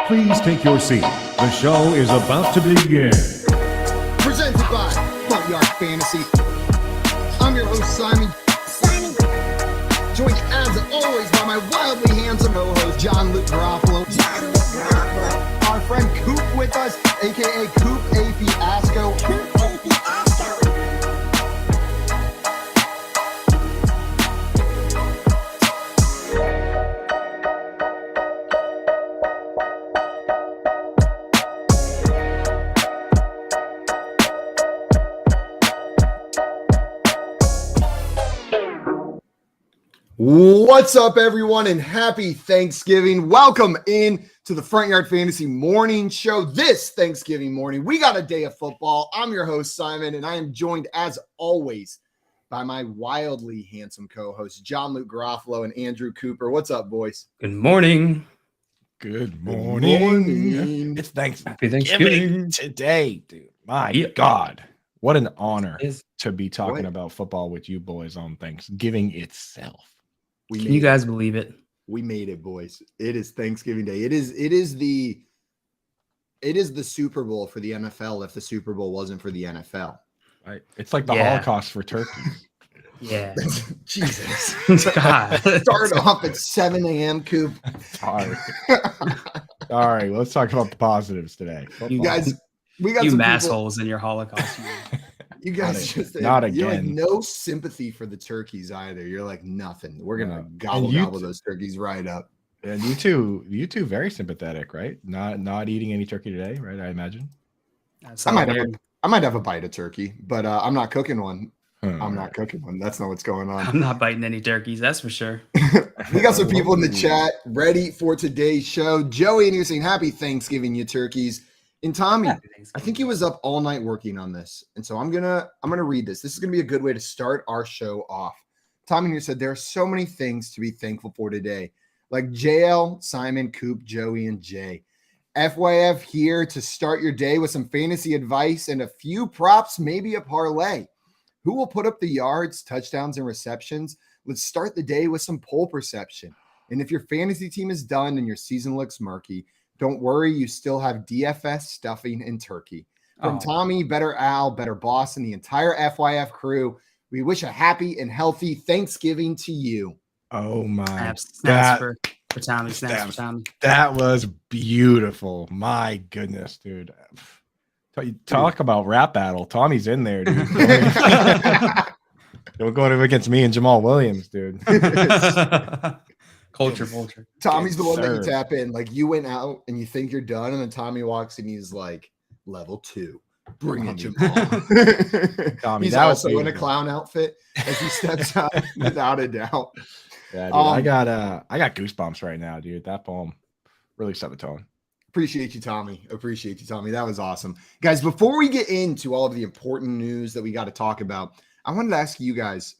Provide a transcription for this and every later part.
Please take your seat. The show is about to begin. Presented by Front Yard Fantasy. I'm your host, Simon. Joined as always by my wildly handsome co-host, John Luke Garofalo. Our friend Coop with us, a.k.a. Coop A. Fiasco. What's up, everyone, and happy Thanksgiving. Welcome in to the Front Yard Fantasy Morning Show. This Thanksgiving morning, we got a day of football. I'm your host, Simon, and I am joined, as always, by my wildly handsome co-hosts, John Luke Garofalo and Andrew Cooper. What's up, boys? Good morning. Good morning. It's Happy Thanksgiving today, dude. My God. What an honor to be talking about football with you boys on Thanksgiving itself. Can you guys believe it? We made it, boys. It is Thanksgiving Day. It is the Super Bowl for the NFL if the Super Bowl wasn't for the NFL. Right. It's like the Holocaust for turkeys. Yeah. Jesus. God. Start off at 7 a.m., Coop. Sorry. All right, let's talk about the positives today. You guys, we got you some massholes in your Holocaust. You guys not you're again. like no sympathy for the turkeys either. You're like nothing. We're gonna gobble those turkeys right up. And you two very sympathetic, right? Not eating any turkey today, right? I imagine. I might have a bite of turkey, but I'm not cooking one. I'm not cooking one. That's not what's going on. I'm not biting any turkeys, that's for sure. We got some people in the chat ready for today's show. Joey and you're saying happy Thanksgiving, you turkeys. And Tommy, I think he was up all night working on this. And so I'm gonna read this. This is gonna be a good way to start our show off. Tommy here said there are so many things to be thankful for today. Like JL, Simon, Coop, Joey, and Jay. FYF here to start your day with some fantasy advice and a few props, maybe a parlay. Who will put up the yards, touchdowns, and receptions? Let's start the day with some poll perception. And if your fantasy team is done and your season looks murky, don't worry, you still have DFS, stuffing, and turkey. From Tommy, Better Al, Better Boss, and the entire FYF crew, we wish a happy and healthy Thanksgiving to you. Oh, my. Snaps for Tommy. Snaps for Tommy. That was beautiful. My goodness, dude. Talk about rap battle. Tommy's in there, dude. Don't go against me and Jamal Williams, dude. Culture vulture. Tommy's the one that you tap in. Like you went out and you think you're done, and then Tommy walks and he's like, level 2. Bring it, Jamal. Tommy, he's also in a clown outfit as he steps out, without a doubt. Yeah, dude, I got goosebumps right now, dude. That poem really set the tone. Appreciate you, Tommy. That was awesome. Guys, before we get into all of the important news that we got to talk about, I wanted to ask you guys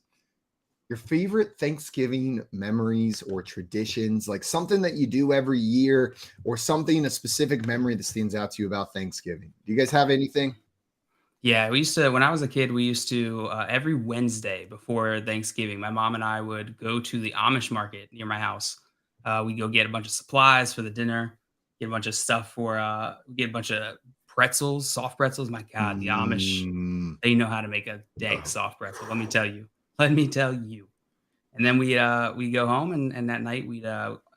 your favorite Thanksgiving memories or traditions, like something that you do every year or something, a specific memory that stands out to you about Thanksgiving. Do you guys have anything? Yeah, when I was a kid, we used to, every Wednesday before Thanksgiving, my mom and I would go to the Amish market near my house. We'd go get a bunch of supplies for the dinner, get a bunch of stuff get a bunch of pretzels, soft pretzels. My God, the Amish, they know how to make a dang soft pretzel. Let me tell you. And then we go home and that night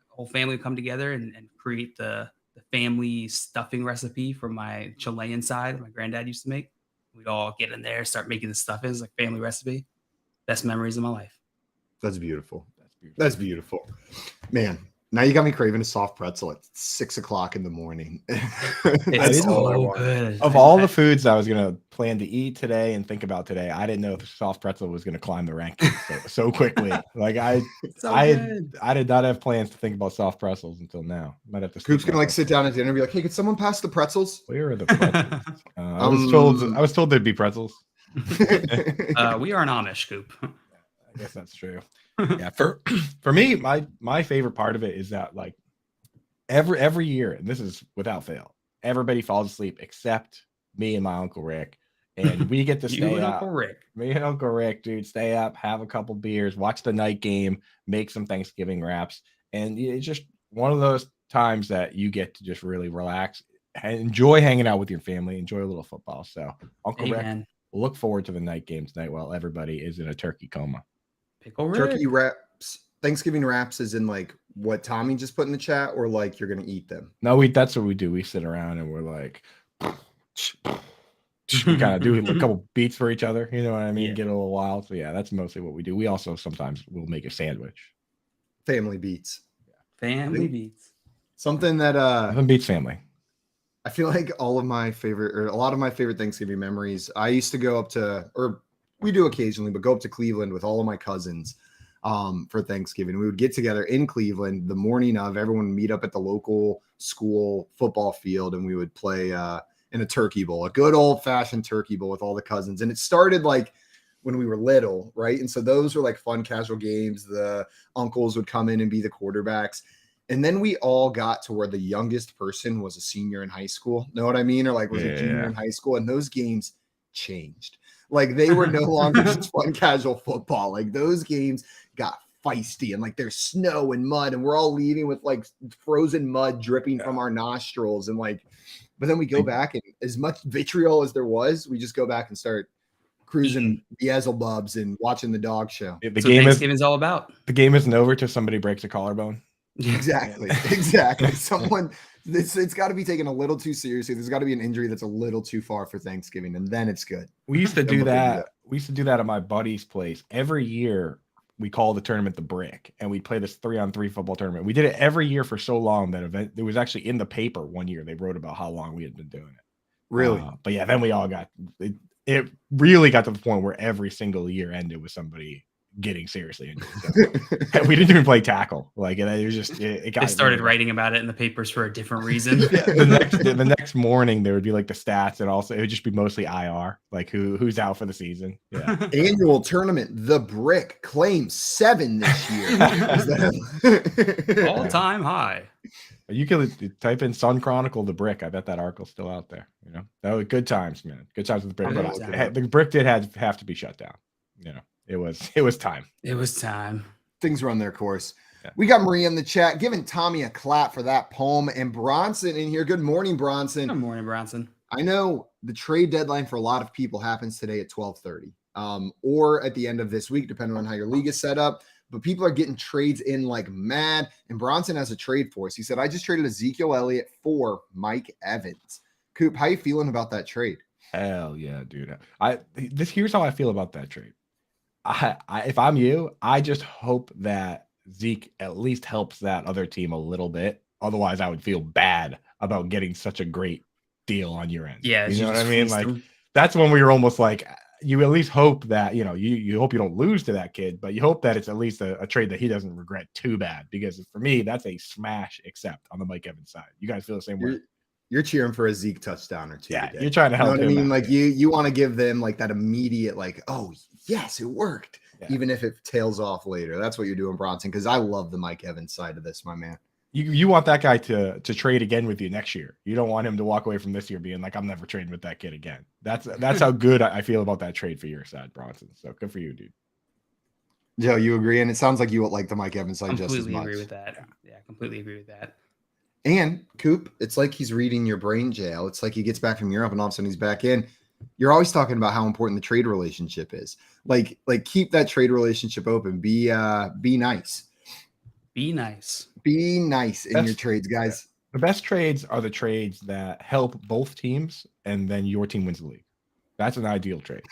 whole family would come together and create the family stuffing recipe from my Chilean side my granddad used to make. We'd all get in there, start making the stuffings, like family recipe. Best memories of my life. That's beautiful. Man, now you got me craving a soft pretzel at 6 o'clock in the morning. It's so good. Of all the foods I was going to plan to eat today and think about today, I didn't know if soft pretzel was going to climb the rankings so quickly. Like I did not have plans to think about soft pretzels until now. Might have to. Group's going to like sit down at dinner and be like, "Hey, could someone pass the pretzels?" Where are the pretzels? I was told there'd be pretzels. We are an Amish Coop. I guess that's true. Yeah, for me, my favorite part of it is that like every year, and this is without fail, everybody falls asleep except me and my Uncle Rick. And we get to stay up. Me and Uncle Rick, dude, stay up, have a couple beers, watch the night game, make some Thanksgiving wraps. And it's just one of those times that you get to just really relax and enjoy hanging out with your family, enjoy a little football. So Uncle Rick, we'll look forward to the night game tonight while everybody is in a turkey coma. Pickle Rick. Turkey wraps, Thanksgiving wraps is in like what Tommy just put in the chat, or like you're going to eat them? No, that's what we do. We sit around and we're like, we kind of do a couple beats for each other. You know what I mean? Yeah. Get a little wild. So yeah, that's mostly what we do. We also sometimes will make a sandwich. Family beats. Family beats. Something that Nothing beats family. I feel like a lot of my favorite Thanksgiving memories. I used to go up to, or we do occasionally, but go up to Cleveland with all of my cousins for Thanksgiving. We would get together in Cleveland the morning of. Everyone would meet up at the local school football field, and we would play in a turkey bowl, a good old fashioned turkey bowl with all the cousins. And it started like when we were little, right? And so those were like fun, casual games. The uncles would come in and be the quarterbacks. And then we all got to where the youngest person was a senior in high school. Know what I mean? Or like was a junior in high school. And those games changed. Like they were no longer just fun, casual football. Like those games got feisty, and like there's snow and mud, and we're all leaving with like frozen mud dripping from our nostrils. And like, but then we go back, and as much vitriol as there was, we just go back and start cruising Beelzebubs and watching the dog show. The That's game what Thanksgiving's all about. The game isn't over till somebody breaks a collarbone. Exactly. Someone, it's got to be taken a little too seriously. There's got to be an injury that's a little too far for Thanksgiving, and then it's good. We used to do that. We used to do that at my buddy's place every year. We call the tournament the Brick, and we'd play this 3-on-3 football tournament. We did it every year for so long that it was actually in the paper one year. They wrote about how long we had been doing it. Really? But yeah, then we all got it really got to the point where every single year ended with somebody getting seriously injured. So, we didn't even play tackle. Like it was just it got. They started writing about it in the papers for a different reason. the next morning there would be like the stats, and also it would just be mostly IR, like who's out for the season. Yeah. Annual tournament, the Brick claims 7 this year. All-time high. You could type in Sun Chronicle the Brick. I bet that article's still out there. You know, that was good times, man. Good times with the Brick. But the Brick did have to be shut down. You know, it was time. It was time. Things run their course. Yeah. We got Maria in the chat, giving Tommy a clap for that poem, and Bronson in here. Good morning, Bronson. Good morning, Bronson. I know the trade deadline for a lot of people happens today at 12:30, or at the end of this week, depending on how your league is set up. But people are getting trades in like mad, and Bronson has a trade for us. He said, "I just traded Ezekiel Elliott for Mike Evans." Coop, how you feeling about that trade? Hell yeah, dude. Here's how I feel about that trade. If I'm you, I just hope that Zeke at least helps that other team a little bit. Otherwise, I would feel bad about getting such a great deal on your end. Yeah, you know what I mean? Like that's when we were almost like, you at least hope that, you know, you hope you don't lose to that kid, but you hope that it's at least a trade that he doesn't regret too bad. Because for me, that's a smash accept on the Mike Evans side. You guys feel the same way? You're cheering for a Zeke touchdown or two. Yeah, today. you're trying to help him. I mean, out. like you want to give them like that immediate, like, oh yes, it worked, even if it tails off later. That's what you're doing, Bronson. Because I love the Mike Evans side of this, my man. You want that guy to trade again with you next year. You don't want him to walk away from this year being like, I'm never trading with that kid again. That's how good I feel about that trade for your side, Bronson. So good for you, dude. Joe, you agree? And it sounds like you would like the Mike Evans side just as much. Completely agree with that. Yeah, completely agree with that. And Coop, it's like he's reading your brain jail. It's like he gets back from Europe and all of a sudden he's back in. You're always talking about how important the trade relationship is. Like keep that trade relationship open. Be nice. Be nice. Be nice in your trades, guys. The best trades are the trades that help both teams, and then your team wins the league. That's an ideal trade.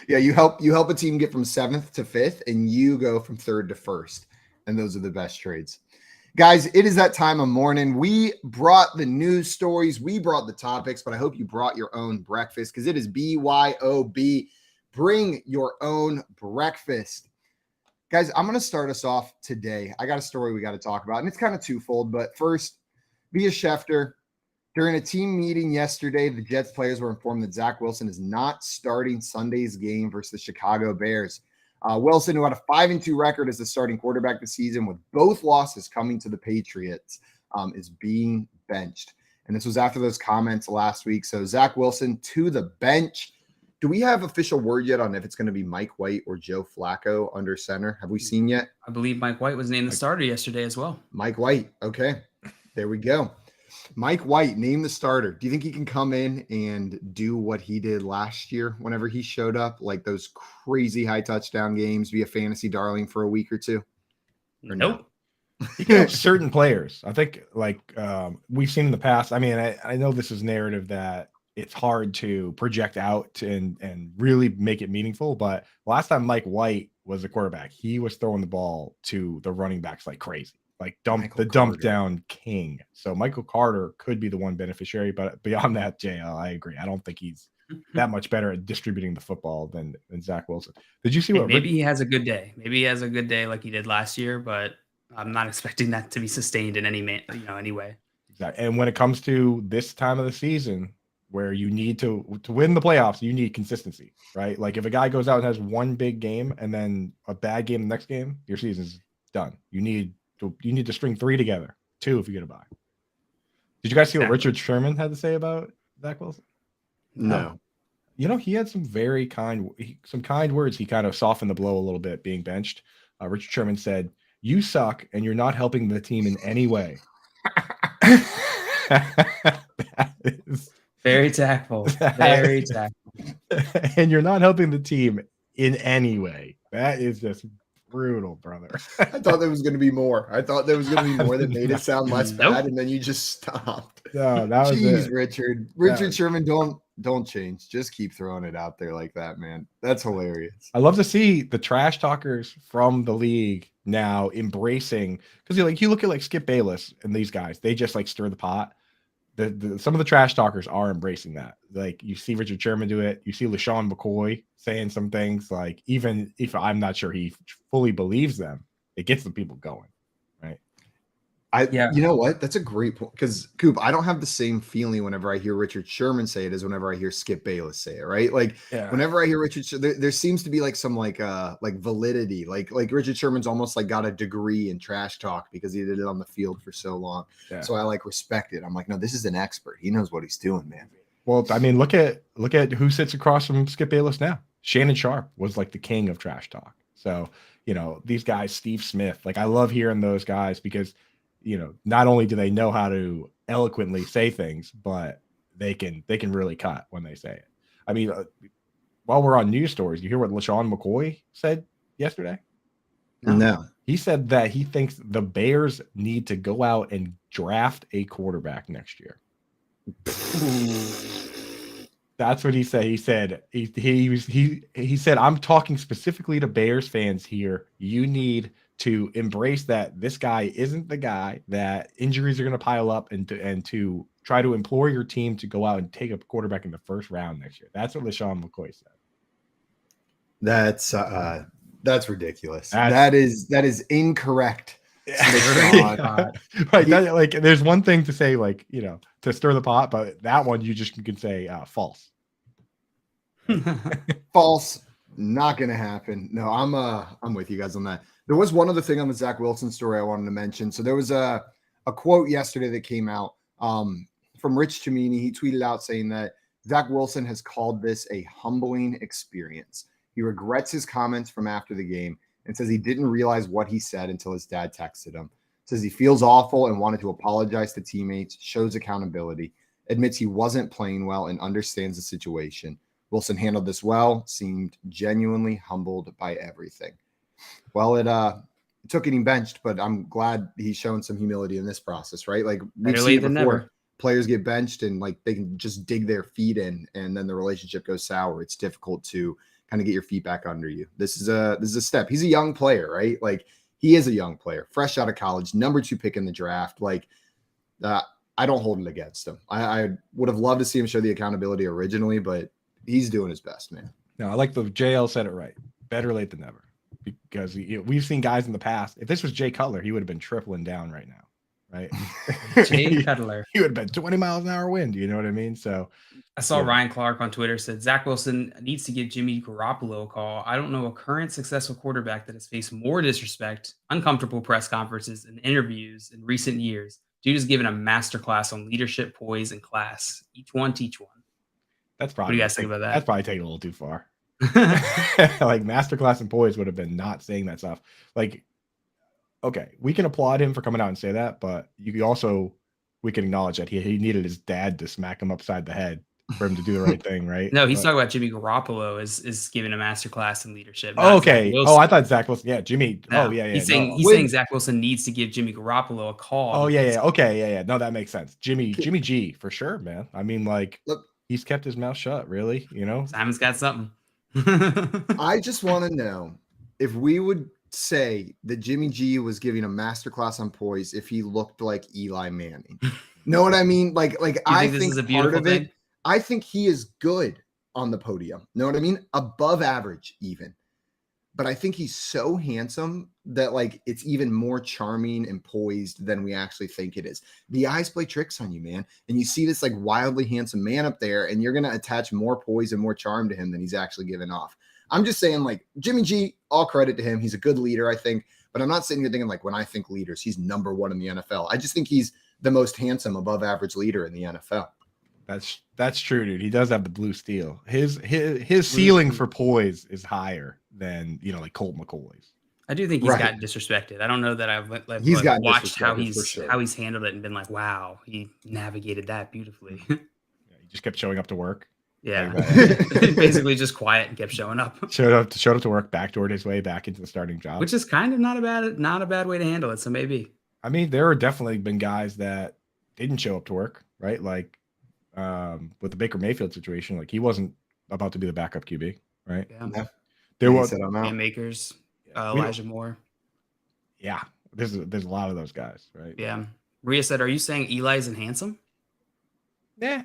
Yeah, you help a team get from 7th to 5th, and you go from 3rd to 1st. And those are the best trades. Guys, it is that time of morning. We brought the news stories. We brought the topics, but I hope you brought your own breakfast because it is BYOB. Bring your own breakfast. Guys, I'm going to start us off today. I got a story we got to talk about, and it's kind of twofold. But first, via Schefter, during a team meeting yesterday, the Jets players were informed that Zach Wilson is not starting Sunday's game versus the Chicago Bears. Wilson, who had a 5-2 record as the starting quarterback this season, with both losses coming to the Patriots, is being benched. And this was after those comments last week. So Zach Wilson to the bench. Do we have official word yet on if it's going to be Mike White or Joe Flacco under center? Have we seen yet? I believe Mike White was named the starter yesterday as well. Mike White. Okay. There we go. Mike White, named the starter. Do you think he can come in and do what he did last year whenever he showed up, like those crazy high touchdown games, be a fantasy darling for a week or two? Or Nope. You can have certain players. I think we've seen in the past. I mean, I know this is narrative that it's hard to project out and really make it meaningful. But last time Mike White was a quarterback, he was throwing the ball to the running backs like crazy, like dump down king. So Michael Carter could be the one beneficiary. But beyond that, JL, I agree. I don't think he's that much better at distributing the football than Zach Wilson. Did you see what? Maybe he has a good day. Maybe he has a good day like he did last year, but I'm not expecting that to be sustained in any way. Exactly. And when it comes to this time of the season, where you need to win the playoffs, you need consistency, right? Like if a guy goes out and has one big game and then a bad game the next game, your season's done. You need to string 3 together, 2 if you get a bye. Did you guys see what Richard Sherman had to say about Zach Wilson? No. He had some very kind words. He kind of softened the blow a little bit being benched. Richard Sherman said, "You suck and you're not helping the team in any way." That is very tactful. Very tactful. And you're not helping the team in any way. That is just brutal, brother. I thought there was going to be more. I thought there was going to be more that made it sound less bad, and then you just stopped. No, that was Jeez, it. Richard Sherman, don't change. Just keep throwing it out there like that, man. That's hilarious. I love to see the trash talkers from the league now embracing, because you look at like Skip Bayless and these guys, they just like stir the pot. Some of the trash talkers are embracing that. Like you see Richard Sherman do it. You see LaShawn McCoy saying some things, like even if I'm not sure he fully believes them, it gets the people going, right? You know what? That's a great point, because Coop, I don't have the same feeling whenever I hear Richard Sherman say it as whenever I hear Skip Bayless say it, right? Like whenever I hear Richard, there seems to be like some like validity, like Richard Sherman's almost like got a degree in trash talk because he did it on the field for so long. Yeah. So I like respect it. I'm like, no, this is an expert. He knows what he's doing, man. Well, I mean, look at who sits across from Skip Bayless now. Shannon Sharp was like the king of trash talk. So, these guys, Steve Smith, like I love hearing those guys because not only do they know how to eloquently say things, but they can really cut when they say it. I mean, while we're on news stories, you hear what LaShawn McCoy said yesterday? No. He said that he thinks the Bears need to go out and draft a quarterback next year. That's what he said. He said he said, "I'm talking specifically to Bears fans here. You need to embrace that this guy isn't the guy, that injuries are going to pile up, and to try to implore your team to go out and take a quarterback in the first round next year." That's what LaShawn McCoy said. That's ridiculous. That is incorrect. Right. Like there's one thing to say, like, to stir the pot, but that one you can say false. False. Not going to happen. No, I'm with you guys on that. There was one other thing on the Zach Wilson story I wanted to mention. So there was a quote yesterday that came out from Rich Cimini. He tweeted out saying that Zach Wilson has called this a humbling experience. He regrets his comments from after the game and says he didn't realize what he said until his dad texted him. Says he feels awful and wanted to apologize to teammates, shows accountability, admits he wasn't playing well and understands the situation. Wilson handled this well, seemed genuinely humbled by everything. Well, it took getting benched, but I'm glad he's shown some humility in this process, right? Like we've seen it before. Players get benched and like they can just dig their feet in, and then the relationship goes sour. It's difficult to kind of get your feet back under you. This is a step. He's a young player, right? Like he is a young player, fresh out of college, number 2 pick in the draft. Like I don't hold it against him. I would have loved to see him show the accountability originally, but he's doing his best, man. No, I like the JL said it right. Better late than never. Because we've seen guys in the past. If this was Jay Cutler, he would have been tripling down right now, right? Jay Cutler. He would have been 20 miles an hour wind. You know what I mean? So I saw Ryan Clark on Twitter said Zach Wilson needs to give Jimmy Garoppolo a call. I don't know a current successful quarterback that has faced more disrespect, uncomfortable press conferences, and interviews in recent years. Dude is given a masterclass on leadership, poise, and class. Each one teach one. That's What do probably you guys think about that's that? probably taking a little too far. Like masterclass and poise would have been not saying that stuff. Like, okay, we can applaud him for coming out and say that, but you can also we can acknowledge that he needed his dad to smack him upside the head for him to do the right thing, right? No, he's But- talking about Jimmy Garoppolo is giving a masterclass in leadership. oh, Not Zach okay. Oh, Wilson. I thought Zach Wilson. Yeah, Jimmy. No, Oh, yeah, yeah. He's saying no. he's saying Zach Wilson needs to give Jimmy Garoppolo a call. Oh, yeah, because- yeah. Okay, yeah, yeah. No, that makes sense. Jimmy G for sure, man. I mean, like, Look, he's kept his mouth shut, really. You know, Simon's got something. I just want to know if we would say that Jimmy G was giving a masterclass on poise if he looked like Eli Manning. Know what I mean? Like I this think is a part beautiful of thing? it, I think he is good on the podium. Know what I mean? Above average, even. But I think he's so handsome that like it's even more charming and poised than we actually think it is. The eyes play tricks on you, man. And you see this like wildly handsome man up there, and you're gonna attach more poise and more charm to him than he's actually given off. I'm just saying, like, Jimmy G, all credit to him. He's a good leader, I think. But I'm not sitting here thinking like when I think leaders, he's number one in the NFL. I just think he's the most handsome, above average leader in the NFL. that's true, dude. He does have the blue steel. His ceiling for poise is higher than like Colt McCoy's. I do think he's Right. gotten disrespected. I don't know that I've He's gotten watched how disrespected for he's sure. how he's handled it and been like, wow, he navigated that beautifully. Yeah, he just kept showing up to work. Yeah, Like basically just quiet and kept showing up, showed up to work, backdoored his way back into the starting job. which is kind of not a bad way to handle it. So maybe I mean, there have definitely been guys that didn't show up to work, right? Like with the Baker Mayfield situation, like he wasn't about to be the backup QB, right? yeah, Yeah. There He was, said, I'm out. game makers, we- Elijah Moore. yeah. There's a lot of those guys, right? Yeah, Rhea said, "Are you saying Eli isn't handsome?" Yeah.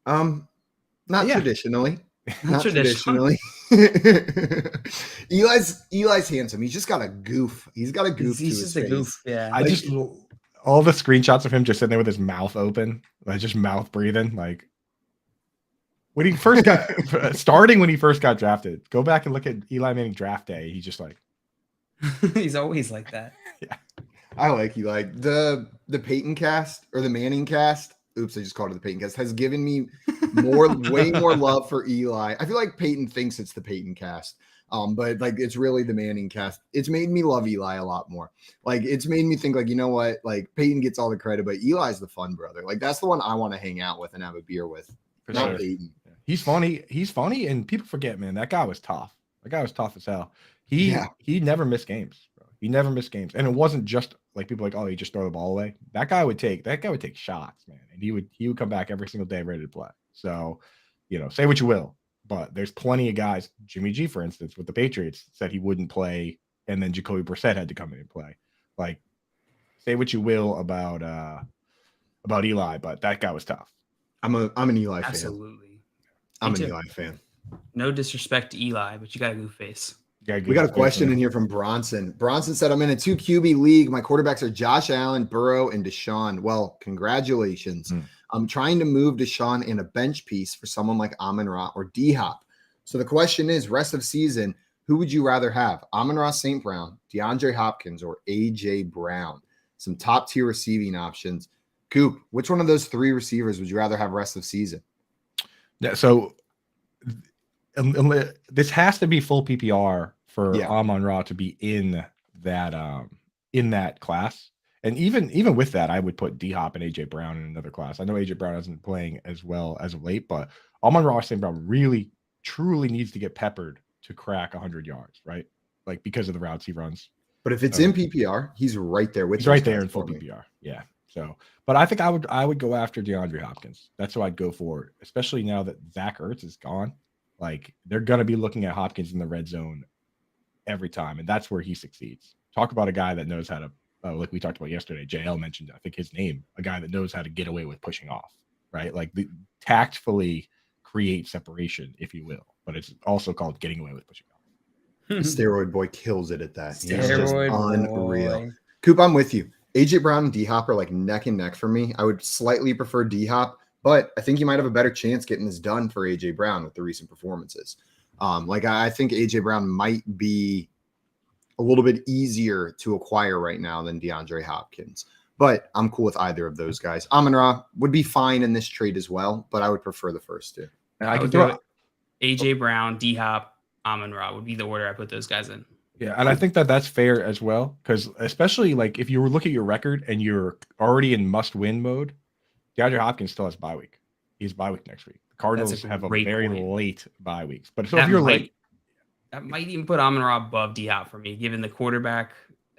Not Yeah. traditionally. Not traditionally. traditionally. Eli's handsome. He's just got a goof. He's got a goof to He's his just a face. goof. Yeah, I just all the screenshots of him just sitting there with his mouth open, like just mouth breathing, like when he first got starting when he first got drafted. Go back and look at Eli Manning draft day. He's just like, he's always like that. I like Eli. The Peyton cast or the Manning cast. Oops, I just called it the Peyton cast. Has given me way more love for Eli. I feel like Peyton thinks it's the Peyton cast. But like it's really the Manning cast. It's made me love Eli a lot more. Like it's made me think like, you know what? Like Peyton gets all the credit, but Eli's the fun brother. Like that's the one I want to hang out with and have a beer with. For Not sure. Peyton. he's funny, and people forget, man, that guy was tough. That guy was tough as hell. He never missed games, bro. He never missed games. And it wasn't just like people like, oh, you just throw the ball away. That guy would take shots, man. And he would come back every single day ready to play. So, say what you will, but there's plenty of guys, Jimmy G, for instance, with the Patriots, said he wouldn't play, and then Jacoby Brissett had to come in and play. Like, say what you will about Eli, but that guy was tough. I'm an Eli fan. Absolutely. I'm Me an too. Eli fan. No disrespect to Eli, but you got a goof face. We got a question in here from Bronson. Bronson said, I'm in a 2 QB league. My quarterbacks are Josh Allen, Burrow, and Deshaun. Well, congratulations. I'm trying to move Deshaun in a bench piece for someone like Amon-Ra or D-Hop. So the question is, rest of season, who would you rather have? Amon-Ra St. Brown, DeAndre Hopkins, or A.J. Brown? Some top-tier receiving options. Coop, which one of those 3 receivers would you rather have rest of season? Yeah, so this has to be full PPR for Amon-Ra to be in that class. And even with that, I would put D-Hop and A.J. Brown in another class. I know A.J. Brown hasn't playing as well as of late, but Amon-Ra St. Brown really, truly needs to get peppered to crack 100 yards, right? Like because of the routes he runs. But if it's in PPR, he's right there with He's those right there guys in full for me. PPR. Yeah. So, but I think I would go after DeAndre Hopkins. That's who I'd go for, especially now that Zach Ertz is gone. Like they're gonna be looking at Hopkins in the red zone every time, and that's where he succeeds. Talk about a guy that knows how to, like we talked about yesterday. JL mentioned, I think his name, a guy that knows how to get away with pushing off, right? Like tactfully create separation, if you will, but it's also called getting away with pushing off. The steroid boy kills it at that. He's just Steroid unreal. boy. Coop, I'm with you. AJ Brown and D-Hop are like neck and neck for me. I would slightly prefer D-Hop, but I think you might have a better chance getting this done for AJ Brown with the recent performances. I think AJ Brown might be a little bit easier to acquire right now than DeAndre Hopkins. but I'm cool with either of those guys. Amon-Ra would be fine in this trade as well, but I would prefer the first two. And I I would could throw go AJ Brown, D Hop, Amon-Ra would be the order I put those guys in. Yeah, and I think that that's fair as well, because especially like if you were look at your record and you're already in must-win mode, DeAndre Hopkins still has bye week. He's bye week next week. The Cardinals have a very late bye weeks, but so if you're that might even put Amon-Ra above D Hop for me, given the quarterback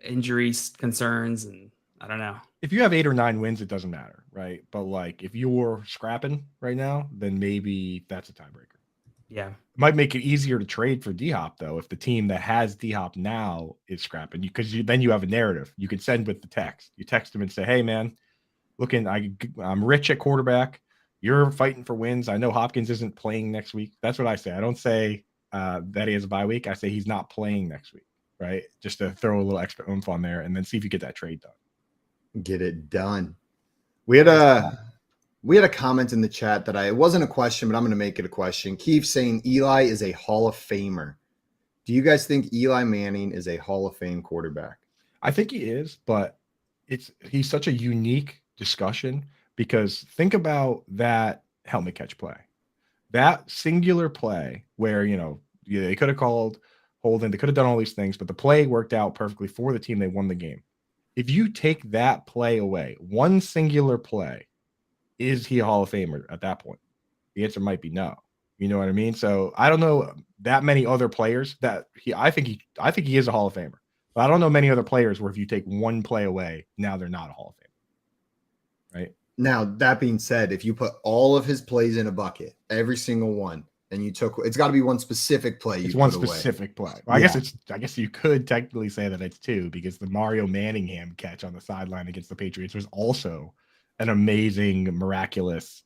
injuries concerns, and I don't know. If you have 8 or 9 wins, it doesn't matter, right? But like if you're scrapping right now, then maybe that's a tiebreaker. Yeah. It might make it easier to trade for D-Hop, though, if the team that has D-Hop now is scrapping. Because then you have a narrative. You can send with the text. You text them and say, hey, man, I'm rich at quarterback. You're fighting for wins. I know Hopkins isn't playing next week. That's what I say. I don't say that he has a bye week. I say he's not playing next week, right? Just to throw a little extra oomph on there and then see if you get that trade done. Get it done. We had a comment in the chat that it wasn't a question, but I'm going to make it a question. Keith saying Eli is a Hall of Famer. Do you guys think Eli Manning is a Hall of Fame quarterback? I think he is, but he's such a unique discussion because think about that helmet catch play. That singular play where, they could have called holding, they could have done all these things, but the play worked out perfectly for the team. They won the game. If you take that play away, one singular play, is he a Hall of Famer at that point? The answer might be no. You know what I mean? So I don't know that many other players that I think he is a Hall of Famer. But I don't know many other players where if you take one play away, now they're not a Hall of Famer. Right? Now, that being said, if you put all of his plays in a bucket, every single one, and it's got to be one specific play. It's one specific play. Well, I guess you could technically say that it's two because the Mario Manningham catch on the sideline against the Patriots was also an amazing, miraculous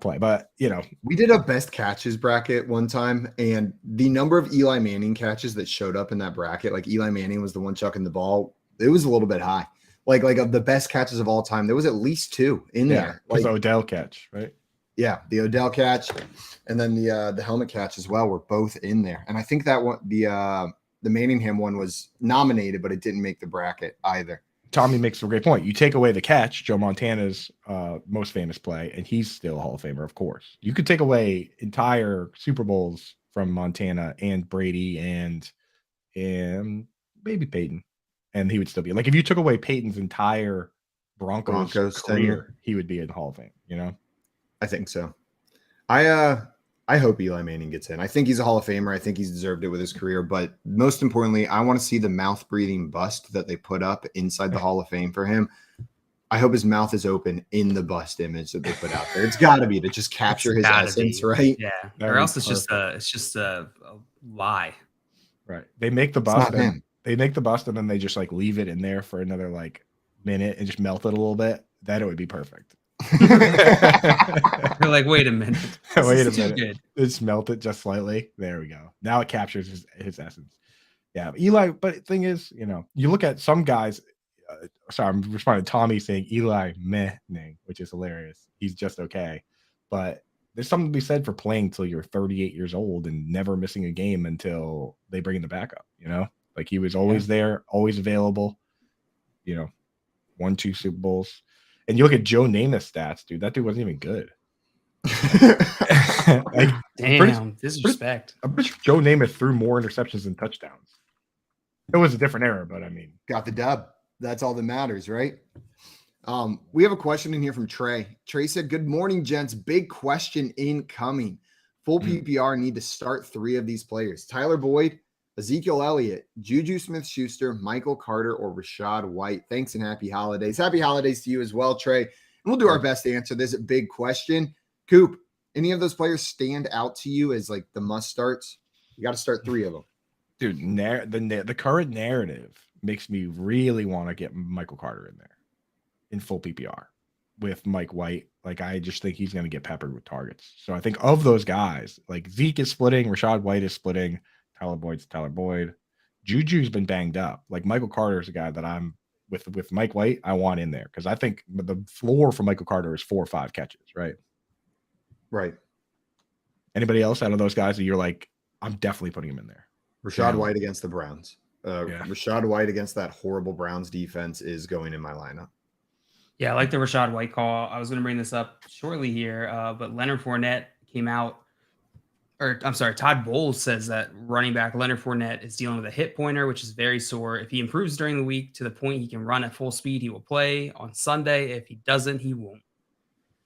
play. But, we did a best catches bracket one time, and the number of Eli Manning catches that showed up in that bracket, like Eli Manning was the one chucking the ball, it was a little bit high. Like of the best catches of all time, there was at least 2 in there. Like the Odell catch, right? Yeah, the Odell catch, and then the helmet catch as well were both in there. And I think that one, the Manningham one was nominated, but it didn't make the bracket either. Tommy makes a great point. You take away the catch, Joe Montana's most famous play, and he's still a Hall of Famer, of course. You could take away entire Super Bowls from Montana and Brady and maybe Peyton, and he would still be. Like if you took away Peyton's entire Broncos career, tenure, he would be in the Hall of Fame, I think so. I hope Eli Manning gets in. I think he's a Hall of Famer. I think he's deserved it with his career. But most importantly, I want to see the mouth-breathing bust that they put up inside the Hall of Fame for him. I hope his mouth is open in the bust image that they put out there. It's got to be to just capture his essence, right? Yeah. Or else it's just a lie. Right. They make the bust. They make the bust and then they just like leave it in there for another like minute and just melt it a little bit. Then it would be perfect. You're like, wait a minute. Wait a minute. Good. It's melted just slightly. There we go. Now it captures his essence. Yeah, Eli. But the thing is, you look at some guys. Sorry, I'm responding to Tommy saying Eli Manning, which is hilarious. He's just okay. But there's something to be said for playing till you're 38 years old and never missing a game until they bring in the backup. Like he was always there, always available. Won 2 Super Bowls. And you look at Joe Namath's stats, dude. That dude wasn't even good. Damn, disrespect. I'm pretty sure Joe Namath threw more interceptions than touchdowns. It was a different era, but I mean, got the dub. That's all that matters, right? We have a question in here from Trey. Trey said, "Good morning, gents. Big question incoming. Full PPR need to start 3 of these players: Tyler Boyd, Ezekiel Elliott, Juju Smith-Schuster, Michael Carter, or Rashad White. Thanks and happy holidays." Happy holidays to you as well, Trey. And we'll do our best to answer this big question. Coop, any of those players stand out to you as like the must starts? You got to start 3 of them. Dude, the current narrative makes me really want to get Michael Carter in there in full PPR with Mike White. Like, I just think he's going to get peppered with targets. So I think of those guys, like Zeke is splitting, Rashad White is splitting, Tyler Boyd. Juju's been banged up. Like Michael Carter is a guy that I'm with Mike White, I want in there because I think the floor for Michael Carter is 4 or 5 catches, right? Right. Anybody else out of those guys that you're like, I'm definitely putting him in there? Rashad White against the Browns. Rashad White against that horrible Browns defense is going in my lineup. Yeah, I like the Rashad White call. I was going to bring this up shortly here, but Leonard Fournette came out, or I'm sorry, Todd Bowles says that running back Leonard Fournette is dealing with a hip pointer, which is very sore. If he improves during the week to the point he can run at full speed, he will play on Sunday. If he doesn't, he won't.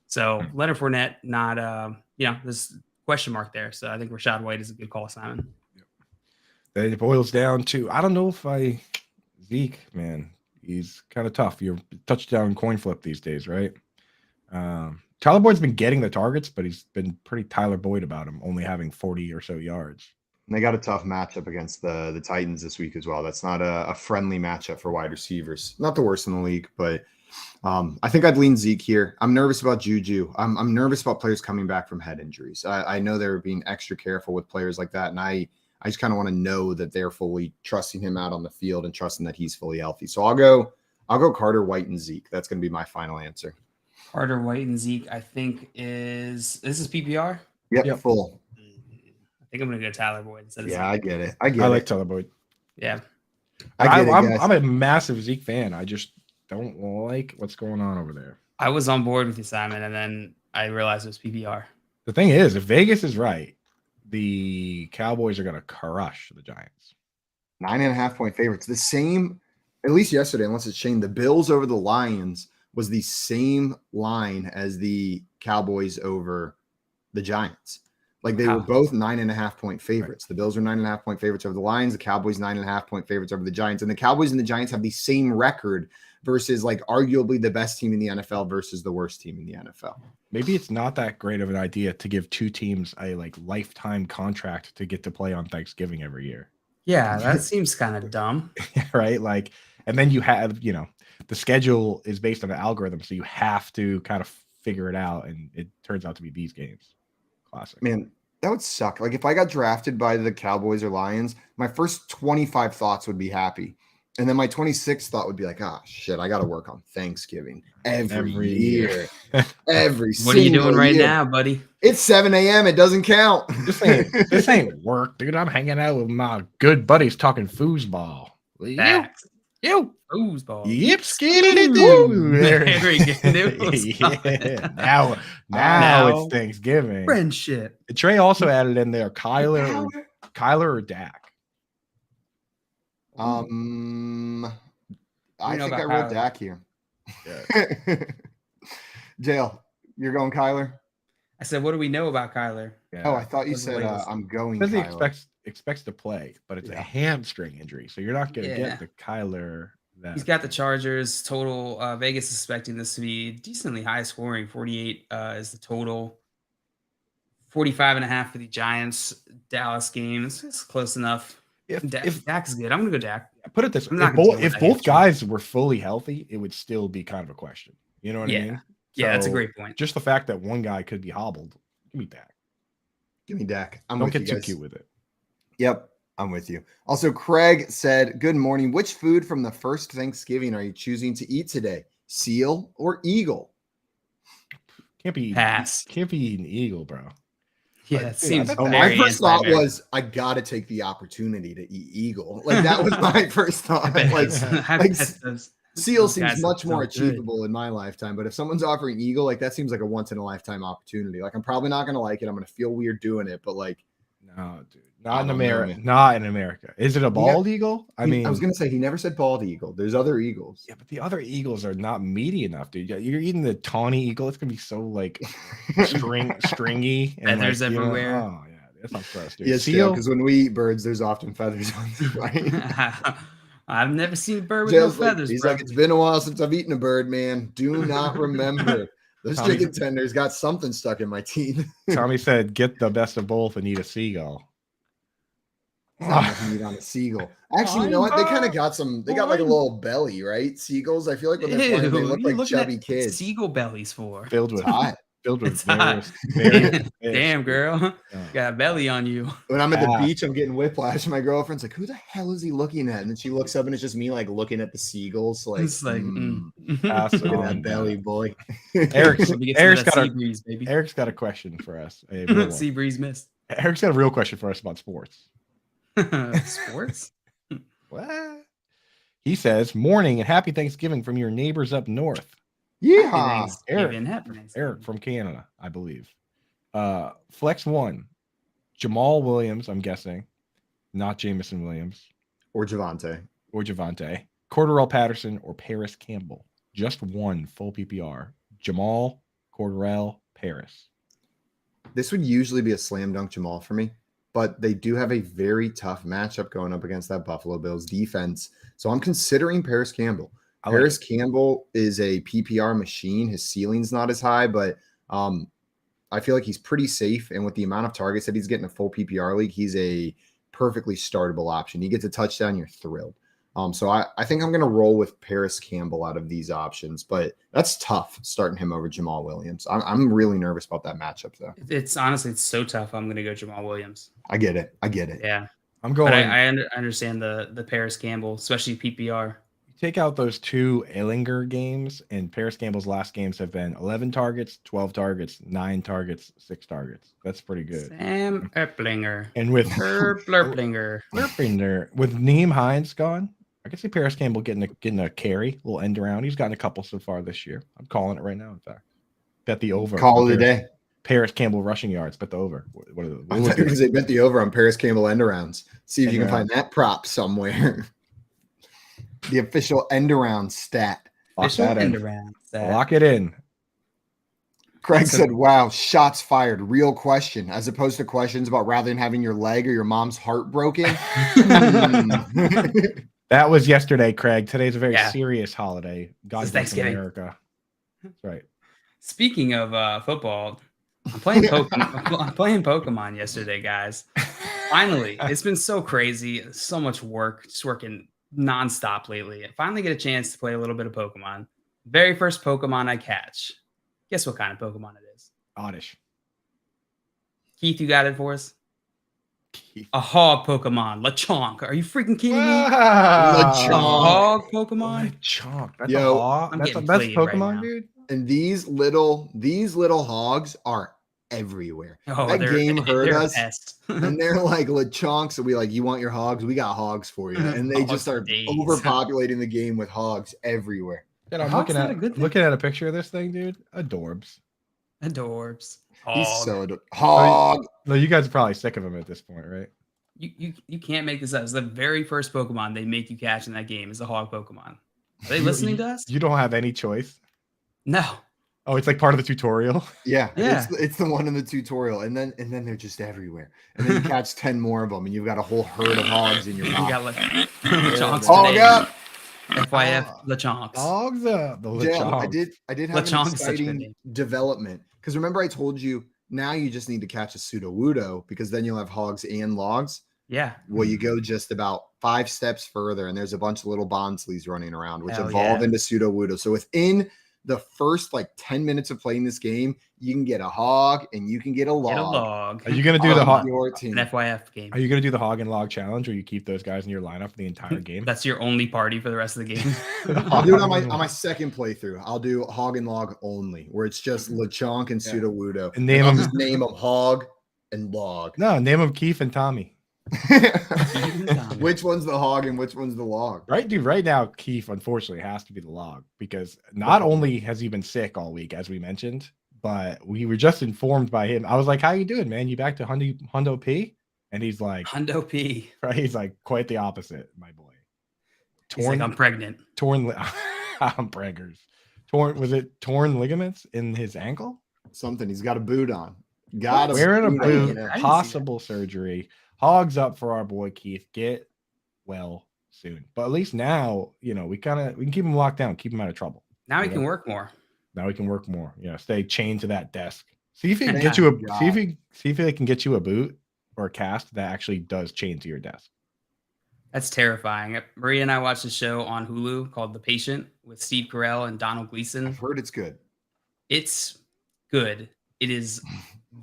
So Leonard Fournette, not this question mark there. So I think Rashad White is a good call, Simon. Then it boils down to I don't know if Zeke, man, he's kind of tough. You're touchdown coin flip these days, right? Tyler Boyd's been getting the targets, but he's been pretty Tyler Boyd about him, only having 40 or so yards. And they got a tough matchup against the Titans this week as well. That's not a friendly matchup for wide receivers. Not the worst in the league, but I think I'd lean Zeke here. I'm nervous about Juju. I'm nervous about players coming back from head injuries. I know they're being extra careful with players like that, and I just kind of want to know that they're fully trusting him out on the field and trusting that he's fully healthy. So I'll go Carter, White, and Zeke. That's going to be my final answer. Carter, White, and Zeke, I think this is PPR? Yep. Full. I think I'm going to go Tyler Boyd instead of Zeke. I get it. I like Tyler Boyd. Yeah. I'm a massive Zeke fan. I just don't like what's going on over there. I was on board with you, Simon, and then I realized it was PPR. The thing is, if Vegas is right, the Cowboys are going to crush the Giants. 9.5-point favorites. The same, at least yesterday, unless it's changed, the Bills over the Lions was the same line as the Cowboys over the Giants. Like they were both 9.5-point favorites. Right. The Bills are 9.5-point favorites over the Lions. The Cowboys 9.5-point favorites over the Giants. And the Cowboys and the Giants have the same record versus like arguably the best team in the NFL versus the worst team in the NFL. Maybe it's not that great of an idea to give two teams a like lifetime contract to get to play on Thanksgiving every year. Yeah, that seems kind of dumb. Right? Like, and then you have, the schedule is based on an algorithm, so you have to kind of figure it out, and it turns out to be these games. Classic. Man, that would suck. Like if I got drafted by the Cowboys or Lions, my first 25 thoughts would be happy. And then my 26th thought would be like, shit, I got to work on Thanksgiving every year. Every single What are you doing right year. Now, buddy? It's 7 a.m. It doesn't count. This ain't work, dude. I'm hanging out with my good buddies talking foosball. You. Foosball. Yep, skinny do. Very good. Yeah. Now it's Thanksgiving. Friendship. Trey also added in there Kyler or Dak. I think I wrote Dak here. Yeah. Jail, you're going Kyler? I said, what do we know about Kyler? Yeah. Oh, I thought you said I'm going because Kyler. He expects to play, but it's a hamstring injury, so you're not going to get the Kyler. He's got the Chargers total. Vegas is expecting this to be decently high scoring. 48 is the total. 45.5 for the Giants. Dallas games. It's close enough. If Dak is good, I'm going to go Dak. Put it this way. If both guys were fully healthy, it would still be kind of a question. You know what I mean? Yeah, that's a great point. Just the fact that one guy could be hobbled. Give me Dak. Give me Dak. Don't get too cute with it. Yep, I'm with you. Also, Craig said, good morning. Which food from the first Thanksgiving are you choosing to eat today? Seal or eagle? Can't be pass. Can't be eating eagle, bro. Yeah, it seems. My first thought was I gotta take the opportunity to eat eagle. Like that was my first thought. Seal seems much more achievable in my lifetime, but if someone's offering eagle, like that seems like a once in a lifetime opportunity. Like I'm probably not gonna like it. I'm gonna feel weird doing it, but like, no, dude, not in America. Not in America. Is it a bald eagle? I was gonna say he never said bald eagle. There's other eagles. Yeah, but the other eagles are not meaty enough, dude. You're eating the tawny eagle. It's gonna be so like stringy and feathers everywhere. Oh yeah, that's not gross, dude. Yeah, seal, because when we eat birds, there's often feathers on them, right? I've never seen a bird with no feathers. He's like, it's been a while since I've eaten a bird, man. Do not remember. Those chicken tenders got something stuck in my teeth. Tommy said, get the best of both and eat a seagull. Meat on a seagull. Actually, you know what? They kind of got some. They got like a little belly, right? Seagulls. I feel like when they're flying, they look like chubby kids. Seagull bellies for filled with damn girl, got a belly on you. When I'm at the beach, I'm getting whiplash. And my girlfriend's like, "Who the hell is he looking at?" And then she looks up, and it's just me, like looking at the seagulls. Like, it's like, look at that belly, boy. Eric's got a question for us. Sea breeze missed. Eric's got a real question for us about sports. Sports? What? He says, morning and happy Thanksgiving from your neighbors up north. Yeah, Thanksgiving. Happy Eric Thanksgiving. from Canada, I believe. Flex 1, Jamal Williams, I'm guessing, not Jamison Williams Or Javante. Cordarrelle Patterson, or Paris Campbell. Just one full PPR. Jamal, Cordarrelle, Paris. This would usually be a slam dunk Jamal for me, but they do have a very tough matchup going up against that Buffalo Bills defense. So I'm considering Paris Campbell. Paris Campbell is a PPR machine. His ceiling's not as high, but I feel like he's pretty safe. And with the amount of targets that he's getting in a full PPR league, he's a perfectly startable option. He gets a touchdown, you're thrilled. So I think I'm going to roll with Paris Campbell out of these options, but that's tough starting him over Jamal Williams. I'm really nervous about that matchup, though. It's honestly, it's so tough. I'm going to go Jamal Williams. I get it. Yeah. I'm going. But I understand the Paris Campbell, especially PPR. Take out those 2 Ehlinger games, and Paris Campbell's last games have been 11 targets, 12 targets, 9 targets, 6 targets. That's pretty good. Sam Erplinger. And with Blurplinger. With Nyheim Hines gone, I can see Paris Campbell getting a carry, a little end around. He's gotten a couple so far this year. I'm calling it right now, in fact. Bet the over. Call it a day. Paris Campbell rushing yards, bet the over. What are the? I thought because they bet the over on Paris Campbell end arounds. See if you can find that prop somewhere. The official end around stat. Lock it in. Craig said, wow, shots fired. Real question. As opposed to questions about rather than having your leg or your mom's heart broken. That was yesterday, Craig. Today's a very serious holiday. God bless America. That's right. Speaking of football, I'm playing Pokemon yesterday, guys. Finally, it's been so crazy. So much work, just working nonstop lately. I finally get a chance to play a little bit of Pokemon. Very first Pokemon I catch. Guess what kind of Pokemon it is? Oddish. Keith, you got it for us? A hog Pokemon. Lechonk. Are you freaking kidding me? Lechonk. A hog Pokemon? Lechonk. That's Yo, a hog. That's the best Pokemon, right, dude. And these little hogs are everywhere. Oh, that game hurt us. And they're like, Lechonk. So we like, you want your hogs? We got hogs for you. And they just start overpopulating the game with hogs everywhere. And I'm looking at a picture of this thing, dude. Adorbs. He's so hog. No, you guys are probably sick of him at this point, right? You can't make this up. It's the very first Pokemon they make you catch in that game is a hog Pokemon. Are they listening to us? You don't have any choice. No. Oh, it's like part of the tutorial. Yeah. It's the one in the tutorial, and then they're just everywhere. And then you catch 10 more of them, and you've got a whole herd of hogs in your mouth. You got like Lechonks hog up. FYF Lechonks. Hogs up. The Lechonks. I did have an exciting development because remember I told you now you just need to catch a Sudowoodo because then you'll have hogs and logs. Yeah. Well, you go just about 5 steps further, and there's a bunch of little Bondsleys running around, which evolve into Sudowoodo. So within the first like 10 minutes of playing this game, you can get a hog and you can get a log. Are you going to do the hog? An FYF game. Are you going to do the hog and log challenge, or you keep those guys in your lineup for the entire game? That's your only party for the rest of the game. I'll do it on my second playthrough. I'll do hog and log only, where it's just Lechonk and Sudowoodo. And name them hog and log. No, name them Keith and Tommy. Which one's the hog and which one's the log? Right, dude. Right now, Keith unfortunately has to be the log because not only has he been sick all week, as we mentioned, but we were just informed by him. I was like, "How you doing, man? You back to Hundo P?" And he's like, "Hundo P." Right? He's like, quite the opposite, my boy. He's like, I'm pregnant. I'm preggers. Was it torn ligaments in his ankle? Something. He's got a boot on. Wearing a boot. Possible surgery. Hogs up for our boy Keith. Get well soon. But at least now, we can keep him locked down, keep him out of trouble. Now he can work more. Stay chained to that desk. See if he can get you see if he can get you a boot or a cast that actually does chain to your desk. That's terrifying. Maria and I watched a show on Hulu called The Patient with Steve Carell and Donald Gleason. I've heard it's good. It's good. It is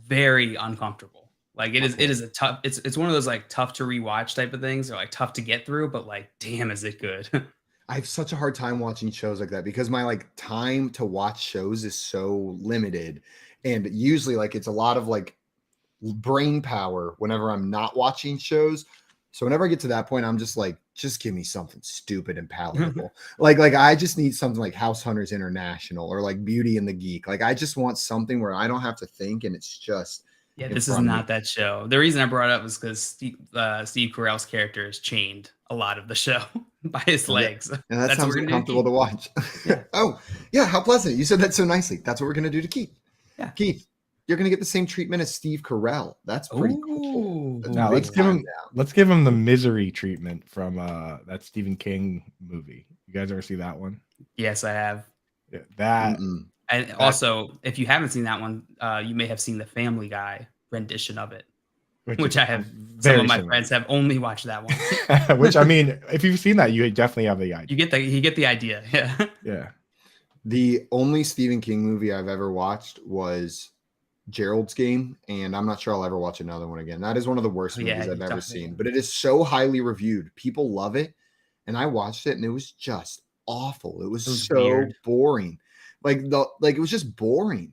very uncomfortable. Like it is a tough, it's one of those like tough to rewatch type of things or like tough to get through, but like, damn, is it good? I have such a hard time watching shows like that because my like time to watch shows is so limited. And usually like, it's a lot of like brain power whenever I'm not watching shows. So whenever I get to that point, I'm just like, just give me something stupid and palatable. like I just need something like House Hunters International or like Beauty and the Geek. Like I just want something where I don't have to think and it's just Yeah, in this is front of me. not that show. The reason I brought it up was because Steve Carell's character is chained a lot of the show by his legs. And that That's what sounds we're gonna do to uncomfortable to watch. Yeah. Oh, yeah. How pleasant. You said that so nicely. That's what we're going to do to Keith. Yeah. Keith, you're going to get the same treatment as Steve Carell. That's pretty cool. Ooh. That's Now big time down. let's give him the misery treatment from that Stephen King movie. You guys ever see that one? Yes, I have. Yeah, that Mm-mm. And also, if you haven't seen that one, you may have seen the Family Guy rendition of it, which is I have. Some very of my similar. friends have only watched that one. Which I mean, if you've seen that, you definitely have the idea. You get the idea. Yeah. Yeah. The only Stephen King movie I've ever watched was Gerald's Game, and I'm not sure I'll ever watch another one again. That is one of the worst Yeah, movies I've you ever talked about seen, that. but it is so highly reviewed. People love it, and I watched it, and it was just awful. It was was so weird. boring. It was just boring.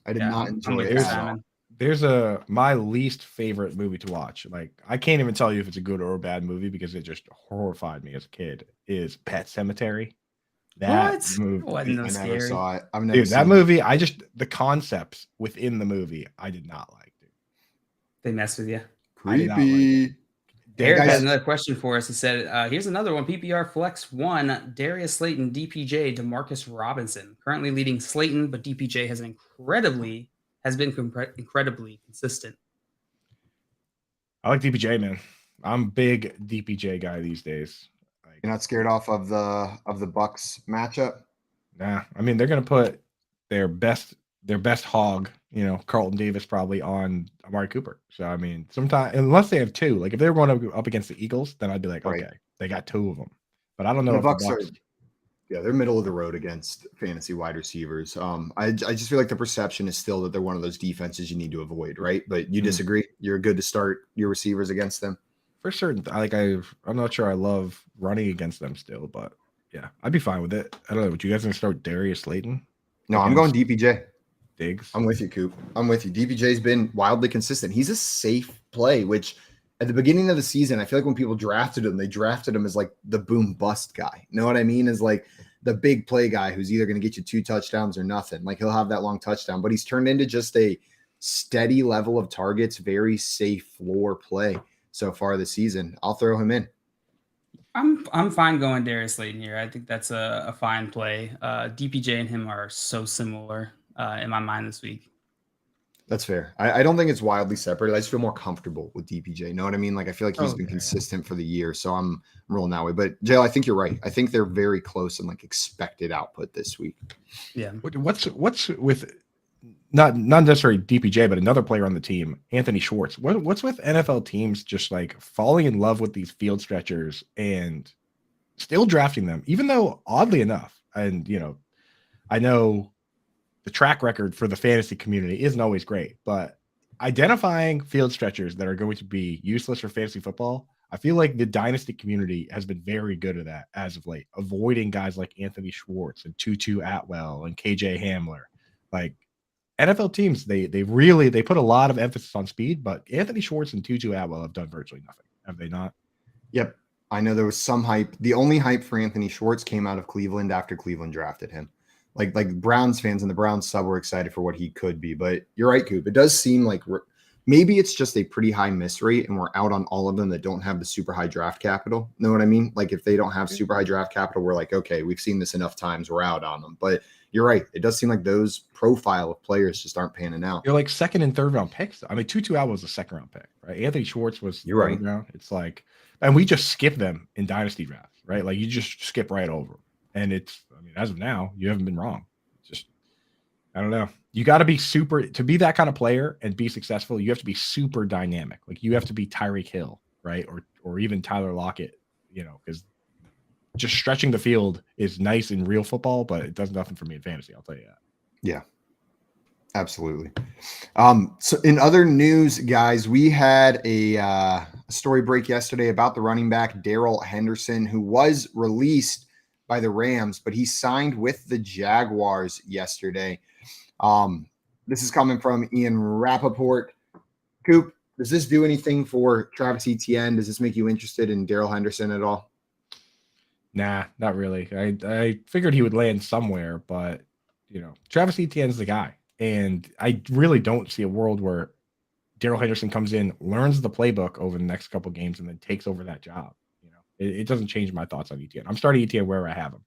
I did Yeah, not I'm enjoy with it you, at all. Simon. There's my least favorite movie to watch. Like I can't even tell you if it's a good or a bad movie because it just horrified me as a kid. Is Pet Cemetery. That What? movie, Wasn't no I never scary. saw it. I've never dude, that seen movie. The concepts within the movie, I did not like. Dude. They mess with you. I did not like Creepy. Derek guys- has another question for us. He said, here's another one. PPR Flex 1, Darius Slayton, DPJ, DeMarcus Robinson. Currently leading Slayton, but DPJ has been incredibly consistent. I like DPJ, man. I'm a big DPJ guy these days. Like, You're not scared off of the Bucks matchup? nah, I mean they're gonna put their best hog, Carlton Davis probably on Amari Cooper. So I mean, sometimes unless they have two, like if they were going up against the Eagles, then I'd be like, Right. okay, they got two of them. But I don't know The if Bucks the are Bucks. they're middle of the road against fantasy wide receivers. I just feel like the perception is still that they're one of those defenses you need to avoid, right? But you disagree? You're good to start your receivers against them? For certain, I'm not sure I love running against them still, but yeah, I'd be fine with it. I don't know. Would you guys gonna start Darius Slayton? No, I'm going DPJ. Diggs. I'm with you, Coop. I'm with you. DPJ's been wildly consistent. He's a safe play, which at the beginning of the season, I feel like when people drafted him, they drafted him as like the boom bust guy. You know what I mean? As like the big play guy who's either going to get you 2 touchdowns or nothing. Like he'll have that long touchdown, but he's turned into just a steady level of targets, very safe floor play so far this season. I'll throw him in. I'm fine going Darius Slayton here. I think that's a fine play. DPJ and him are so similar in my mind this week. That's fair. I don't think it's wildly separated. I just feel more comfortable with DPJ. You know what I mean? Like I feel like he's been consistent for the year, so I'm rolling that way. But Jay, I think you're right. I think they're very close in like expected output this week. Yeah. What's with not necessarily DPJ, but another player on the team, Anthony Schwartz. What's with NFL teams just like falling in love with these field stretchers and still drafting them, even though oddly enough, and I know the track record for the fantasy community isn't always great, but identifying field stretchers that are going to be useless for fantasy football, I feel like the dynasty community has been very good at that as of late, avoiding guys like Anthony Schwartz and Tutu Atwell and KJ Hamler. Like NFL teams, they put a lot of emphasis on speed, but Anthony Schwartz and Tutu Atwell have done virtually nothing. Have they not? Yep. I know there was some hype. The only hype for Anthony Schwartz came out of Cleveland after Cleveland drafted him. Like Browns fans and the Browns sub were excited for what he could be. But you're right, Coop. It does seem like maybe it's just a pretty high miss rate and we're out on all of them that don't have the super high draft capital. Know what I mean? Like if they don't have super high draft capital, we're like, okay, we've seen this enough times. We're out on them. But you're right. It does seem like those profile of players just aren't panning out. You're like second and third round picks. I mean, Tutu Atwell was a second round pick, right? Anthony Schwartz was You're right. third round. It's like, and we just skip them in dynasty drafts, right? Like you just skip right over them. And as of now, you haven't been wrong. Just, I don't know. You got to be to be that kind of player and be successful. You have to be super dynamic. Like you have to be Tyreek Hill, right? Or even Tyler Lockett, because just stretching the field is nice in real football, but it does nothing for me in fantasy. I'll tell you that. Yeah, absolutely. So in other news, guys, we had a story break yesterday about the running back Darrell Henderson, who was released by the Rams, but he signed with the Jaguars yesterday. This is coming from Ian Rappaport. Coop, Does this do anything for Travis Etienne? Does this make you interested in Darrell Henderson at all? Nah, not really. I figured he would land somewhere, but Travis Etienne's the guy. And I really don't see a world where Darrell Henderson comes in, learns the playbook over the next couple games, and then takes over that job. It doesn't change my thoughts on Etienne. I'm starting Etienne wherever I have him.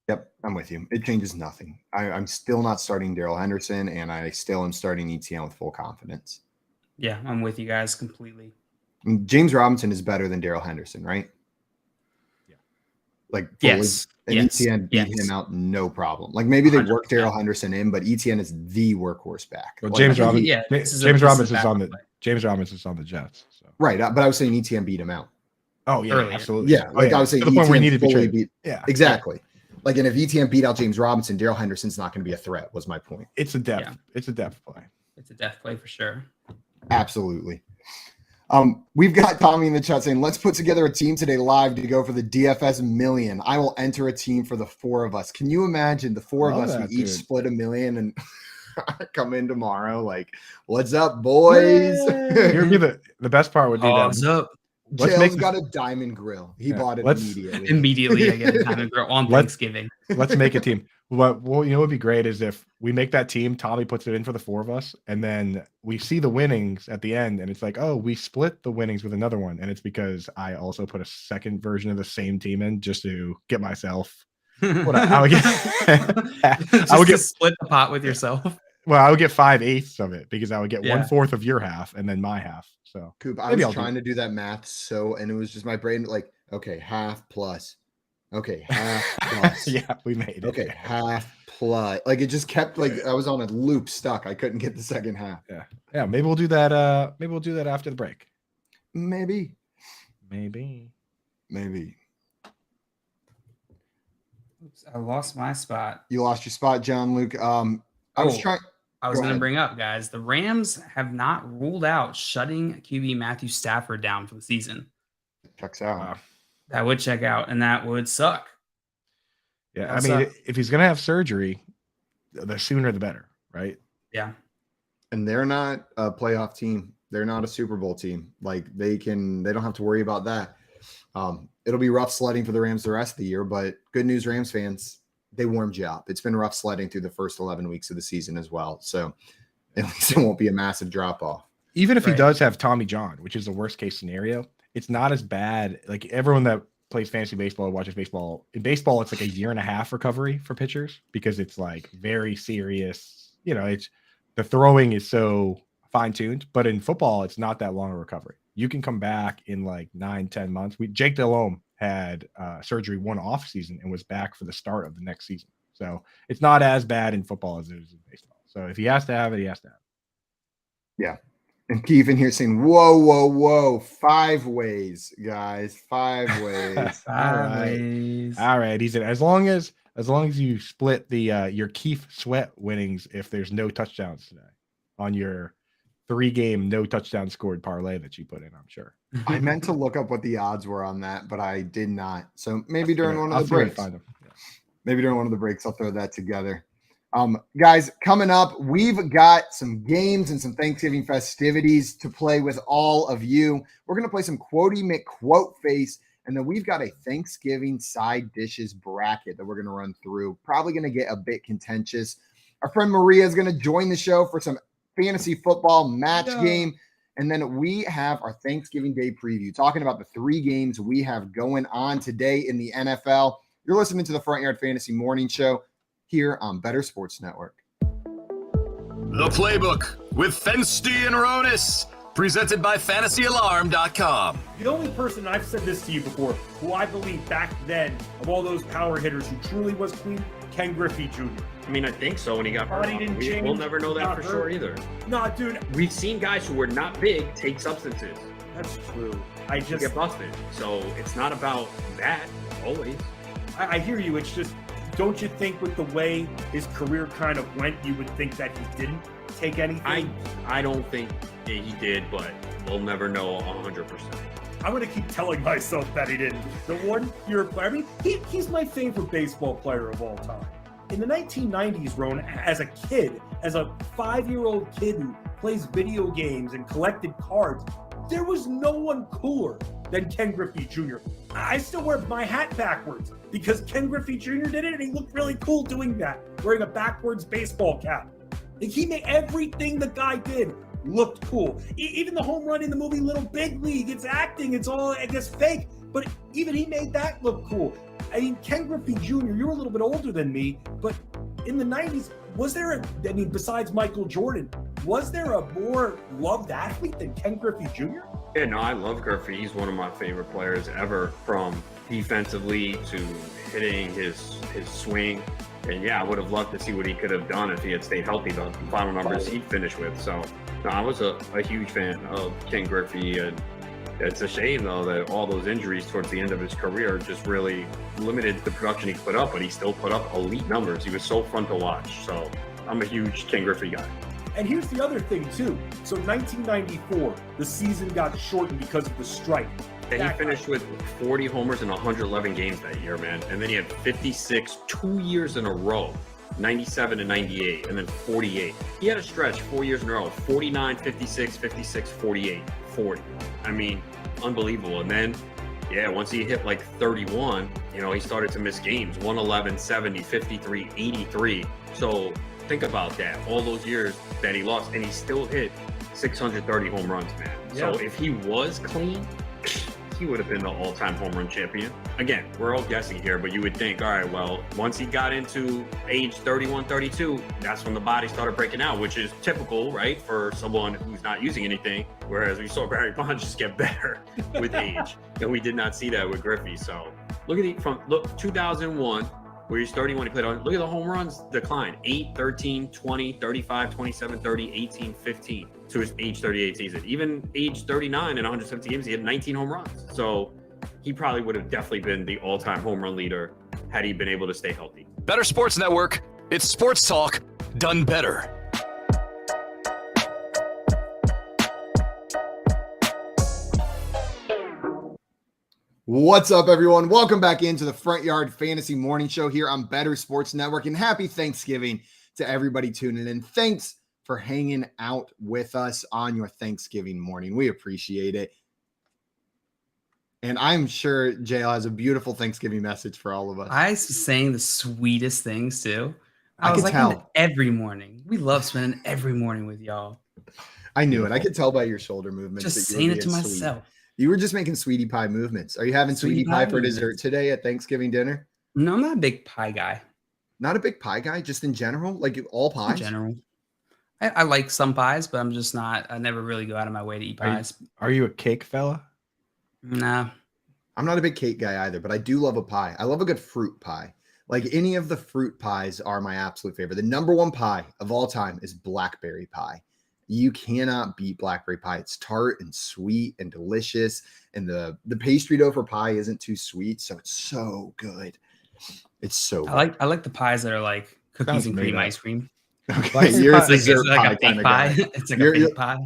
Yep, I'm with you. It changes nothing. I'm still not starting Darrell Henderson, and I still am starting Etienne with full confidence. Yeah, I'm with you guys completely. James Robinson is better than Darrell Henderson, right? Yeah. Like, fully. Yes. And yes. Etienne beat him out, no problem. Like, maybe they worked 100%. Darrell Henderson in, but Etienne is the workhorse back. Well, Like, James Robinson's on the Jets. So. Right, but I was saying Etienne beat him out. Oh, yeah, Earlier. absolutely. Yeah, like I was saying, to the point where he Etienne needed to be fully traded. beat. Exactly. Like, and if Etienne beat out James Robinson, Darrell Henderson's not going to be a threat, was my point. It's a depth. Yeah. It's a depth play. It's a death play for sure. Absolutely. We've got Tommy in the chat saying, let's put together a team today live to go for the DFS million. I will enter a team for the 4 of us. Can you imagine the 4 of us, we each split $1 million and come in tomorrow? Like, what's up, boys? Here'd be the best part would be What's up? Jail's got a diamond grill. He bought it immediately. Immediately, I get a diamond grill on Thanksgiving. Let's make a team. What would be great is if we make that team, Tommy puts it in for the 4 of us, and then we see the winnings at the end, and it's like, oh, we split the winnings with another one, and it's because I also put a second version of the same team in just to get myself. I would get split the pot with yourself. Well, I would get 5/8 of it because I would get 1/4 of your half and then my half. So, Coop, I was trying to do that math, and it was just my brain like, okay, half plus. Okay, half plus. Yeah, we made it. Okay, half plus. Like, it just kept, like, I was on a loop stuck. I couldn't get the second half. Yeah. Maybe we'll do that. Maybe we'll do that after the break. Maybe. Oops, I lost my spot. You lost your spot, John Luke. I was going to bring up, guys, the Rams have not ruled out shutting QB Matthew Stafford down for the season. Checks out. That would check out, and that would suck. Yeah, I mean, if he's going to have surgery, the sooner the better, right? Yeah. And they're not a playoff team. They're not a Super Bowl team. Like, they don't have to worry about that. It'll be rough sledding for the Rams the rest of the year, but good news, Rams fans, they warmed you up. It's been rough sledding through the first 11 weeks of the season as well. So at least it won't be a massive drop off. Even if he does have Tommy John, which is the worst case scenario, it's not as bad. Like, everyone that plays fantasy baseball or watches baseball, in baseball, it's like a 1.5 year recovery for pitchers because it's like very serious. It's the throwing is so fine tuned, but in football, it's not that long a recovery. You can come back in like 9-10 months. Jake Delhomme had surgery one off season and was back for the start of the next season. So it's not as bad in football as it is in baseball. So if he has to have it, he has to have it. Yeah. And Keith in here saying, whoa, 5 ways, guys. 5 ways. All right. He said, as long as you split the your Keith Sweat winnings, if there's no touchdowns today on your 3-game no touchdown scored parlay that you put in, I'm sure. I meant to look up what the odds were on that, but I did not. So maybe during one of the breaks. Maybe during one of the breaks, I'll throw that together. Guys, coming up, we've got some games and some Thanksgiving festivities to play with all of you. We're going to play some Quotey McQuote Fave, and then we've got a Thanksgiving side dishes bracket that we're going to run through. Probably going to get a bit contentious. Our friend Maria is going to join the show for some fantasy football match game. And then we have our Thanksgiving Day preview, talking about the 3 games we have going on today in the NFL. You're listening to the Front Yard Fantasy Morning Show here on Better Sports Network. The Playbook with Fensty and Ronis, presented by FantasyAlarm.com. The only person, I've said this to you before, who I believe back then, of all those power hitters who truly was clean, Ken Griffey Jr. I mean, I think so when he got hurt. We'll never know that for sure either. No, dude. We've seen guys who were not big take substances. That's true. To get busted. So it's not about that always. I hear you. It's just, don't you think with the way his career kind of went, you would think that he didn't take anything? I don't think he did, but we'll never know 100%. I'm going to keep telling myself that he didn't. The 1 year player, I mean, he's my favorite baseball player of all time. In the 1990s, Ron, as a kid, as a 5-year-old kid who plays video games and collected cards. There was no one cooler than Ken Griffey Jr. I still wear my hat backwards because Ken Griffey Jr. did it and he looked really cool doing that, wearing a backwards baseball cap. Like, he made everything the guy did looked cool. Even the home run in the movie Little Big League, it's acting, it's all, I guess, fake, but even he made that look cool. I mean, Ken Griffey Jr., you're a little bit older than me, but in the 90s, was there besides Michael Jordan, was there a more loved athlete than Ken Griffey Jr.? Yeah, no, I love Griffey. He's one of my favorite players ever, from defensively to hitting his swing. And yeah, I would have loved to see what he could have done if he had stayed healthy, the final numbers he'd finished with. So no, I was a huge fan of Ken Griffey, and it's a shame though that all those injuries towards the end of his career just really limited the production he put up, but he still put up elite numbers. He was so fun to watch. So I'm a huge Ken Griffey guy. And here's the other thing too. So 1994, the season got shortened because of the strike. And he finished with 40 homers in 111 games that year, man. And then he had 56 2 years in a row, 97 and 98, and then 48. He had a stretch 4 years in a row, 49, 56, 56, 48, 40. I mean, unbelievable. And then, yeah, once he hit like 31, he started to miss games, 111, 70, 53, 83. So think about that, all those years that he lost, and he still hit 630 home runs, man. Yeah. So if he was clean, he would have been the all-time home run champion. Again, we're all guessing here, but you would think, all right, well, once he got into age 31, 32, that's when the body started breaking out, which is typical, right, for someone who's not using anything, whereas we saw Barry Bonds just get better with age. And we did not see that with Griffey. So look at 2001, where he's 31, he played on, look at the home runs decline, 8, 13, 20, 35, 27, 30, 18, 15. To his age 38 season. Even age 39 in 170 games, he had 19 home runs. So he probably would have definitely been the all-time home run leader had he been able to stay healthy. Better Sports Network. It's sports talk done better. What's up, everyone? Welcome back into the Front Yard Fantasy Morning Show here on Better Sports Network, and happy Thanksgiving to everybody tuning in. Thanks for hanging out with us on your Thanksgiving morning. We appreciate it. And I'm sure JL has a beautiful Thanksgiving message for all of us. I was saying the sweetest things too. I was could like, tell. every morning. We love spending every morning with y'all. I knew it. I could tell by your shoulder movements. Just that you were saying it to being myself. Sweet. You were just making sweetie pie movements. Are you having sweetie pie for dessert today at Thanksgiving dinner? No, I'm not a big pie guy. Not a big pie guy, just in general? Like all pies? In general. I like some pies, but I'm just not. I never really go out of my way to eat pies. Are you a cake fella? Nah. I'm not a big cake guy either, but I do love a pie. I love a good fruit pie. Like any of the fruit pies are my absolute favorite. The number one pie of all time is blackberry pie. You cannot beat blackberry pie. It's tart and sweet and delicious. And the pastry dough for pie isn't too sweet, so it's so good. It's so good. I like the pies that are like cookies and cream ice cream. Okay, you're a dessert it's like a pie fake kind of pie. guy. It's like a fake pie.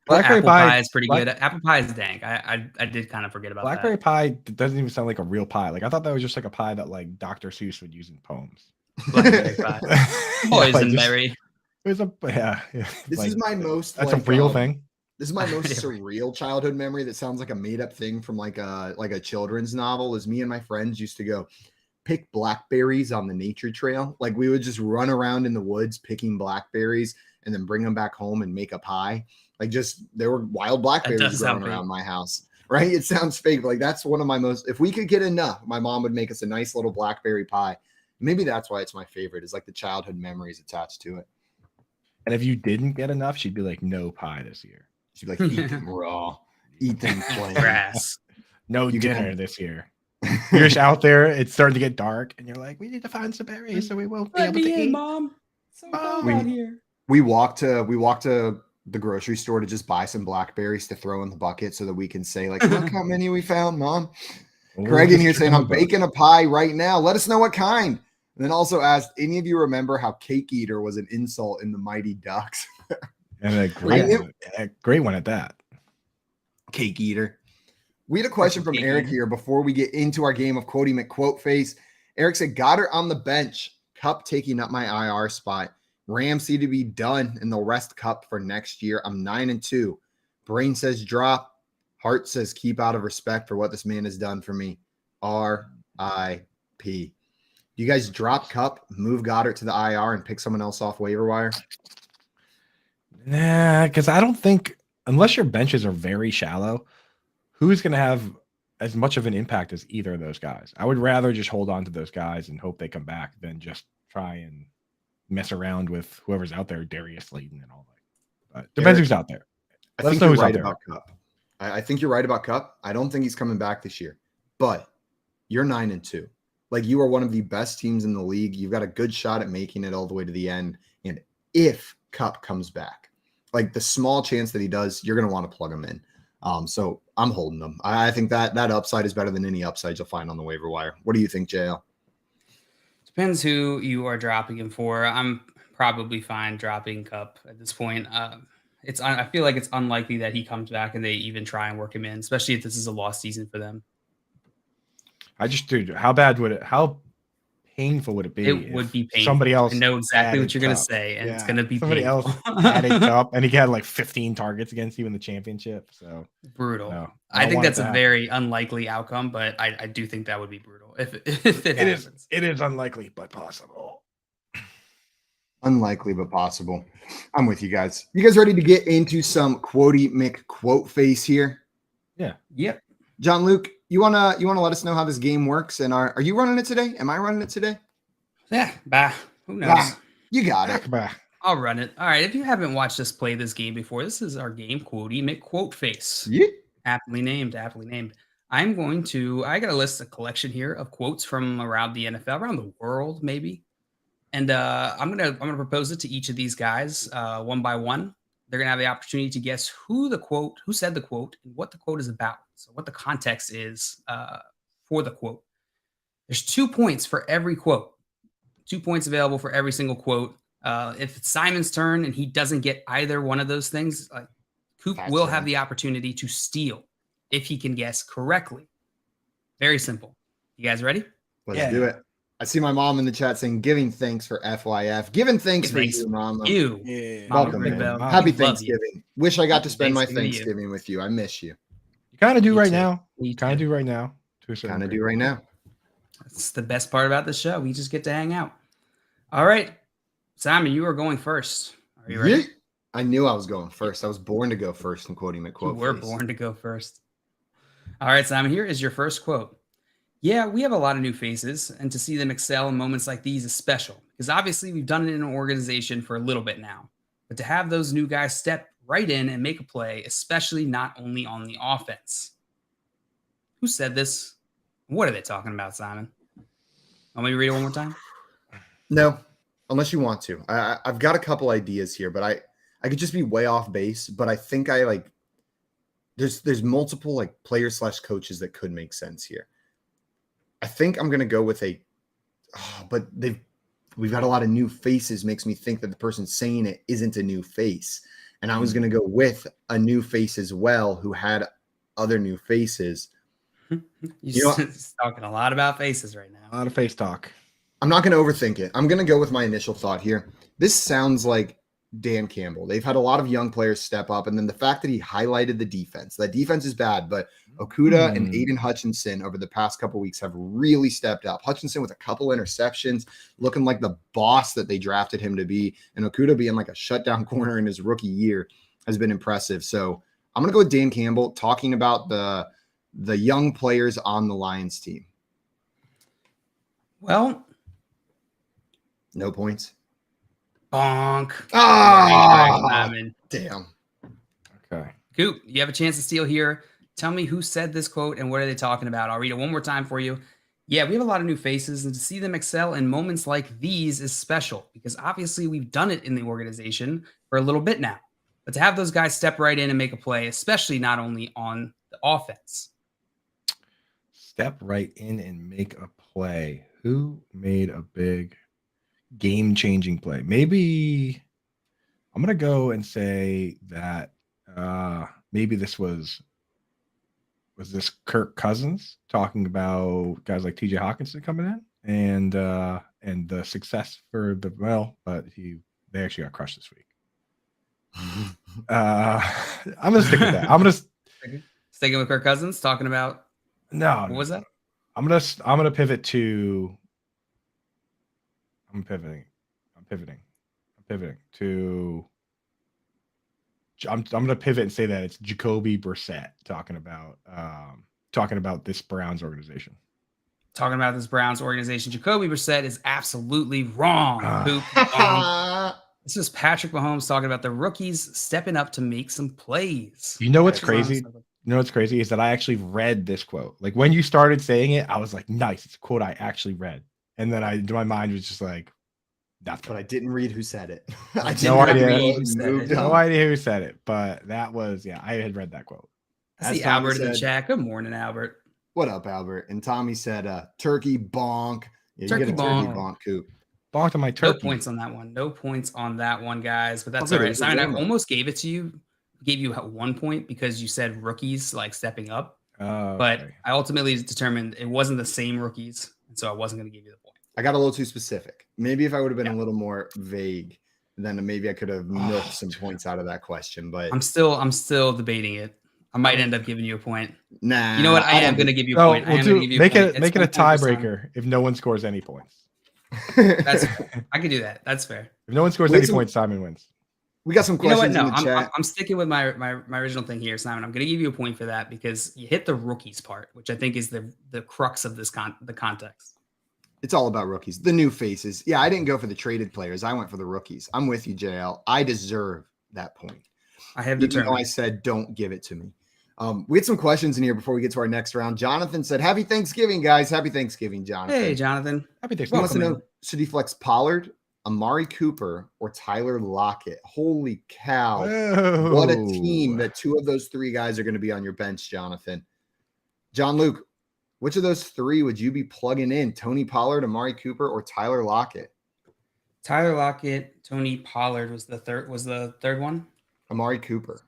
Blackberry apple pie pie is pretty good. Apple pie is dank. I did kind of forget about Blackberry that. pie doesn't even sound like a real pie. Like I thought that was just like a pie that like Dr. Seuss would use in poems. Blackberry pie. Boysenberry. It was yeah. This is my most. That's a real thing. This is my most surreal childhood memory that sounds like a made up thing from like a children's novel. Is me and my friends used to go pick blackberries on the nature trail. Like we would just run around in the woods picking blackberries and then bring them back home and make a pie. Like there were wild blackberries growing around my house, right? It sounds fake, but like that's one of my most, if we could get enough, my mom would make us a nice little blackberry pie. Maybe that's why it's my favorite, is like the childhood memories attached to it. And if you didn't get enough, she'd be like, no pie this year. She'd be like, eat them raw, eat them plain. Grass. No dinner this year. You're just out there, it's starting to get dark, and you're like, we need to find some berries so we won't be able to eat. Mom. So cold out here. We walked to the grocery store to just buy some blackberries to throw in the bucket so that we can say, like, look how many we found, Mom. Greg in here saying, I'm baking a pie right now. Let us know what kind. And then also asked, any of you remember how cake eater was an insult in the Mighty Ducks? And a great one at that. Cake eater. We had a question from Eric here before we get into our game of Quotey McQuote Fave. Eric said, Goddard on the bench, Cup taking up my IR spot. Rams seem to be done, and they'll rest Cup for next year. I'm 9-2. Brain says drop. Heart says keep out of respect for what this man has done for me. R.I.P. You guys drop Cup, move Goddard to the IR, and pick someone else off waiver wire? Nah, because I don't think, unless your benches are very shallow, who's going to have as much of an impact as either of those guys? I would rather just hold on to those guys and hope they come back than just try and mess around with whoever's out there, Darius Slayton and all that. But depends who's out there. I Let think us know you're who's right out there. about Cup. I think you're right about Cup. I don't think he's coming back this year, but you're 9-2. Like, you are one of the best teams in the league. You've got a good shot at making it all the way to the end. And if Cup comes back, like the small chance that he does, you're going to want to plug him in. So I'm holding them. I think that upside is better than any upside you'll find on the waiver wire. What do you think, JL? Depends who you are dropping him for. I'm probably fine dropping Cup at this point. I feel like it's unlikely that he comes back and they even try and work him in, especially if this is a lost season for them. Dude, how painful would it be? It would be painful. Somebody else. I know exactly what you're going to Cup. say, and it's going to be somebody painful. else added Cup, and he had like 15 targets against you in the championship. So brutal. No, I think that's a very unlikely outcome, but I do think that would be brutal if it happens. It is unlikely, but possible. Unlikely, but possible. I'm with you guys. You guys ready to get into some Quotey McQuote face here? Yeah. Yep. John Luke, you wanna let us know how this game works? And are you running it today? Am I running it today? Yeah. Bah. Who knows? Bah, you got it. I'll run it. All right. If you haven't watched us play this game before, this is our game, Quotey McQuote Face. Yeah. Aptly named. I got a list, a collection here of quotes from around the NFL, around the world, maybe. And I'm gonna propose it to each of these guys one by one. They're gonna have the opportunity to guess who said the quote, and what the quote is about. So what the context is for the quote. There's 2 points for every quote. 2 points available for every single quote. If it's Simon's turn and he doesn't get either one of those things, Coop will have the opportunity to steal if he can guess correctly. Very simple. You guys ready? Let's do it. I see my mom in the chat saying, giving thanks for FYF. Giving thanks for you, Mom. Welcome, man. Happy Thanksgiving. Wish I got to spend my Thanksgiving with you. I miss you. You kind of do right now. You kind of do right now. Kind of do right now. That's the best part about the show. We just get to hang out. All right. Simon, you are going first. Are you ready? Yeah. I knew I was going first. I was born to go first in Quotey McQuote. You were born to go first. All right, Simon, here is your first quote. Yeah, we have a lot of new faces, and to see them excel in moments like these is special, because obviously we've done it in an organization for a little bit now. But to have those new guys step right in and make a play, especially not only on the offense. Who said this? What are they talking about, Simon? Want me to read it one more time? No, unless you want to. I've got a couple ideas here, but I could just be way off base. But I think there's multiple players / coaches that could make sense here. I think I'm gonna go with but we've got a lot of new faces. Makes me think that the person saying it isn't a new face, and I was gonna go with a new face as well who had other new faces. You're talking a lot about faces right now. A lot of face talk. I'm not going to overthink it. I'm going to go with my initial thought here. This sounds like Dan Campbell. They've had a lot of young players step up, and then the fact that he highlighted the defense. That defense is bad, but Okudah and Aiden Hutchinson over the past couple weeks have really stepped up. Hutchinson with a couple interceptions, looking like the boss that they drafted him to be, and Okudah being like a shutdown corner in his rookie year has been impressive. So I'm going to go with Dan Campbell talking about the young players on the Lions team. Well, no points. Bonk. Damn. Okay. Coop, you have a chance to steal here. Tell me who said this quote and what are they talking about? I'll read it one more time for you. Yeah, we have a lot of new faces, and to see them excel in moments like these is special because obviously we've done it in the organization for a little bit now. But to have those guys step right in and make a play, especially not only on the offense. Step right in and make a play. Who made a big game-changing play? Maybe I'm going to go and say that maybe this was this Kirk Cousins talking about guys like TJ Hawkinson coming in and the success for but They actually got crushed this week. I'm gonna stick with that. I'm gonna Sticking with Kirk Cousins, talking about no. what was that? I'm gonna pivot to. I'm pivoting to. I'm gonna pivot and say that it's Jacoby Brissett talking about this Browns organization. Talking about this Browns organization. Jacoby Brissett is absolutely wrong. Coop. This is Patrick Mahomes talking about the rookies stepping up to make some plays. You know what's crazy? You know what's crazy is that I actually read this quote. Like when you started saying it, I was like, nice. It's a quote I actually read. And then my mind was just like, nothing. But I didn't read who said it. I didn't no idea. No idea who said it. But that was, I had read that quote. I see Albert in the chat. Good morning, Albert. What up, Albert? And Tommy said, turkey bonk. Yeah, turkey you get a bonk. Turkey bonk, Coop. Bonked on my turkey. No points on that one. No points on that one, guys. But that's all right. Simon, I almost gave it to you. Gave you 1 point because you said rookies like stepping up. But I ultimately determined it wasn't the same rookies. And so I wasn't going to give you the point. I got a little too specific. Maybe if I would have been a little more vague, then maybe I could have milked some points out of that question. But I'm still debating it. I might end up giving you a point. Nah. You know what? I am going to give you a point. Make it a tiebreaker if no one scores any points. I could do that. That's fair. If no one scores any points, Simon wins. We got some questions in the chat. I'm sticking with my original thing here, Simon. I'm going to give you a point for that because you hit the rookies part, which I think is the crux of this the context. It's all about rookies, the new faces. Yeah, I didn't go for the traded players. I went for the rookies. I'm with you, JL. I deserve that point. I have determined. Even though I said don't give it to me. We had some questions in here before we get to our next round. Jonathan said, "Happy Thanksgiving, guys! Happy Thanksgiving, Jonathan." Hey, Jonathan. Happy Thanksgiving. He wants to know: should he flex Pollard, Amari Cooper, or Tyler Lockett? Holy cow! Whoa. What a team that 2 of those 3 guys are going to be on your bench, Jonathan. John Luke, which of those 3 would you be plugging in? Tony Pollard, Amari Cooper, or Tyler Lockett? Tyler Lockett, Tony Pollard was the third one. Amari Cooper.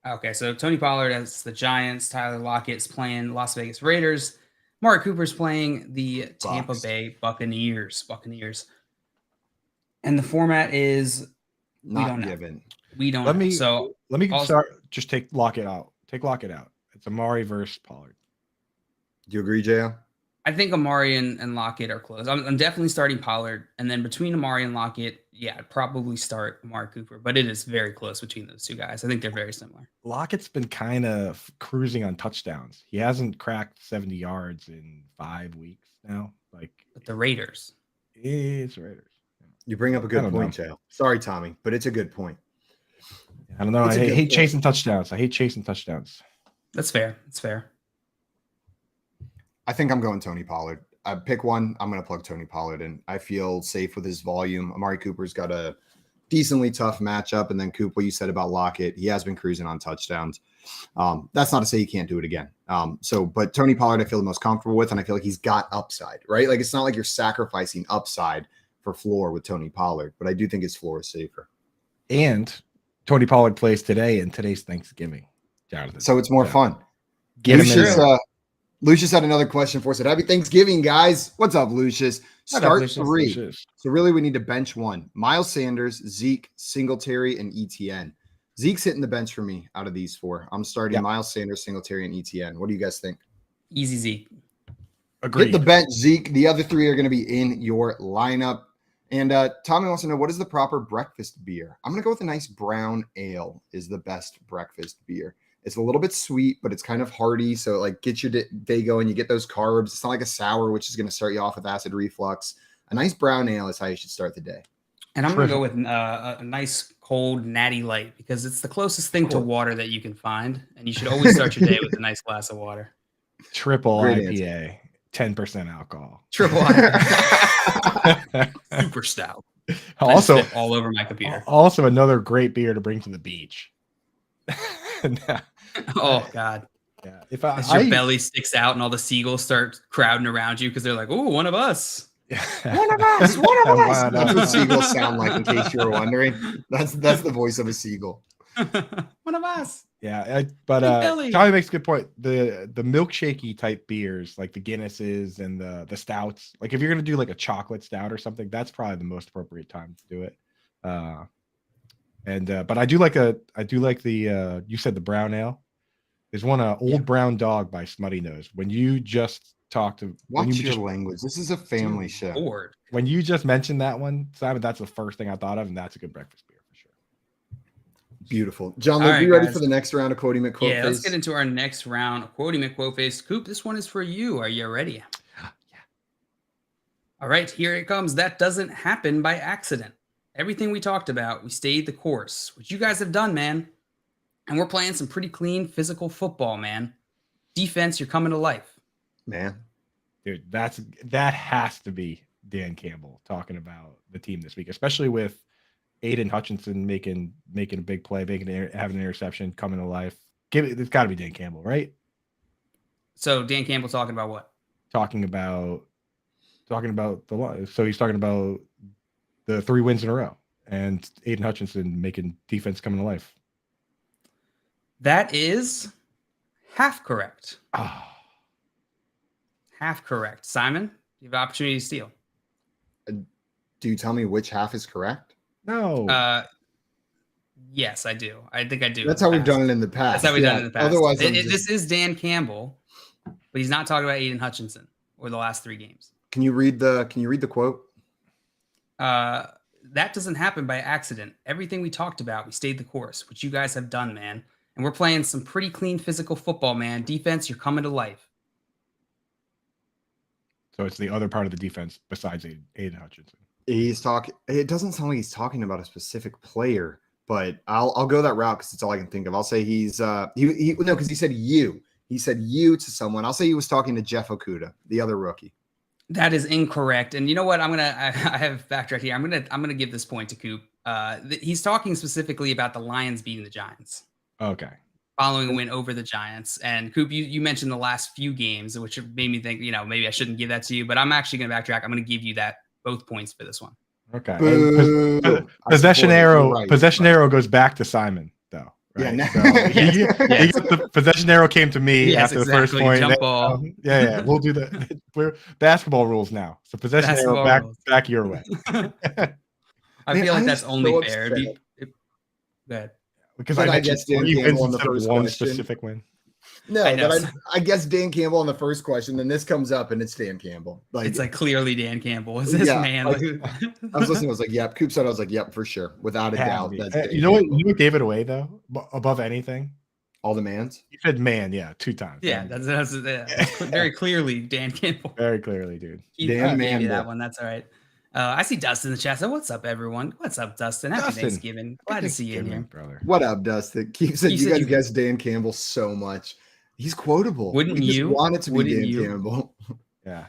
Okay, so Tony Pollard has the Giants. Tyler Lockett's playing Las Vegas Raiders. Amari Cooper's playing the Tampa Bay Buccaneers. And the format is not given. We don't know. So let me start. Just take Lockett out. Take Lockett out. It's Amari versus Pollard. Do you agree, JL? I think Amari and Lockett are close. I'm definitely starting Pollard. And then between Amari and Lockett, I'd probably start Amari Cooper. But it is very close between those 2 guys. I think they're very similar. Lockett's been kind of cruising on touchdowns. He hasn't cracked 70 yards in 5 weeks now. But the Raiders. It's Raiders. You bring up a good point, JL. Sorry, Tommy, but it's a good point. I don't know. I hate chasing touchdowns. That's fair. It's fair. I think I'm going Tony Pollard. I pick one. I'm going to plug Tony Pollard in. I feel safe with his volume. Amari Cooper's got a decently tough matchup. And then Coop, what you said about Lockett, he has been cruising on touchdowns. That's not to say he can't do it again. But Tony Pollard, I feel the most comfortable with, and I feel like he's got upside, right? Like it's not like you're sacrificing upside for floor with Tony Pollard, but I do think his floor is safer. And Tony Pollard plays today and today's Thanksgiving, Jonathan. So it's more fun. Lucius had another question for us. Happy Thanksgiving, guys. What's up, Lucius? Start 3. So really we need to bench 1. Miles Sanders, Zeke, Singletary, and ETN. Zeke's hitting the bench for me out of these 4. I'm starting Miles Sanders, Singletary, and ETN. What do you guys think? Easy Zeke. Agreed. Hit the bench, Zeke. The other 3 are going to be in your lineup. And Tommy wants to know, what is the proper breakfast beer? I'm going to go with a nice brown ale is the best breakfast beer. It's a little bit sweet, but it's kind of hearty. So it gets your day going. You get those carbs. It's not like a sour, which is going to start you off with acid reflux. A nice brown ale is how you should start the day. And I'm going to go with a nice cold natty light because it's the closest thing to water that you can find. And you should always start your day with a nice glass of water. Triple IPA, 10% alcohol. Triple IPA. Super stout. Also, all over my computer. Also, another great beer to bring to the beach. Oh God! Yeah, as your belly sticks out and all the seagulls start crowding around you because they're like, "Oh, one of us, one of us, one of us." That's what seagulls sound like. In case you were wondering, that's the voice of a seagull. One of us. Yeah, but Tommy makes a good point. The milkshakey type beers, like the Guinnesses and the stouts, like if you're gonna do like a chocolate stout or something, that's probably the most appropriate time to do it. But I do like the you said the brown ale. There's one Old Brown Dog by Smutty Nose. When you just talked to Watch your language. This is a family show. Lord. When you just mentioned that one, Simon, that's the first thing I thought of, and that's a good breakfast beer for sure. Beautiful. John, All are right, you ready guys. for the next round of Quotey McQuote? Yeah, let's get into our next round of Quotey McQuote Fave. Coop, this one is for you. Are you ready? Yeah. All right, here it comes. That doesn't happen by accident. Everything we talked about, we stayed the course, which you guys have done, man. And we're playing some pretty clean physical football, man. Defense, you're coming to life. Man. Dude, that has to be Dan Campbell talking about the team this week, especially with Aiden Hutchinson making a big play, having an interception, coming to life. It's got to be Dan Campbell, right? So Dan Campbell talking about what? Talking about so he's talking about the 3 wins in a row and Aiden Hutchinson making defense coming to life. That is half correct. Oh. Half correct. Simon, you have opportunity to steal. Do you tell me which half is correct? No. Yes, I do. I think I do. That's how we've done it in the past. That's how we've done it in the past. Otherwise, this is Dan Campbell, but he's not talking about Aiden Hutchinson or the last 3 games. Can you read the quote? That doesn't happen by accident. Everything we talked about, we stayed the course, which you guys have done, man. And we're playing some pretty clean physical football, man. Defense, you're coming to life. So it's the other part of the defense besides Aiden Hutchinson. He's talking. It doesn't sound like he's talking about a specific player, but I'll go that route because it's all I can think of. I'll say he's because he said you. He said you to someone. I'll say he was talking to Jeff Okudah, the other rookie. That is incorrect. And you know what? I have backtracked here. I'm gonna give this point to Coop. He's talking specifically about the Lions beating the Giants. Okay. Following a win over the Giants. And Coop, you mentioned the last few games, which made me think, maybe I shouldn't give that to you, but I'm actually going to backtrack. I'm going to give you both points for this one. Okay. Possession arrow goes back to Simon, though. Right? Yeah. So the possession arrow came to me after the first point. Jump ball. Yeah. We'll do that. We're basketball rules now. So possession arrow back your way. I feel like that's only fair. Go ahead. Because I guess Dan Campbell on the first one question. Specific win. No, I guess Dan Campbell on the first question. Then this comes up and it's Dan Campbell. It's like clearly Dan Campbell. Is this man? I was listening. I was like, "Yep." Coop said, "I was like, yep, for sure, without a doubt." That's you know what gave it away though? Above anything, all the mans. You said man, 2 times. Yeah, that's very clearly Dan Campbell. Very clearly, dude. Dan Campbell. That one. That's all right. I see Dustin in the chat. So what's up, everyone? What's up, Dustin? Happy Thanksgiving. Glad to see you in here, brother. What up, Dustin? Keith said you guys guess Dan Campbell so much. He's quotable. Wouldn't we you? Just want it to be Dan Campbell. Yeah.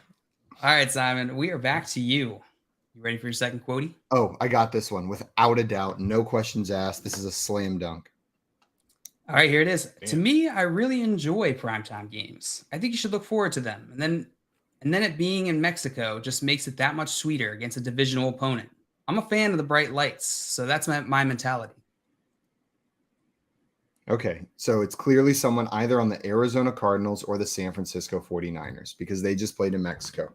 All right, Simon. We are back to you. You ready for your second quotey? Oh, I got this one without a doubt. No questions asked. This is a slam dunk. All right, here it is. Damn. To me, I really enjoy primetime games. I think you should look forward to them. And then it being in Mexico just makes it that much sweeter against a divisional opponent. I'm a fan of the bright lights, so that's my mentality. Okay, so it's clearly someone either on the Arizona Cardinals or the San Francisco 49ers because they just played in Mexico.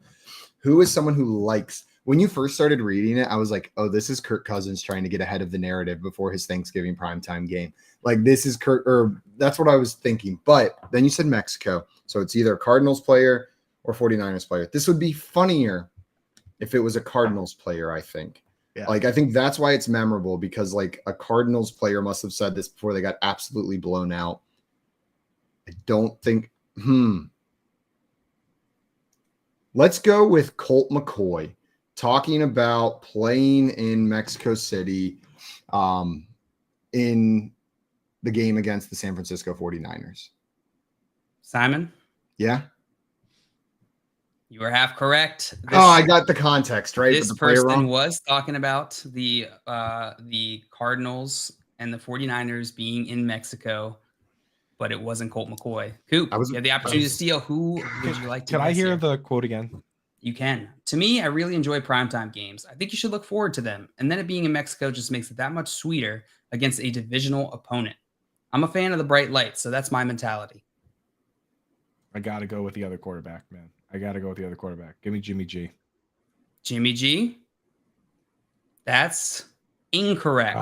Who is someone who likes – when you first started reading it, I was like, oh, this is Kirk Cousins trying to get ahead of the narrative before his Thanksgiving primetime game. Like this is Kirk – or that's what I was thinking. But then you said Mexico, so it's either a Cardinals player – or 49ers player. This would be funnier if it was a Cardinals player, I think. Yeah. Like, I think that's why it's memorable because, like, a Cardinals player must have said this before they got absolutely blown out. I don't think Let's go with Colt McCoy talking about playing in Mexico City in the game against the San Francisco 49ers. Simon? Yeah? You are half correct. I got the context, right? This person was talking about the Cardinals and the 49ers being in Mexico, but it wasn't Colt McCoy. Coop, you have the opportunity to steal. Who would you like to Can I hear the quote again? You can. To me, I really enjoy primetime games. I think you should look forward to them. And then it being in Mexico just makes it that much sweeter against a divisional opponent. I'm a fan of the bright lights, so that's my mentality. I got to go with the other quarterback, man. Give me Jimmy G. Jimmy G? That's Incorrect.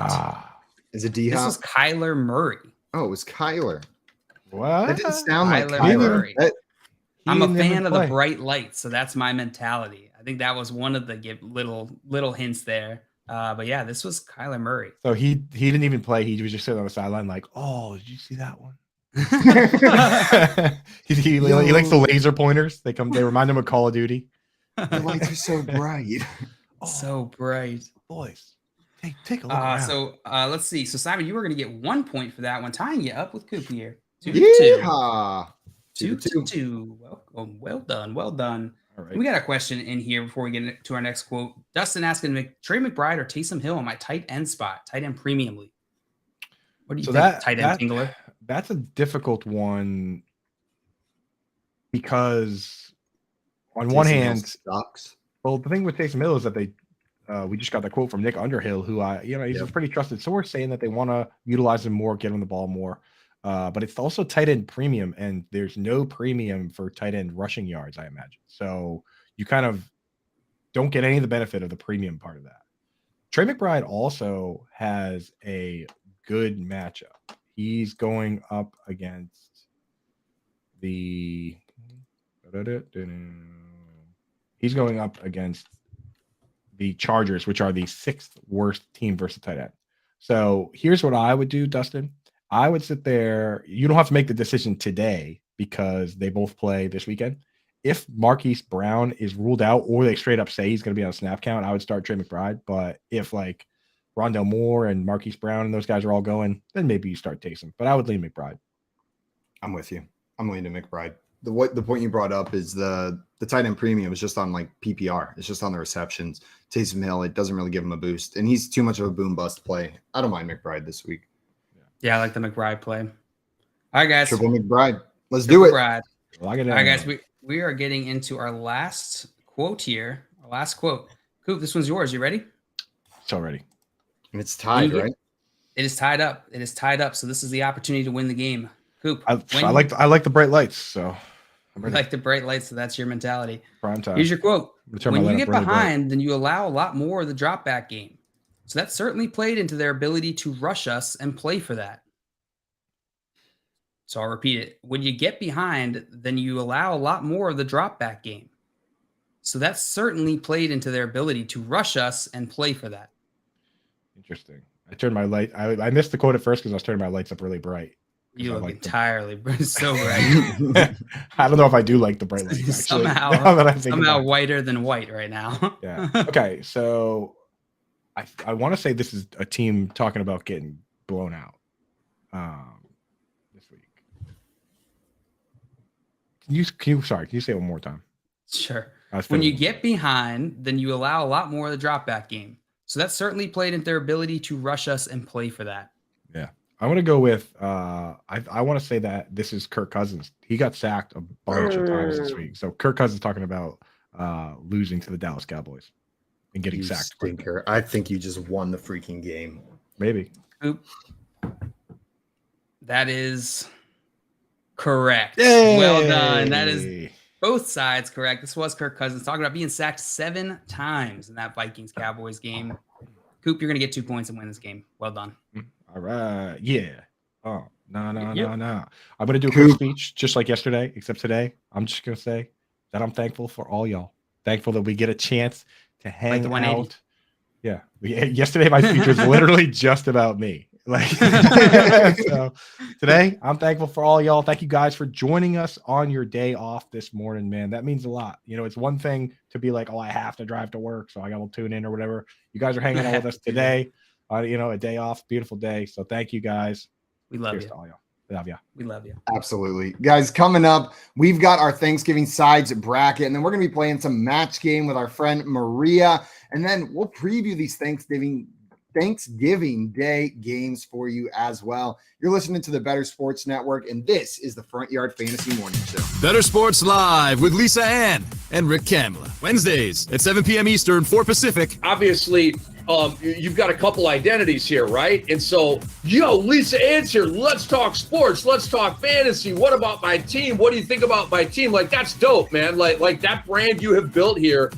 Is it This was D-Hop? Kyler Murray. Oh, it was Kyler. What? That didn't sound like Kyler Kyler. Murray. I'm a didn't even fan of the play. bright lights, so that's my mentality. I think that was one of the little hints there. But yeah, this was Kyler Murray. So he didn't even play. He was just sitting on the sideline like, oh, did you see that one? he likes the laser pointers. They remind him of Call of Duty. The lights are so bright. So bright. Boys, take a look around. So let's see. So Simon, you were going to get 1 point for that one, tying you up with Coop here. 2-2. Yeehaw. 2-2. Well done. All right. We got a question in here before we get to our next quote. Dustin asking, Trey McBride or Taysom Hill on my tight end spot, tight end premium league. What do you think, tight end Tingler? That's a difficult one because on one hand, sucks. Well, the thing with Taysom Hill is that we just got the quote from Nick Underhill, who he's a pretty trusted source, saying that they want to utilize him more, get him the ball more. But it's also tight end premium, and there's no premium for tight end rushing yards, I imagine. So you kind of don't get any of the benefit of the premium part of that. Trey McBride also has a good matchup. He's going up against the Chargers, which are the 6th worst team versus tight end. So here's what I would do, Dustin. I would sit there. You don't have to make the decision today because they both play this weekend. If Marquise Brown is ruled out or they straight up say he's going to be on a snap count, I would start Trey McBride. But if like Rondell Moore and Marquise Brown and those guys are all going, then maybe you start Taysom. But I would lean McBride. I'm with you. I'm leaning McBride. The point you brought up is the tight end premium is just on like PPR. It's just on the receptions. Taysom Hill, it doesn't really give him a boost. And he's too much of a boom bust play. I don't mind McBride this week. Yeah, I like the McBride play. All right, guys. Triple McBride. Let's do it. McBride. All right, guys. We are getting into our last quote here. Our last quote. Coop, this one's yours. You ready? So ready. And it's tied, right? It is tied up. So this is the opportunity to win the game. Coop. I like the bright lights. So I like the bright lights. So that's your mentality. Prime time. Here's your quote. When you get behind, then you allow a lot more of the drop back game. So that certainly played into their ability to rush us and play for that. So I'll repeat it. When you get behind, then you allow a lot more of the drop back game. So that certainly played into their ability to rush us and play for that. Interesting. I turned my light. I missed the quote at first because I was turning my lights up really bright. You look entirely so bright. I don't know if I do like the bright lights. Actually. somehow whiter than white right now. Yeah. Okay. So I want to say this is a team talking about getting blown out this week. Can you say it one more time? Sure. When you get behind, then you allow a lot more of the drop back game. So that certainly played into their ability to rush us and play for that. Yeah. I want to go with I want to say that this is Kirk Cousins. He got sacked a bunch of times this week. So Kirk Cousins talking about losing to the Dallas Cowboys and getting sacked. Stinker. I think you just won the freaking game. Maybe. Oop. That is correct. Yay! Well done. That is both sides correct. This was Kirk Cousins talking about being sacked 7 times in that Vikings Cowboys game. Coop, you're going to get 2 points and win this game. Well done. All right. Yeah. Oh, no. I'm going to do a quick speech just like yesterday, except today. I'm just going to say that I'm thankful for all y'all. Thankful that we get a chance to hang out. Yeah. Yesterday, my speech was literally just about me. So today, I'm thankful for all y'all. Thank you guys for joining us on your day off this morning, man. That means a lot. You know, it's one thing to be like, oh, I have to drive to work, so I got to tune in or whatever. You guys are hanging out with us today. A day off, beautiful day. So thank you guys. We love Cheers you. To all y'all. We love you. We love you. Absolutely. Guys, coming up, we've got our Thanksgiving sides bracket, and then we're going to be playing some match game with our friend Maria. And then we'll preview these Thanksgiving Day games for you as well. You're listening to the Better Sports Network, and this is the Front Yard Fantasy Morning Show. Better Sports Live with Lisa Ann and Rick Kamla. Wednesdays at 7 p.m. Eastern, 4 Pacific. Obviously, you've got a couple identities here, right? And so, Lisa Ann's here. Let's talk sports. Let's talk fantasy. What about my team? What do you think about my team? Like, that's dope, man. Like that brand you have built here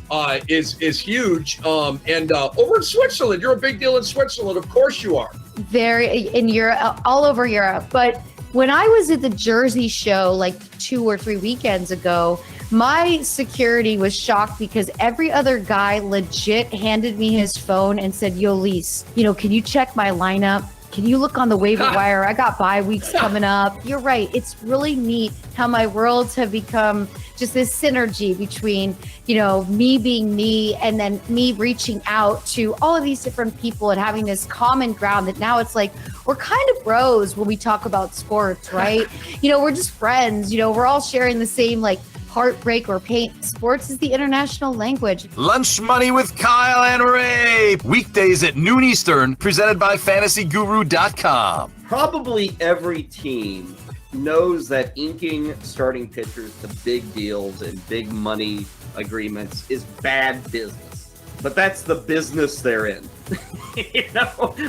is huge. And over in Switzerland, you're a big deal in Switzerland. Of course you are. In Europe, all over Europe. But when I was at the Jersey show like 2 or 3 weekends ago, my security was shocked because every other guy legit handed me his phone and said, "Yo, Lise, can you check my lineup? Can you look on the waiver wire? I got bye weeks coming up." You're right. It's really neat how my worlds have become just this synergy between, me being me and then me reaching out to all of these different people and having this common ground that now it's like we're kind of bros when we talk about sports, right? We're just friends. We're all sharing the same heartbreak or pain. Sports is the international language. Lunch Money with Kyle and Ray. Weekdays at noon Eastern, presented by FantasyGuru.com. Probably every team knows that inking starting pitchers to big deals and big money agreements is bad business. But that's the business they're in.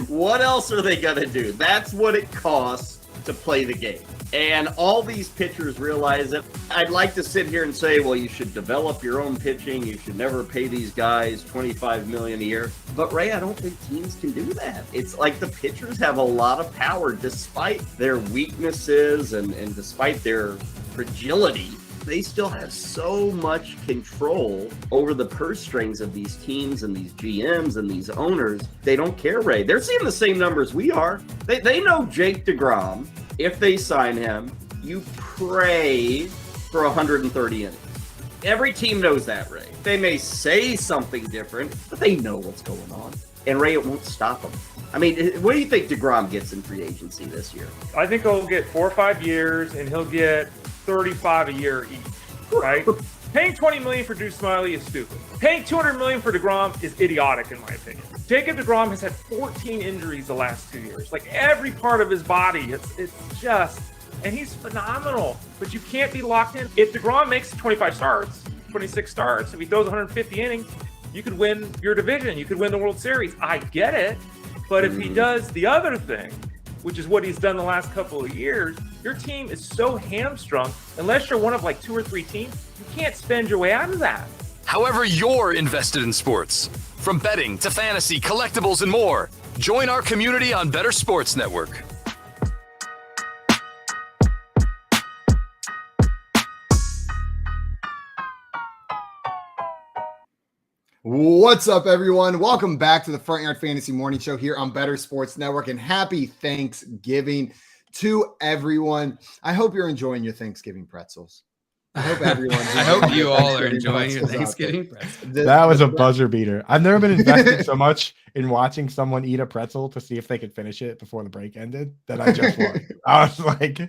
What else are they going to do? That's what it costs to play the game. And all these pitchers realize it. I'd like to sit here and say, well, you should develop your own pitching. You should never pay these guys $25 million a year. But Ray, I don't think teams can do that. It's like the pitchers have a lot of power despite their weaknesses and despite their fragility. They still have so much control over the purse strings of these teams and these GMs and these owners. They don't care, Ray. They're seeing the same numbers we are. They know Jake DeGrom. If they sign him, you pray for 130 innings. Every team knows that, Ray. They may say something different, but they know what's going on. And Ray, it won't stop them. I mean, what do you think DeGrom gets in free agency this year? I think he'll get 4 or 5 years, and he'll get 35 a year each, right? Paying $20 million for Drew Smyly is stupid. Paying $200 million for DeGrom is idiotic, in my opinion. Jacob DeGrom has had 14 injuries the last 2 years. Like, every part of his body, it's just, and he's phenomenal. But you can't be locked in. If DeGrom makes 25 starts, 26 starts, if he throws 150 innings, you could win your division. You could win the World Series. I get it. But if he does the other thing, which is what he's done the last couple of years, your team is so hamstrung, unless you're one of like 2 or 3 teams, you can't spend your way out of that. However you're invested in sports, from betting to fantasy, collectibles, and more, join our community on Better Sports Network. What's up, everyone? Welcome back to the Front Yard Fantasy Morning Show here on Better Sports Network, and happy Thanksgiving to everyone. I hope you're enjoying your Thanksgiving pretzels. I hope everyone's I hope you all are enjoying your Thanksgiving pretzels. That was a buzzer beater. I've never been invested so much in watching someone eat a pretzel to see if they could finish it before the break ended that I just won. I was like,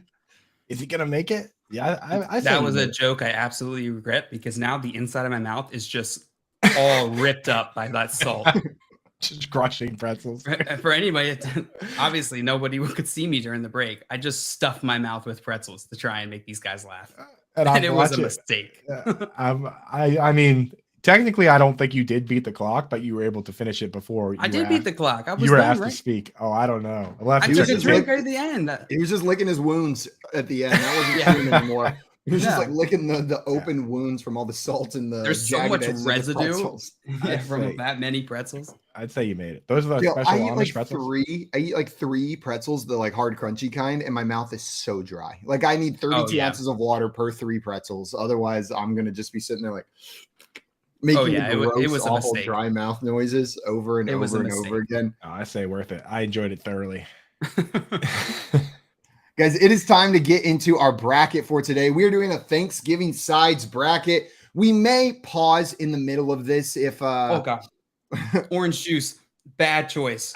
is he going to make it? Yeah, I that was a joke I absolutely regret because now the inside of my mouth is just all ripped up by that salt. Just crushing pretzels. For anybody, obviously nobody could see me during the break. I just stuffed my mouth with pretzels to try and make these guys laugh. And it was a mistake. I mean, technically, I don't think you did beat the clock, but you were able to finish it before. I did beat the clock. You were asked to speak. Oh, I don't know. I took a drink right at the end. He was just licking his wounds at the end. That wasn't chewing anymore. He was just like licking the open wounds from all the salt and the. There's so much residue from that many pretzels. I'd say you made it. Those are the special Amish pretzels. I eat like 3 pretzels, the like hard crunchy kind, and my mouth is so dry. Like I need 32 ounces of water per 3 pretzels. Otherwise, I'm gonna just be sitting there like making gross, it was awful dry mouth noises over and over and over again. Oh, I say worth it. I enjoyed it thoroughly. Guys, it is time to get into our bracket for today. We are doing a Thanksgiving sides bracket. We may pause in the middle of this if oh god, orange juice, bad choice.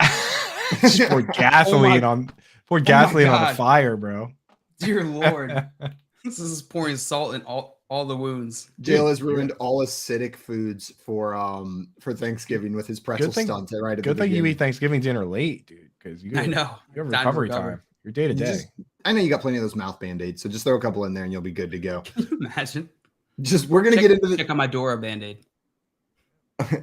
Pour gasoline on the fire, bro. Dear Lord, this is pouring salt in all the wounds. Jail has ruined all acidic foods for Thanksgiving with his pretzel stunt right at good thing you eat Thanksgiving dinner late, dude, because you I know you have recovery time. You're day to day. I know you got plenty of those mouth band-aids, so just throw a couple in there and you'll be good to go. Can you imagine? We're gonna get into check on my Dora band-aid.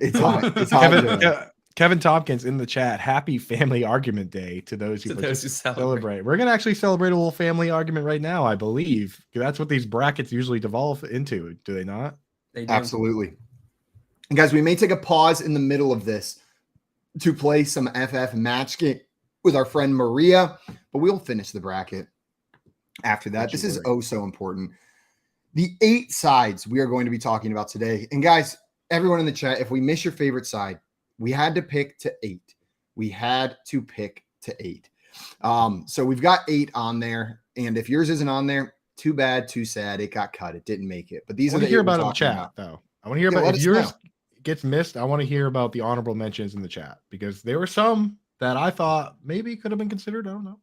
It's hot. It's hot. Kevin Tompkins in the chat. Happy Family Argument Day to those who celebrate. We're gonna actually celebrate a little family argument right now, I believe. That's what these brackets usually devolve into, do they not? They do. Absolutely. And guys, we may take a pause in the middle of this to play some FF match game with our friend Maria, but we'll finish the bracket after that. This is so important. The 8 sides we are going to be talking about today. And guys, everyone in the chat, if we miss your favorite side, we had to pick to 8. We had to pick to 8. So we've got 8 on there. And if yours isn't on there, too bad, too sad. It got cut. It didn't make it. But these are the 8 hear about we're in the talking chat, though. I want to hear about if yours gets missed. I want to hear about the honorable mentions in the chat because there were some that I thought maybe could have been considered. I don't know.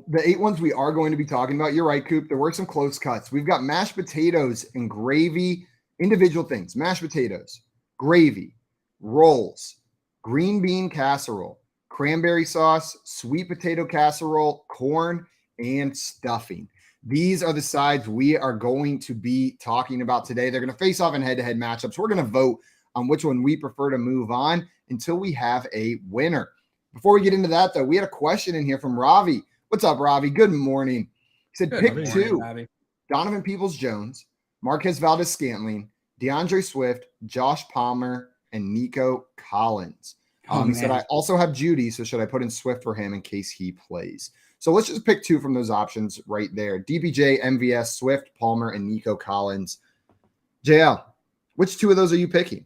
The 8 ones we are going to be talking about. You're right, Coop. There were some close cuts. We've got mashed potatoes and gravy, individual things. Mashed potatoes, gravy, rolls, green bean casserole, cranberry sauce, sweet potato casserole, corn, and stuffing. These are the sides we are going to be talking about today. They're going to face off in head-to-head matchups. We're going to vote on which one we prefer to move on until we have a winner. Before we get into that, though, we had a question in here from Ravi. What's up, Ravi? Good morning. He said, pick 2, Donovan Peoples-Jones, Marquez Valdes-Scantling, DeAndre Swift, Josh Palmer, and Nico Collins. He said, I also have Judy, so should I put in Swift for him in case he plays? So let's just pick 2 from those options right there. DPJ, MVS, Swift, Palmer, and Nico Collins. JL, which 2 of those are you picking?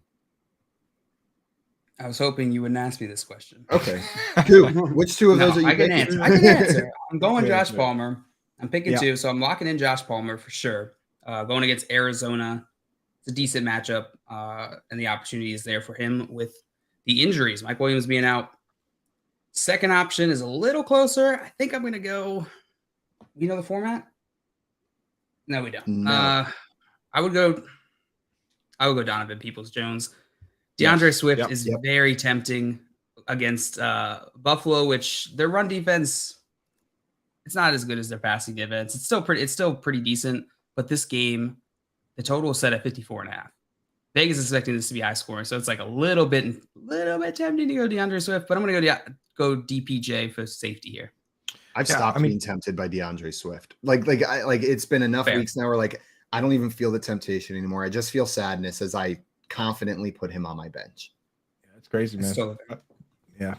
I was hoping you wouldn't ask me this question. Okay. Which 2 of those are you picking? I can answer. I'm going Josh Palmer. I'm picking 2, so I'm locking in Josh Palmer for sure. Going against Arizona. It's a decent matchup, and the opportunity is there for him with the injuries. Mike Williams being out. Second option is a little closer. I think I'm going to go. You know the format? No, we don't. No. I would go Donovan Peoples-Jones. DeAndre Swift is very tempting against Buffalo, which their run defense, it's not as good as their passing defense. It's still pretty decent, but this game, the total is set at 54.5. Vegas is expecting this to be high scoring, so it's like a little bit tempting to go DeAndre Swift, but I'm going to go DPJ for safety here. I've stopped being tempted by DeAndre Swift. Like it's been enough weeks now where I don't even feel the temptation anymore. I just feel sadness as I confidently put him on my bench. Yeah, it's crazy, man.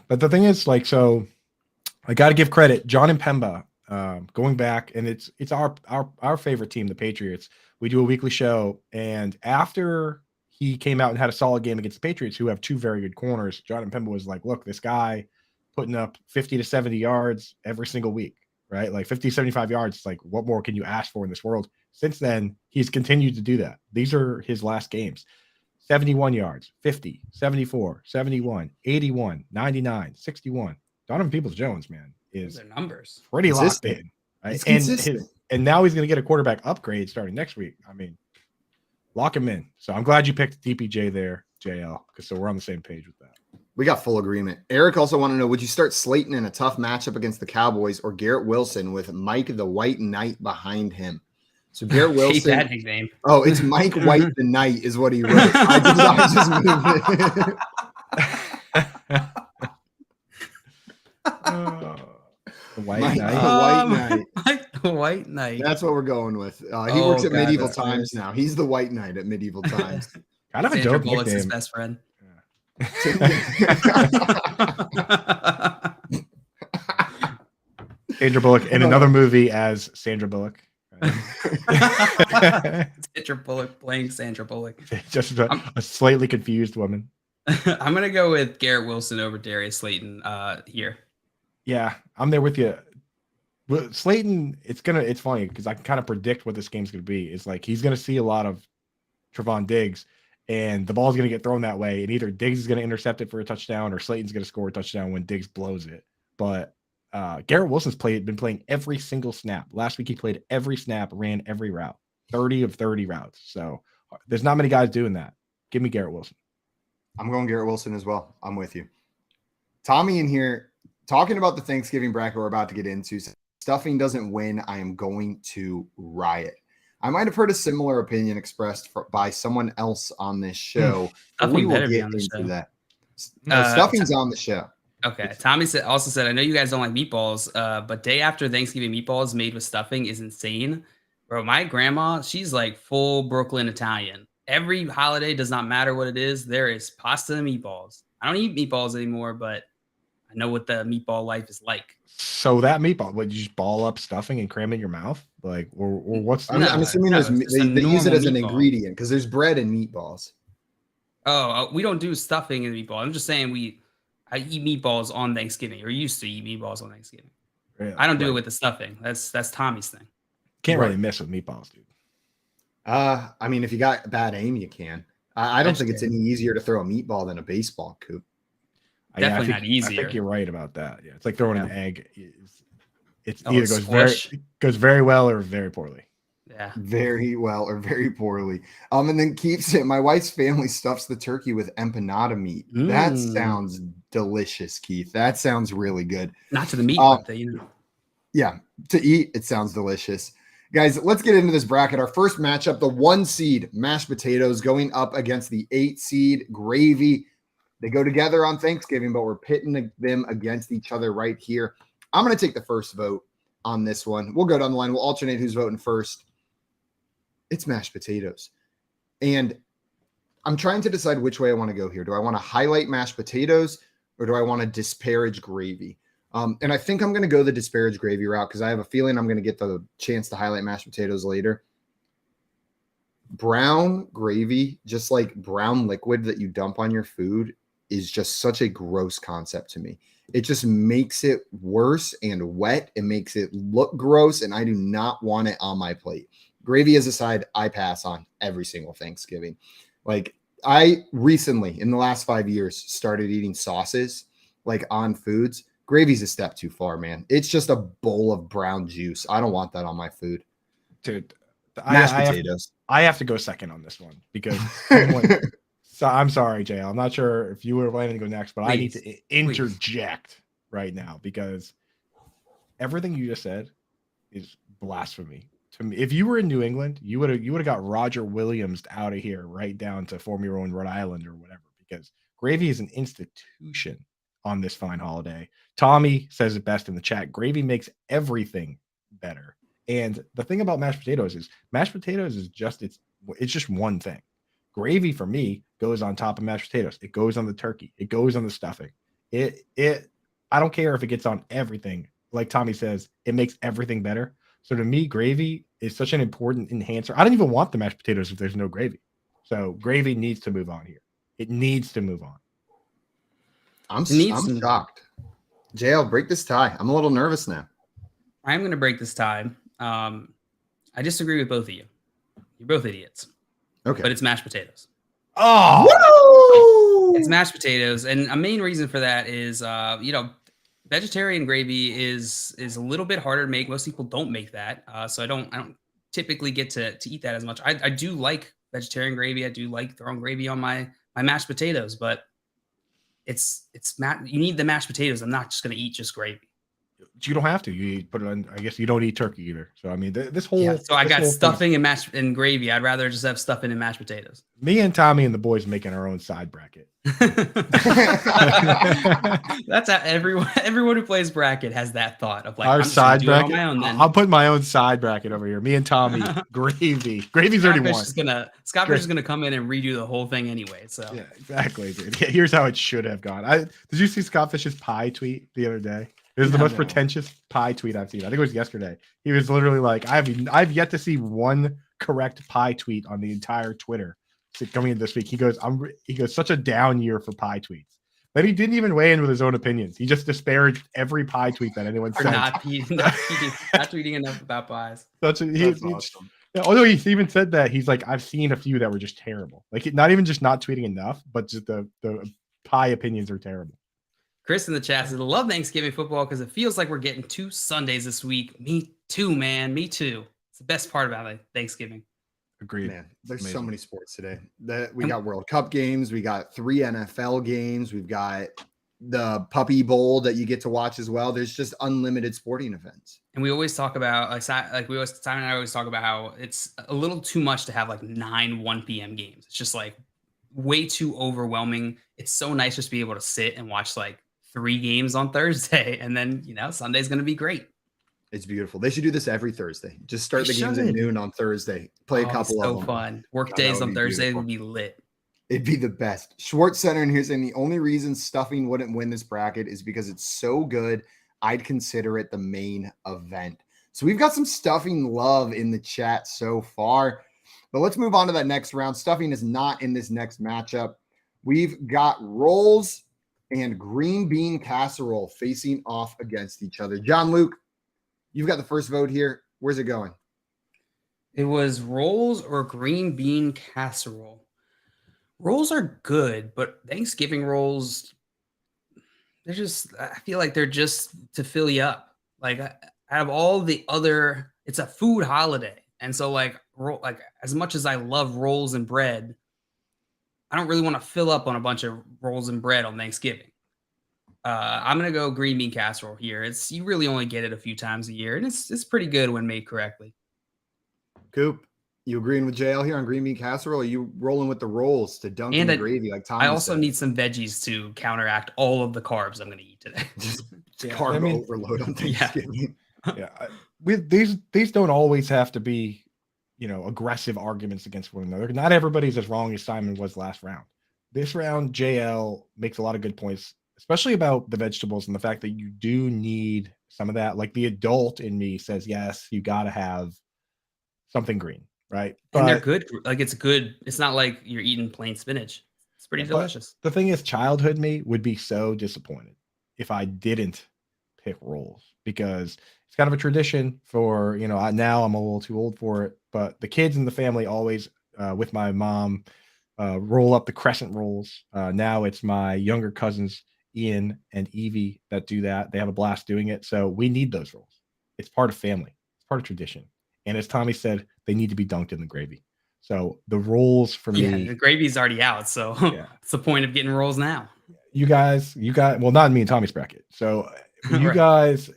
But the thing is, so I got to give credit, John and Pemba, going back, and it's our favorite team, the Patriots. We do a weekly show, and after he came out and had a solid game against the Patriots, who have 2 very good corners, John and Pemba was like, look, this guy putting up 50 to 70 yards every single week, right? Like 50, 75 yards. It's like, what more can you ask for in this world? Since then, he's continued to do that. These are his last games. 71 yards, 50, 74, 71, 81, 99, 61. Donovan Peoples-Jones, man, is numbers pretty locked in. Right? And now he's going to get a quarterback upgrade starting next week. I mean, lock him in. So I'm glad you picked DPJ there, JL, because so we're on the same page with that. We got full agreement. Eric also wanted to know, would you start Slayton in a tough matchup against the Cowboys or Garrett Wilson with Mike the White Knight behind him? So Garrett Wilson. Hate that nickname. Oh, it's Mike White the Knight is what he wrote. I just moved it. The White Knight. The White Knight. That's what we're going with. He works at Medieval Times now. He's the White Knight at Medieval Times. Kind of a dope nickname. His best friend. Sandra Bullock in another movie as Sandra Bullock. Sandra Bullock playing Sandra Bullock. Just a slightly confused woman. I'm gonna go with Garrett Wilson over Darius Slayton here. Yeah, I'm there with you. But Slayton, it's funny because I can kind of predict what this game's gonna be. It's like he's gonna see a lot of Trevon Diggs, and the ball's gonna get thrown that way, and either Diggs is gonna intercept it for a touchdown or Slayton's gonna score a touchdown when Diggs blows it. But Garrett Wilson's been playing every single snap. Last week he played every snap, ran every route, 30 of 30 routes. So there's not many guys doing that. Give me Garrett Wilson. I'm going Garrett Wilson as well. I'm with you. Tommy in here talking about the Thanksgiving bracket we're about to get into. Stuffing doesn't win. I am going to riot. I might have heard a similar opinion expressed by someone else on this show. But we Stuffing will better be get on the into show. that. No, stuffing's on the show. Okay. Tommy also said, I know you guys don't like meatballs, but day after Thanksgiving meatballs made with stuffing is insane. Bro, my grandma, she's like full Brooklyn Italian. Every holiday, does not matter what it is, there is pasta and meatballs. I don't eat meatballs anymore, but I know what the meatball life is like. So that meatball, would you just ball up stuffing and cram it in your mouth? Like, or what's I'm assuming no, they it's just a use it normal as an meatball. ingredient because there's bread and meatballs. Oh, we don't do stuffing in meatball. I'm just saying I eat meatballs on Thanksgiving, or used to eat meatballs on Thanksgiving. Really? I don't do it with the stuffing. That's Tommy's thing. Can't really mess with meatballs, dude. I mean, if you got bad aim, you can. I don't think it's any easier to throw a meatball than a baseball, Coop. Definitely not easier. I think you're right about that. Yeah, it's like throwing an egg. It's Oh, either goes very well or very poorly. Yeah, very well or very poorly. And then keeps it. My wife's family stuffs the turkey with empanada meat. That sounds delicious, Keith. That sounds really good. Not to the meat, but yeah, to eat, it sounds delicious. Guys, let's get into this bracket. Our first matchup, the 1 seed mashed potatoes going up against the 8 seed gravy. They go together on Thanksgiving, but we're pitting them against each other right here. I'm going to take the first vote on this one. We'll go down the line. We'll alternate who's voting first. It's mashed potatoes. And I'm trying to decide which way I want to go here. Do I want to highlight mashed potatoes or do I want to disparage gravy? And I think I'm going to go the disparage gravy route because I have a feeling I'm going to get the chance to highlight mashed potatoes later. Brown gravy, just like brown liquid that you dump on your food, is just such a gross concept to me. It just makes it worse and wet. It makes it look gross, and I do not want it on my plate. Gravy as a side, I pass on every single Thanksgiving. Like, I recently, in the last 5 years, started eating sauces like on foods. Gravy's a step too far, man. It's just a bowl of brown juice. I don't want that on my food. Dude, mashed potatoes. I have to go second on this one because so I'm sorry, Jay. I'm not sure if you were planning to go next, but I need to interject right now because everything you just said is blasphemy to me. If you were in New England, you would have got Roger Williams out of here right down to form your own Rhode Island or whatever, because gravy is an institution on this fine holiday. Tommy says it best in the chat. Gravy makes everything better. And the thing about mashed potatoes is just it's just one thing. Gravy for me goes on top of mashed potatoes. It goes on the turkey. It goes on the stuffing. I don't care if it gets on everything. Like Tommy says, it makes everything better. So to me, gravy is such an important enhancer. I don't even want the mashed potatoes if there's no gravy. So gravy needs to move on here. It needs to move on. I'm shocked. JL, break this tie. I'm a little nervous now. I'm going to break this tie. I disagree with both of you. You're both idiots. Okay. But it's mashed potatoes. Oh! It's mashed potatoes. And a main reason for that is, vegetarian gravy is a little bit harder to make. Most people don't make that. So I don't typically get to eat that as much. I do like vegetarian gravy. I do like throwing gravy on my mashed potatoes, but you need the mashed potatoes. I'm not just going to eat just gravy. You don't have to. You put it on. I guess you don't eat turkey either. So I mean, this whole. So I got stuffing and gravy. I'd rather just have stuffing and mashed potatoes. Me and Tommy and the boys making our own side bracket. That's how everyone who plays bracket has that thought of like our I'm side bracket. My own, I'll put my own side bracket over here. Me and Tommy, gravy. Gravy's already won. Scott Fish is gonna come in and redo the whole thing anyway. So yeah, exactly, dude. Yeah, here's how it should have gone. Did you see Scott Fish's pie tweet the other day? It was the most pretentious pie tweet I've seen. I think it was yesterday. He was literally like, I've yet to see one correct pie tweet on the entire Twitter coming in this week. He goes, such a down year for pie tweets. Then he didn't even weigh in with his own opinions. He just disparaged every pie tweet that anyone said. Not tweeting enough about pies. That's awesome. Although he even said that, he's like, I've seen a few that were just terrible. Like, not even just not tweeting enough, but just the pie opinions are terrible. Chris in the chat says, I love Thanksgiving football because it feels like we're getting 2 Sundays this week. Me too, man. Me too. It's the best part about Thanksgiving. Agreed. Man, there's so many sports today. We got World Cup games. We got 3 NFL games. We've got the Puppy Bowl that you get to watch as well. There's just unlimited sporting events. And we always talk about Simon and I always talk about how it's a little too much to have like 9 1 p.m. games. It's just like way too overwhelming. It's so nice just to be able to sit and watch like 3 games on Thursday, and then Sunday's going to be great. It's beautiful. They should do this every Thursday. Just start the games at noon on Thursday. Play a couple of them. So fun. Work days on Thursday would be lit. It'd be the best. Schwartz Center in here saying the only reason stuffing wouldn't win this bracket is because it's so good. I'd consider it the main event. So we've got some stuffing love in the chat so far. But let's move on to that next round. Stuffing is not in this next matchup. We've got rolls and green bean casserole facing off against each other. John Luke, you've got the first vote here. Where's it going? It was rolls or green bean casserole. Rolls are good, but Thanksgiving rolls, I feel like they're just to fill you up. Like out of all the other, it's a food holiday. And so like as much as I love rolls and bread, I don't really want to fill up on a bunch of rolls and bread on Thanksgiving. I'm going to go green bean casserole here. You really only get it a few times a year, and it's pretty good when made correctly. Coop, you agreeing with JL here on green bean casserole? Or are you rolling with the rolls to dunk in the gravy like Tom? I also need some veggies to counteract all of the carbs I'm going to eat today. Just carb overload on Thanksgiving. With these don't always have to be, aggressive arguments against one another. Not everybody's as wrong as Simon was last round. This round, JL makes a lot of good points, especially about the vegetables and the fact that you do need some of that. Like the adult in me says, yes, you got to have something green. Right. And they're good. Like it's good. It's not like you're eating plain spinach. It's pretty delicious. The thing is, childhood me would be so disappointed if I didn't pick rolls, because it's kind of a tradition for, now I'm a little too old for it, but the kids in the family always, with my mom, roll up the crescent rolls. Now it's my younger cousins, Ian and Evie, that do that. They have a blast doing it. So we need those rolls. It's part of family. It's part of tradition. And as Tommy said, they need to be dunked in the gravy. So the rolls for me, the gravy's already out. So what's the point of getting rolls now? You got, well, not me and Tommy's bracket. So you guys,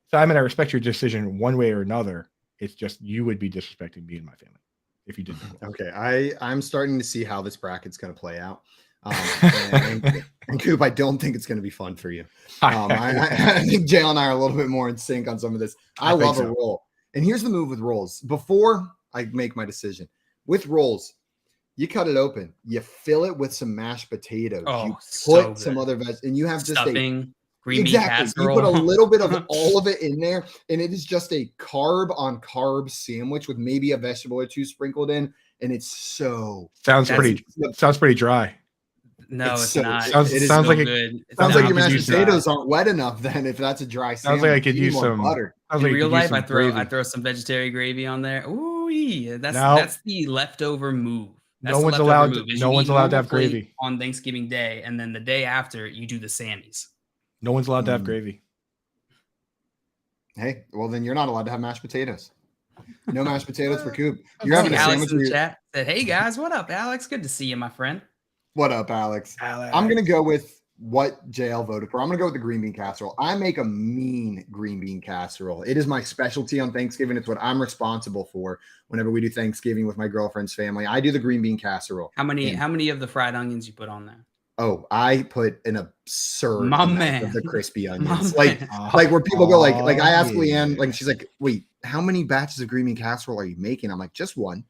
Simon, I respect your decision one way or another. It's just you would be disrespecting me and my family if you didn't. Okay, I'm starting to see how this bracket's going to play out. And Coop, I don't think it's going to be fun for you. I think JL and I are a little bit more in sync on some of this. I love a roll. And here's the move with rolls. Before I make my decision, with rolls, you cut it open, you fill it with some mashed potatoes, you put some other veg, and you have stuffing, just green bean casserole. You put a little bit of all of it in there, and it is just a carb on carb sandwich with maybe a vegetable or two sprinkled in, and it's sounds pretty dry. No, it's not. Sounds like your mashed potatoes aren't wet enough. Then, if that's a dry sandwich, sounds like I could use some butter. In real life, I throw some vegetarian gravy on there. Ooh, that's the leftover move. No one's allowed to have gravy on Thanksgiving Day, and then the day after you do the Sammys. No one's allowed to have gravy. Hey, well then you're not allowed to have mashed potatoes. No mashed potatoes for Coop. You're having a Alex sandwich in the chat said, "Hey guys, what up, Alex? Good to see you, my friend." What up, Alex? I'm going to go with what JL voted for. I'm going to go with the green bean casserole. I make a mean green bean casserole. It is my specialty on Thanksgiving. It's what I'm responsible for whenever we do Thanksgiving with my girlfriend's family. I do the green bean casserole. How many of the fried onions you put on there? Oh, I put an absurd amount of the crispy onions. Like where people go like I asked Leanne, like she's like, wait, how many batches of green bean casserole are you making? I'm like, just one.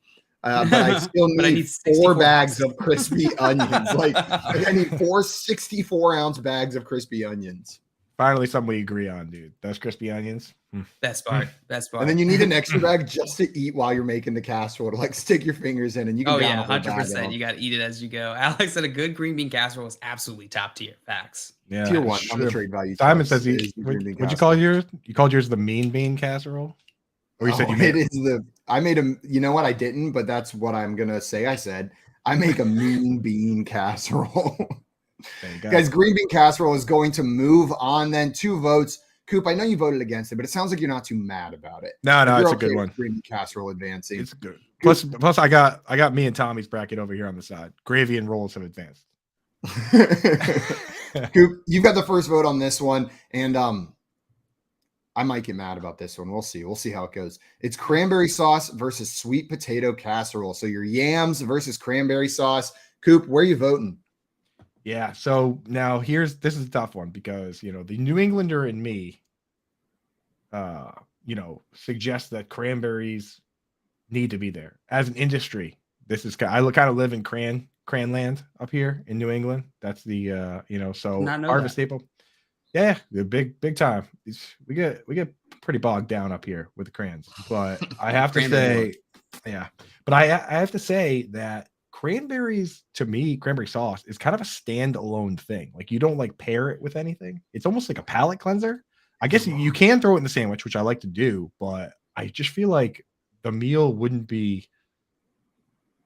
But I still need 4 bags of crispy onions. Like I need 4 64-ounce bags of crispy onions. Finally, something we agree on, dude. Those crispy onions. Best part. And then you need an extra bag just to eat while you're making the casserole to like stick your fingers in and you can. 100%. You got to eat it as you go. Alex said a good green bean casserole is absolutely top tier. Facts. Yeah, tier 1 on the trade value. Simon says what'd you call yours? You called yours the mean bean casserole? Or you said you made it? I made a, you know what? I didn't, but that's what I'm going to say. I said, I make a mean bean casserole. Guys, green bean casserole is going to move on then. 2 votes. Coop, I know you voted against it, but it sounds like you're not too mad about it. No, it's a good one. Green bean casserole advancing. It's good. Plus I got me and Tommy's bracket over here on the side. Gravy and rolls have advanced. Coop, you've got the first vote on this one, and I might get mad about this one. We'll see. We'll see how it goes. It's cranberry sauce versus sweet potato casserole. So your yams versus cranberry sauce. Coop, where are you voting? Yeah. So now this is a tough one because the New Englander in me, suggests that cranberries need to be there as an industry. I kind of live in Cranland up here in New England. That's the so harvest staple. Yeah, the big time. We get pretty bogged down up here with the crayons, but I have to say, I have to say that cranberries, to me, cranberry sauce is kind of a standalone thing. Like you don't like pair it with anything. It's almost like a palate cleanser. I guess you can throw it in the sandwich, which I like to do, but I just feel like the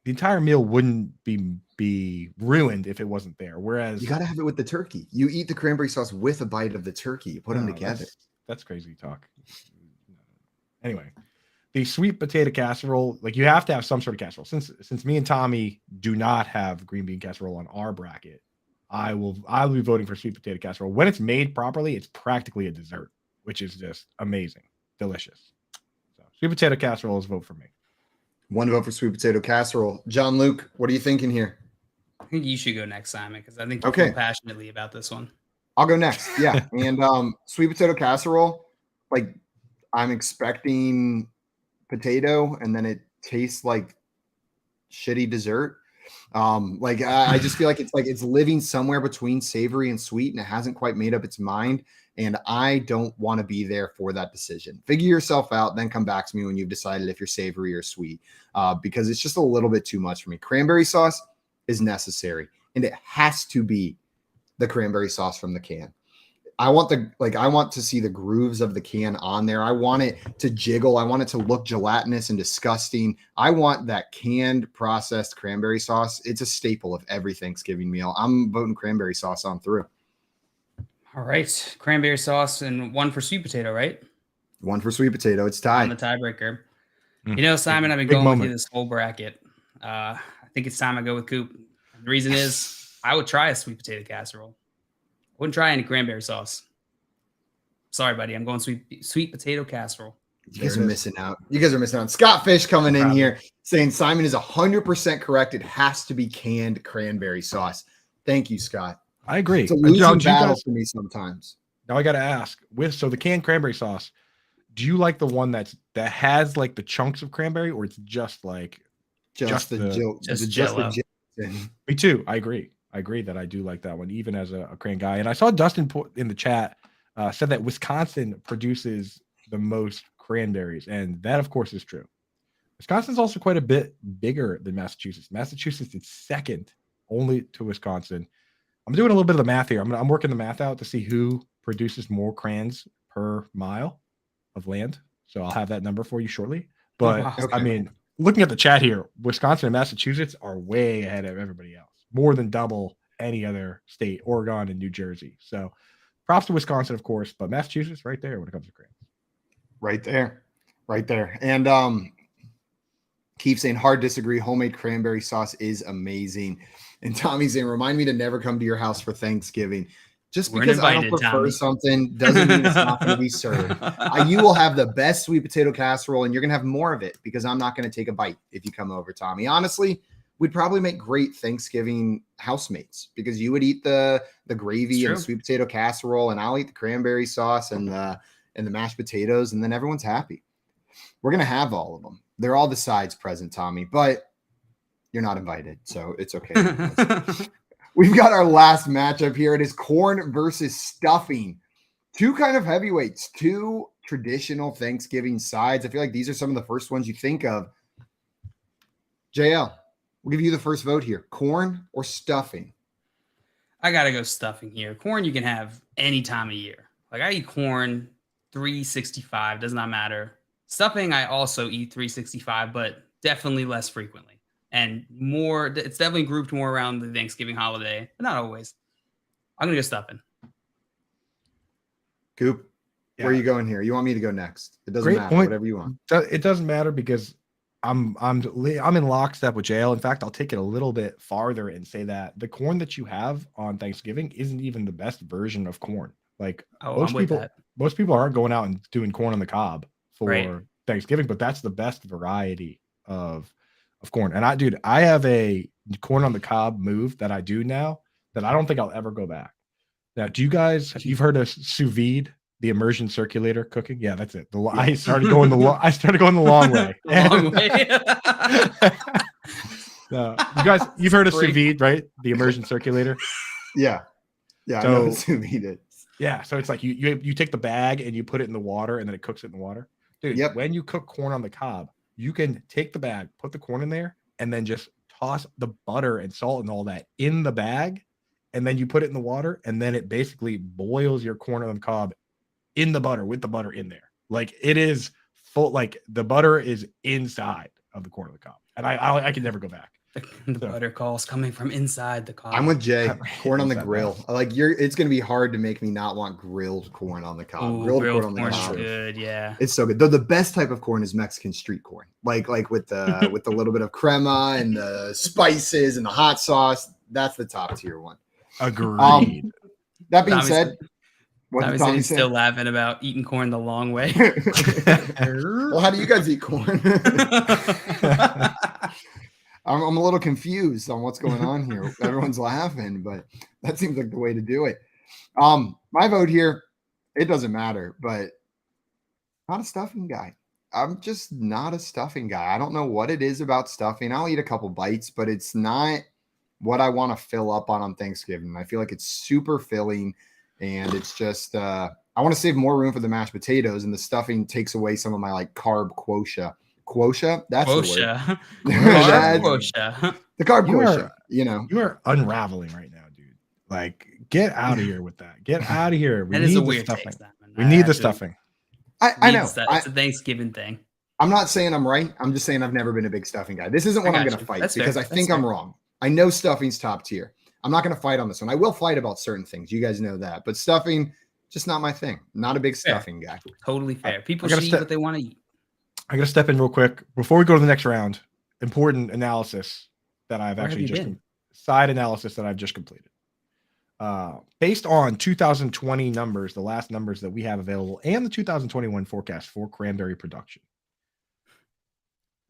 entire meal wouldn't be ruined if it wasn't there. Whereas you got to have it with the turkey. You eat the cranberry sauce with a bite of the turkey. You put them together. That's crazy talk. Anyway, the sweet potato casserole, like you have to have some sort of casserole. Since me and Tommy do not have green bean casserole on our bracket, I'll be voting for sweet potato casserole. When it's made properly, it's practically a dessert, which is just amazing, delicious. So sweet potato casserole is a vote for me. One vote for sweet potato casserole. John Luke, what are you thinking here? I think you should go next, Simon, because I think you feel passionately about this one. I'll go next. Yeah. And sweet potato casserole, like I'm expecting potato and then it tastes like shitty dessert. I just feel like it's living somewhere between savory and sweet, and it hasn't quite made up its mind. And I don't want to be there for that decision. Figure yourself out, then come back to me when you've decided if you're savory or sweet, because it's just a little bit too much for me. Cranberry sauce is necessary, and it has to be the cranberry sauce from the can. I want to see the grooves of the can on there. I want it to jiggle. I want it to look gelatinous and disgusting. I want that canned processed cranberry sauce. It's a staple of every Thanksgiving meal. I'm voting cranberry sauce on through. All right. Cranberry sauce and one for sweet potato, right? One for sweet potato. It's tied. On the tiebreaker. Simon, I've been going with you this whole bracket. I think it's time I go with Coop. The reason is I would try a sweet potato casserole. Wouldn't try any cranberry sauce. Sorry, buddy. I'm going sweet potato casserole. You guys are missing out. Scott Fish coming in here saying Simon is 100% correct. It has to be canned cranberry sauce. Thank you, Scott. I agree. It's a losing battle for me sometimes. Now I got to ask, the canned cranberry sauce, do you like the one that has like the chunks of cranberry, or it's just like just the Me too. I agree that I do like that one, even as a cran guy. And I saw Dustin put in the chat said that Wisconsin produces the most cranberries, and that of course is true. Wisconsin's also quite a bit bigger than Massachusetts. Massachusetts is second only to Wisconsin. I'm doing a little bit of the math here. I'm working the math out to see who produces more crans per mile of land. So I'll have that number for you shortly. But I mean, looking at the chat here, Wisconsin and Massachusetts are way ahead of everybody else, more than double any other state, Oregon and New Jersey. So props to Wisconsin, of course, but Massachusetts right there when it comes to crans. Right there. And keep saying hard disagree. Homemade cranberry sauce is amazing. And Tommy's saying, remind me to never come to your house for Thanksgiving. Just because I don't prefer something doesn't mean it's not going to be served. You will have the best sweet potato casserole, and you're going to have more of it because I'm not going to take a bite if you come over, Tommy. Honestly, we'd probably make great Thanksgiving housemates because you would eat the gravy and the sweet potato casserole, and I'll eat the cranberry sauce and the mashed potatoes, and then everyone's happy. We're going to have all of them. They're all the sides present, Tommy, but you're not invited, so it's okay. We've got our last matchup here. It is corn versus stuffing. Two kind of heavyweights, two traditional Thanksgiving sides. I feel like these are some of the first ones you think of. JL, we'll give you the first vote here. Corn or stuffing? I got to go stuffing here. Corn you can have any time of year. Like I eat corn 365, does not matter. Stuffing I also eat 365, but definitely less frequently. And more, it's definitely grouped more around the Thanksgiving holiday, but not always. I'm going to go stuffing. Coop, where are you going here? You want me to go next? It doesn't matter. Whatever you want. It doesn't matter because I'm in lockstep with JL. In fact, I'll take it a little bit farther and say that the corn that you have on Thanksgiving isn't even the best version of corn. Like I'm with that. most people aren't going out and doing corn on the cob for Right. Thanksgiving, but that's the best variety of corn. And I have a corn on the cob move that I do now that I don't think I'll ever go back. Now, you've heard of sous vide, the immersion circulator cooking? Yeah, that's it. I started going the long way. You've heard of sous vide, right? The immersion circulator. Yeah. I know what sous vide is. Yeah, so it's like you take the bag and you put it in the water and then it cooks it in the water. Dude, when you cook corn on the cob, you can take the bag, put the corn in there, and then just toss the butter and salt and all that in the bag, and then you put it in the water, and then it basically boils your corn on the cob in the butter with the butter in there. Like it is full, like the butter is inside of the corn on the cob, and I can never go back. The butter calls coming from inside the cob. I'm with Jay. Corn on the grill. It's going to be hard to make me not want grilled corn on the cob. Ooh, grilled corn on corn's the cob. good, yeah. It's so good. Though the best type of corn is Mexican street corn. Like with the with the little bit of crema and the spices and the hot sauce. That's the top tier one. Agreed. That being said, what Tommy did Tommy he's say? still laughing about eating corn the long way. Well, how do you guys eat corn? I'm a little confused on what's going on here. Everyone's laughing, but that seems like the way to do it. My vote here, it doesn't matter, but not a stuffing guy. I'm just not a stuffing guy. I don't know what it is about stuffing. I'll eat a couple bites, but it's not what I want to fill up on Thanksgiving. I feel like it's super filling, and it's just I want to save more room for the mashed potatoes, and the stuffing takes away some of my like carb quota. Quota? That's Quota. the word. Carb quota. The carb quota. You are unraveling right now, dude. Like, get out of here with that. Get out of here. We That need is a the weird stuffing. taste, We need the stuffing. I know. It's a Thanksgiving thing. I'm not saying I'm right. I'm just saying I've never been a big stuffing guy. This isn't what I'm going to fight because I think I'm wrong. I know stuffing's top tier. I'm not going to fight on this one. I will fight about certain things. You guys know that. But stuffing, just not my thing. Not a big stuffing guy. Totally fair. People should eat what they want to eat. I got to step in real quick before we go to the next round. Important analysis that I've side analysis that I've just completed. Based on 2020 numbers, the last numbers that we have available, and the 2021 forecast for cranberry production,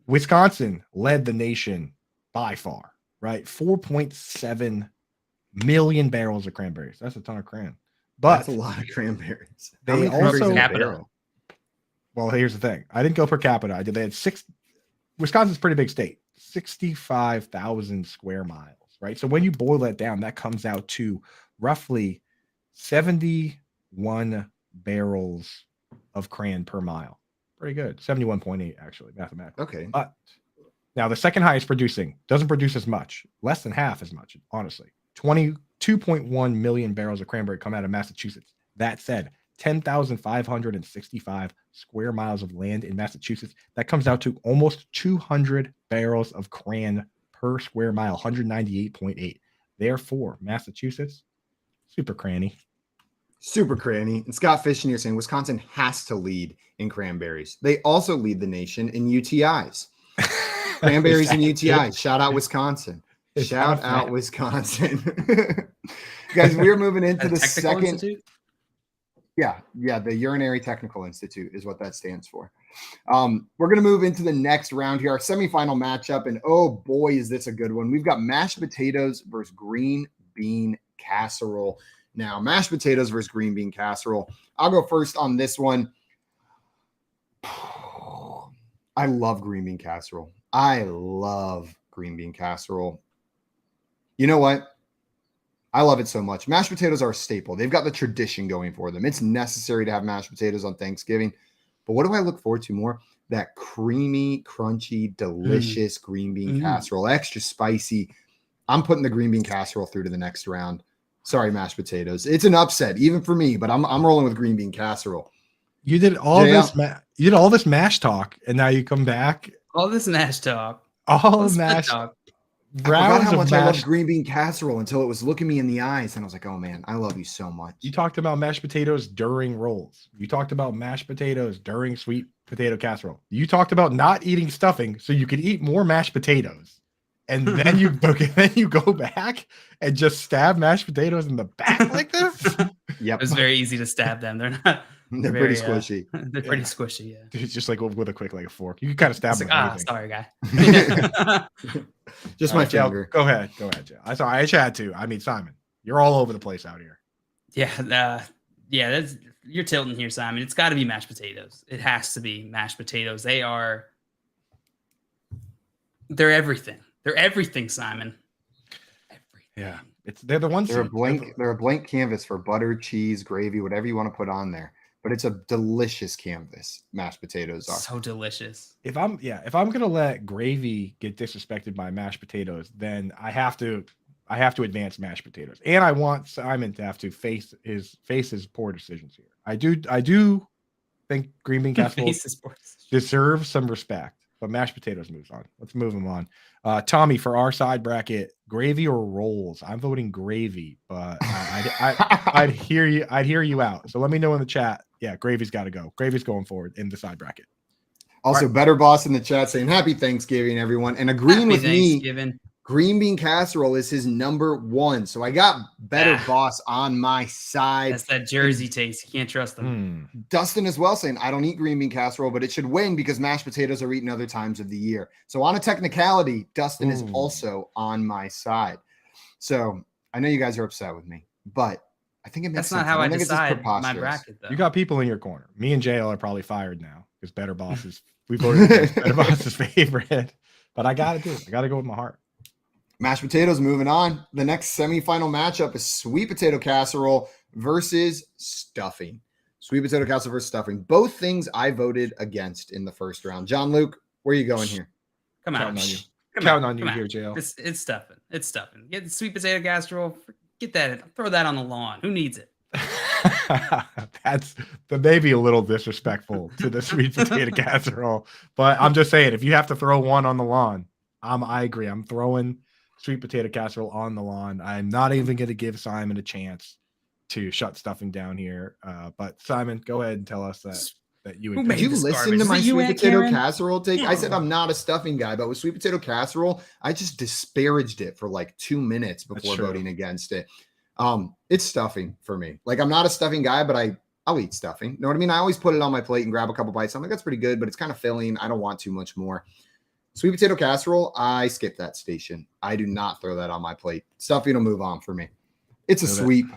Wisconsin led the nation by far, right? 4.7 million barrels of cranberries. That's a ton of cran. But that's a lot of cranberries. They also well, here's the thing. I didn't go per capita. They had Wisconsin's a pretty big state, 65,000 square miles, right? So when you boil that down, that comes out to roughly 71 barrels of cran per mile. Pretty good. 71.8 actually, mathematically. Okay. But now the second highest producing doesn't produce as much, less than half as much, honestly. 22.1 million barrels of cranberry come out of Massachusetts. That said, 10,565 square miles of land in Massachusetts. That comes out to almost 200 barrels of cran per square mile, 198.8. Therefore, Massachusetts, super cranny. Super cranny. And Scott Fish in here saying Wisconsin has to lead in cranberries. They also lead the nation in UTIs. Cranberries and UTIs. Shout out Wisconsin. Shout out Wisconsin. Guys, we're moving into the second. Institute? Yeah, the Urinary Technical Institute is what that stands for. We're going to move into the next round here, our semifinal matchup, and oh boy, is this a good one. We've got mashed potatoes versus green bean casserole. Now, mashed potatoes versus green bean casserole. I'll go first on this one. I love green bean casserole. You know what? I love it so much. Mashed potatoes are a staple. They've got the tradition going for them. It's necessary to have mashed potatoes on Thanksgiving. But what do I look forward to more? That creamy, crunchy, delicious green bean casserole. Extra spicy. I'm putting the green bean casserole through to the next round. Sorry, mashed potatoes. It's an upset, even for me, but I'm rolling with green bean casserole. You did all this. You did all this mash talk, and now you come back. All this mash talk. All the mash talk. I forgot how much I love green bean casserole until it was looking me in the eyes, and I was like, "Oh man, I love you so much." You talked about mashed potatoes during rolls. You talked about mashed potatoes during sweet potato casserole. You talked about not eating stuffing so you could eat more mashed potatoes. And then you go back and just stab mashed potatoes in the back like this? Yep. It was very easy to stab them. They're not. They're very, pretty squishy. They're pretty squishy. Yeah. It's just like with a quick like a fork. You can kind of stab It's them. like, with sorry, anything. guy. Just All my right, Joe, finger. Go ahead, Joe. I just had to. I mean, Simon, you're all over the place out here. Yeah, that's you're tilting here, Simon. It's got to be mashed potatoes. It has to be mashed potatoes. They're everything. They're everything, Simon. Everything. Yeah, they're the ones. They're a blank canvas for butter, cheese, gravy, whatever you want to put on there. But it's a delicious canvas. Mashed potatoes are so delicious. If I'm gonna let gravy get disrespected by mashed potatoes, then I have to advance mashed potatoes, and I want Simon to have to face his poor decisions here. I do think green bean casserole deserves some respect, but mashed potatoes moves on. Let's move them on. Tommy, for our side bracket, gravy or rolls? I'm voting gravy, but I'd hear you out. So let me know in the chat. Yeah, gravy's got to go. Gravy's going forward in the side bracket. Also, right. Better Boss in the chat saying happy Thanksgiving, everyone, and agreeing with me. Green bean casserole is his number one. So I got Better Boss on my side. That's that Jersey taste. You can't trust them. Dustin as well saying, I don't eat green bean casserole, but it should win because mashed potatoes are eaten other times of the year. So on a technicality, Dustin is also on my side. So I know you guys are upset with me, but I think it makes sense. That's not how I decide my bracket, though. You got people in your corner. Me and JL are probably fired now because Better Boss is we voted against Better Boss's favorite. But I got to do it. I got to go with my heart. Mashed potatoes, moving on. The next semifinal matchup is sweet potato casserole versus stuffing. Sweet potato casserole versus stuffing. Both things I voted against in the first round. John Luke, where are you going here? Come on. Counting on you here, JL. It's stuffing. It's stuffing. Get the sweet potato casserole. Get that. Throw that on the lawn. Who needs it? That's maybe a little disrespectful to the sweet potato casserole. But I'm just saying, if you have to throw one on the lawn, I agree. I'm throwing sweet potato casserole on the lawn. I'm not even going to give Simon a chance to shut stuffing down here. But Simon, go ahead and tell us that you did you listen to my sweet potato casserole take? I said I'm not a stuffing guy, but with sweet potato casserole, I just disparaged it for like 2 minutes before voting against it. It's stuffing for me. Like I'm not a stuffing guy, but I'll eat stuffing. You know what I mean? I always put it on my plate and grab a couple bites. I'm like, that's pretty good, but it's kind of filling. I don't want too much more. Sweet potato casserole, I skip that station. I do not throw that on my plate. Stuffing will move on for me. It's a sweep.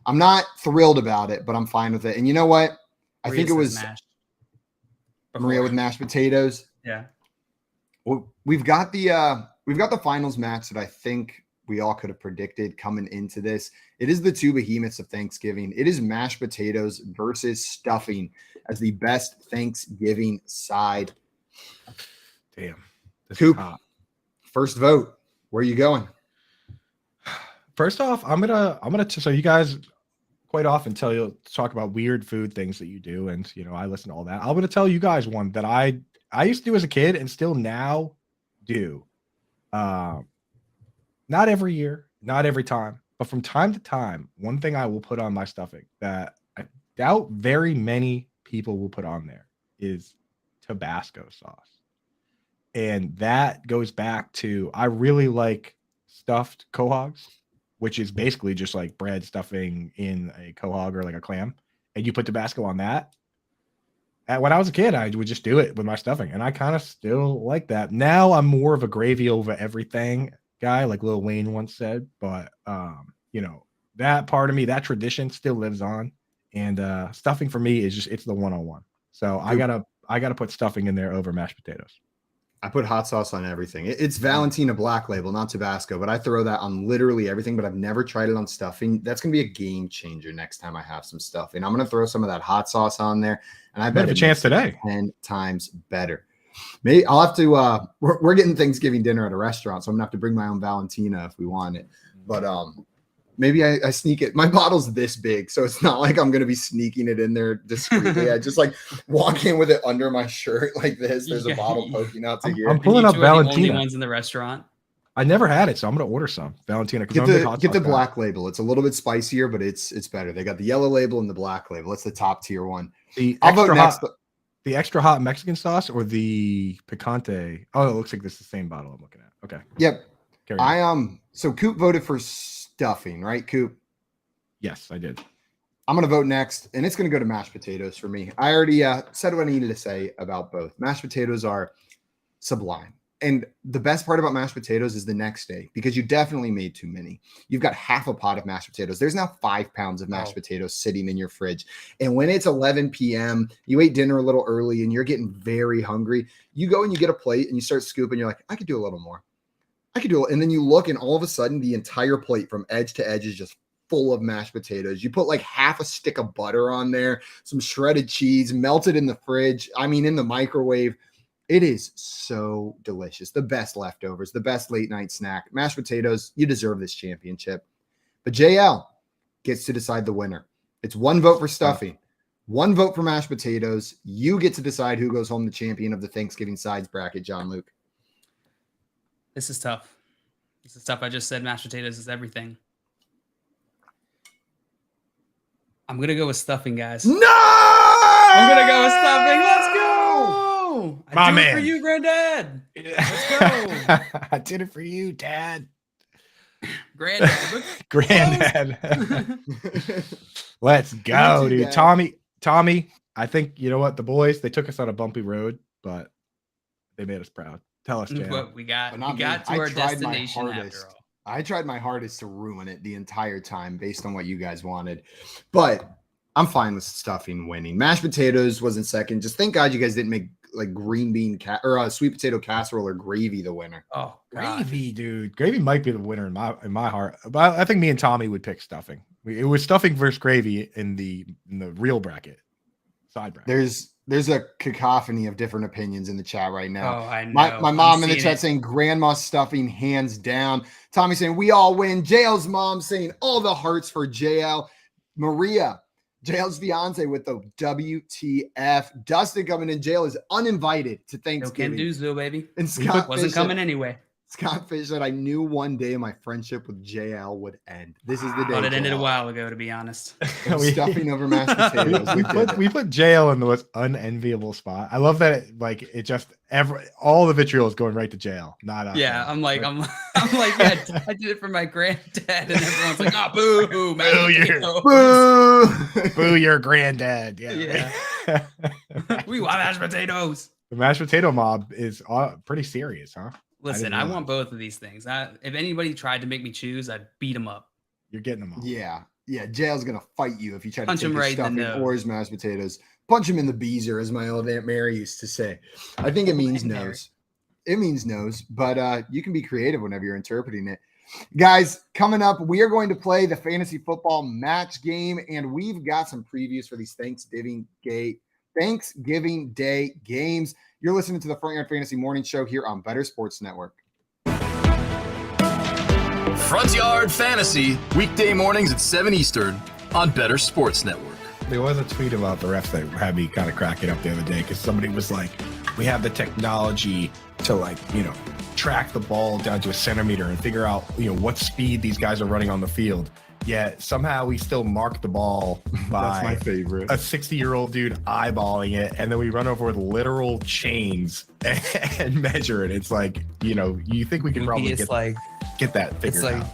I'm not thrilled about it, but I'm fine with it. And you know what? I think it was Maria with mashed potatoes. Yeah. Well, we've got the finals match that I think we all could have predicted coming into this. It is the two behemoths of Thanksgiving. It is mashed potatoes versus stuffing as the best Thanksgiving side. Damn. Coop, first vote. Where are you going? First off, I'm gonna so you guys quite often talk about weird food things that you do, and I listen to all that. I'm gonna tell you guys one that I used to do as a kid and still now do. Not every year, not every time, but from time to time, one thing I will put on my stuffing that I doubt very many people will put on there is Tabasco sauce. And that goes back to, I really like stuffed quahogs, which is basically just like bread stuffing in a quahog or like a clam. And you put Tabasco on that. When I was a kid, I would just do it with my stuffing. And I kind of still like that. Now I'm more of a gravy over everything guy, like Lil Wayne once said. But, that part of me, that tradition still lives on. And stuffing for me is it's the one-on-one. So I gotta put stuffing in there over mashed potatoes. I put hot sauce on everything. It's Valentina Black Label, not Tabasco, but I throw that on literally everything, but I've never tried it on stuffing. That's going to be a game changer next time I have some stuffing. I'm going to throw some of that hot sauce on there, and I bet have a chance today. 10 times better. Maybe I'll have to, we're getting Thanksgiving dinner at a restaurant, so I'm going to have to bring my own Valentina if we want it. But maybe I sneak it. My bottle's this big, so it's not like I'm going to be sneaking it in there discreetly. I just like walk in with it under my shirt like this. There's a bottle poking out to here. I'm pulling up Valentina. The only ones in the restaurant. I never had it, so I'm going to order some Valentina. Get the black label. It's a little bit spicier, but it's better. They got the yellow label and the black label. It's the top tier one. The I'll vote next. The extra hot Mexican sauce or the picante? Oh, it looks like this is the same bottle I'm looking at. Okay. Yep. Carry on. So Coop voted for stuffing, right, Coop? Yes, I did. I'm going to vote next, and it's going to go to mashed potatoes for me. I already said what I needed to say about both. Mashed potatoes are sublime. And the best part about mashed potatoes is the next day, because you definitely made too many. You've got half a pot of mashed potatoes. There's now 5 pounds of mashed potatoes sitting in your fridge. And when it's 11 p.m., you ate dinner a little early and you're getting very hungry, you go and you get a plate and you start scooping. You're like, I could do a little more. I could do it. And then you look and all of a sudden the entire plate from edge to edge is just full of mashed potatoes. You put like half a stick of butter on there, some shredded cheese, melted in the fridge. I mean, in the microwave. It is so delicious. The best leftovers, the best late night snack. Mashed potatoes, you deserve this championship. But JL gets to decide the winner. It's 1 vote for stuffing, 1 vote for mashed potatoes. You get to decide who goes home the champion of the Thanksgiving sides bracket, John Luke. This is tough. I just said mashed potatoes is everything. I'm going to go with stuffing, guys. No! I'm going to go with stuffing. Let's go. My I did man. it for you, Granddad. Let's go. I did it for you, Dad. Granddad. Granddad. Let's go, dude. Dad. Tommy, I think, you know what? The boys, they took us on a bumpy road, but they made us proud. Tell us, Jay. What we got to I our tried my destination hardest. after all. I tried my hardest to ruin it the entire time based on what you guys wanted. But I'm fine with stuffing winning. Mashed potatoes was in second. Just thank God you guys didn't make like green bean or a sweet potato casserole or gravy the winner. Oh, God. Gravy, dude. Gravy might be the winner in my heart. But I think me and Tommy would pick stuffing. It was stuffing versus gravy in the real bracket. Side bracket. There's a cacophony of different opinions in the chat right now. Oh, I know. My mom in the chat saying grandma stuffing hands down. Tommy saying we all win. JL's mom saying all the hearts for JL. Maria, JL's fiance with the WTF. Dustin coming in. JL is uninvited to Thanksgiving. No Can-Do'sville, baby. And Scott wasn't coming anyway. Scott Fish said, I knew one day my friendship with JL would end. This is the day. But it ended a while ago, to be honest. Stuffing over mashed potatoes. we put JL in the most unenviable spot. I love that it just all the vitriol is going right to jail, not us. Yeah, I'm like, yeah, I did it for my granddad, and everyone's like, oh, boo, boo your granddad. Yeah. We want mashed potatoes. The mashed potato mob is pretty serious, huh? Listen, I want both of these things. If anybody tried to make me choose, I'd beat them up. You're getting them all. Yeah. JL's gonna fight you if you try to punch take him his right stuffing in the nose. or his mashed potatoes. Punch him in the beezer, as my old Aunt Mary used to say. I think it means nose. It means nose, but you can be creative whenever you're interpreting it. Guys, coming up, we are going to play the fantasy football match game, and we've got some previews for these Thanksgiving Day games. You're listening to the Front Yard Fantasy Morning Show here on Better Sports Network. Front Yard Fantasy, weekday mornings at 7 Eastern on Better Sports Network. There was a tweet about the refs that had me kind of cracking up the other day because somebody was like, we have the technology to track the ball down to a centimeter and figure out, what speed these guys are running on the field. Yet somehow we still mark the ball by That's my favorite. a 60-year-old dude eyeballing it, and then we run over with literal chains and measure it. It's like, you think we could probably get that figured out.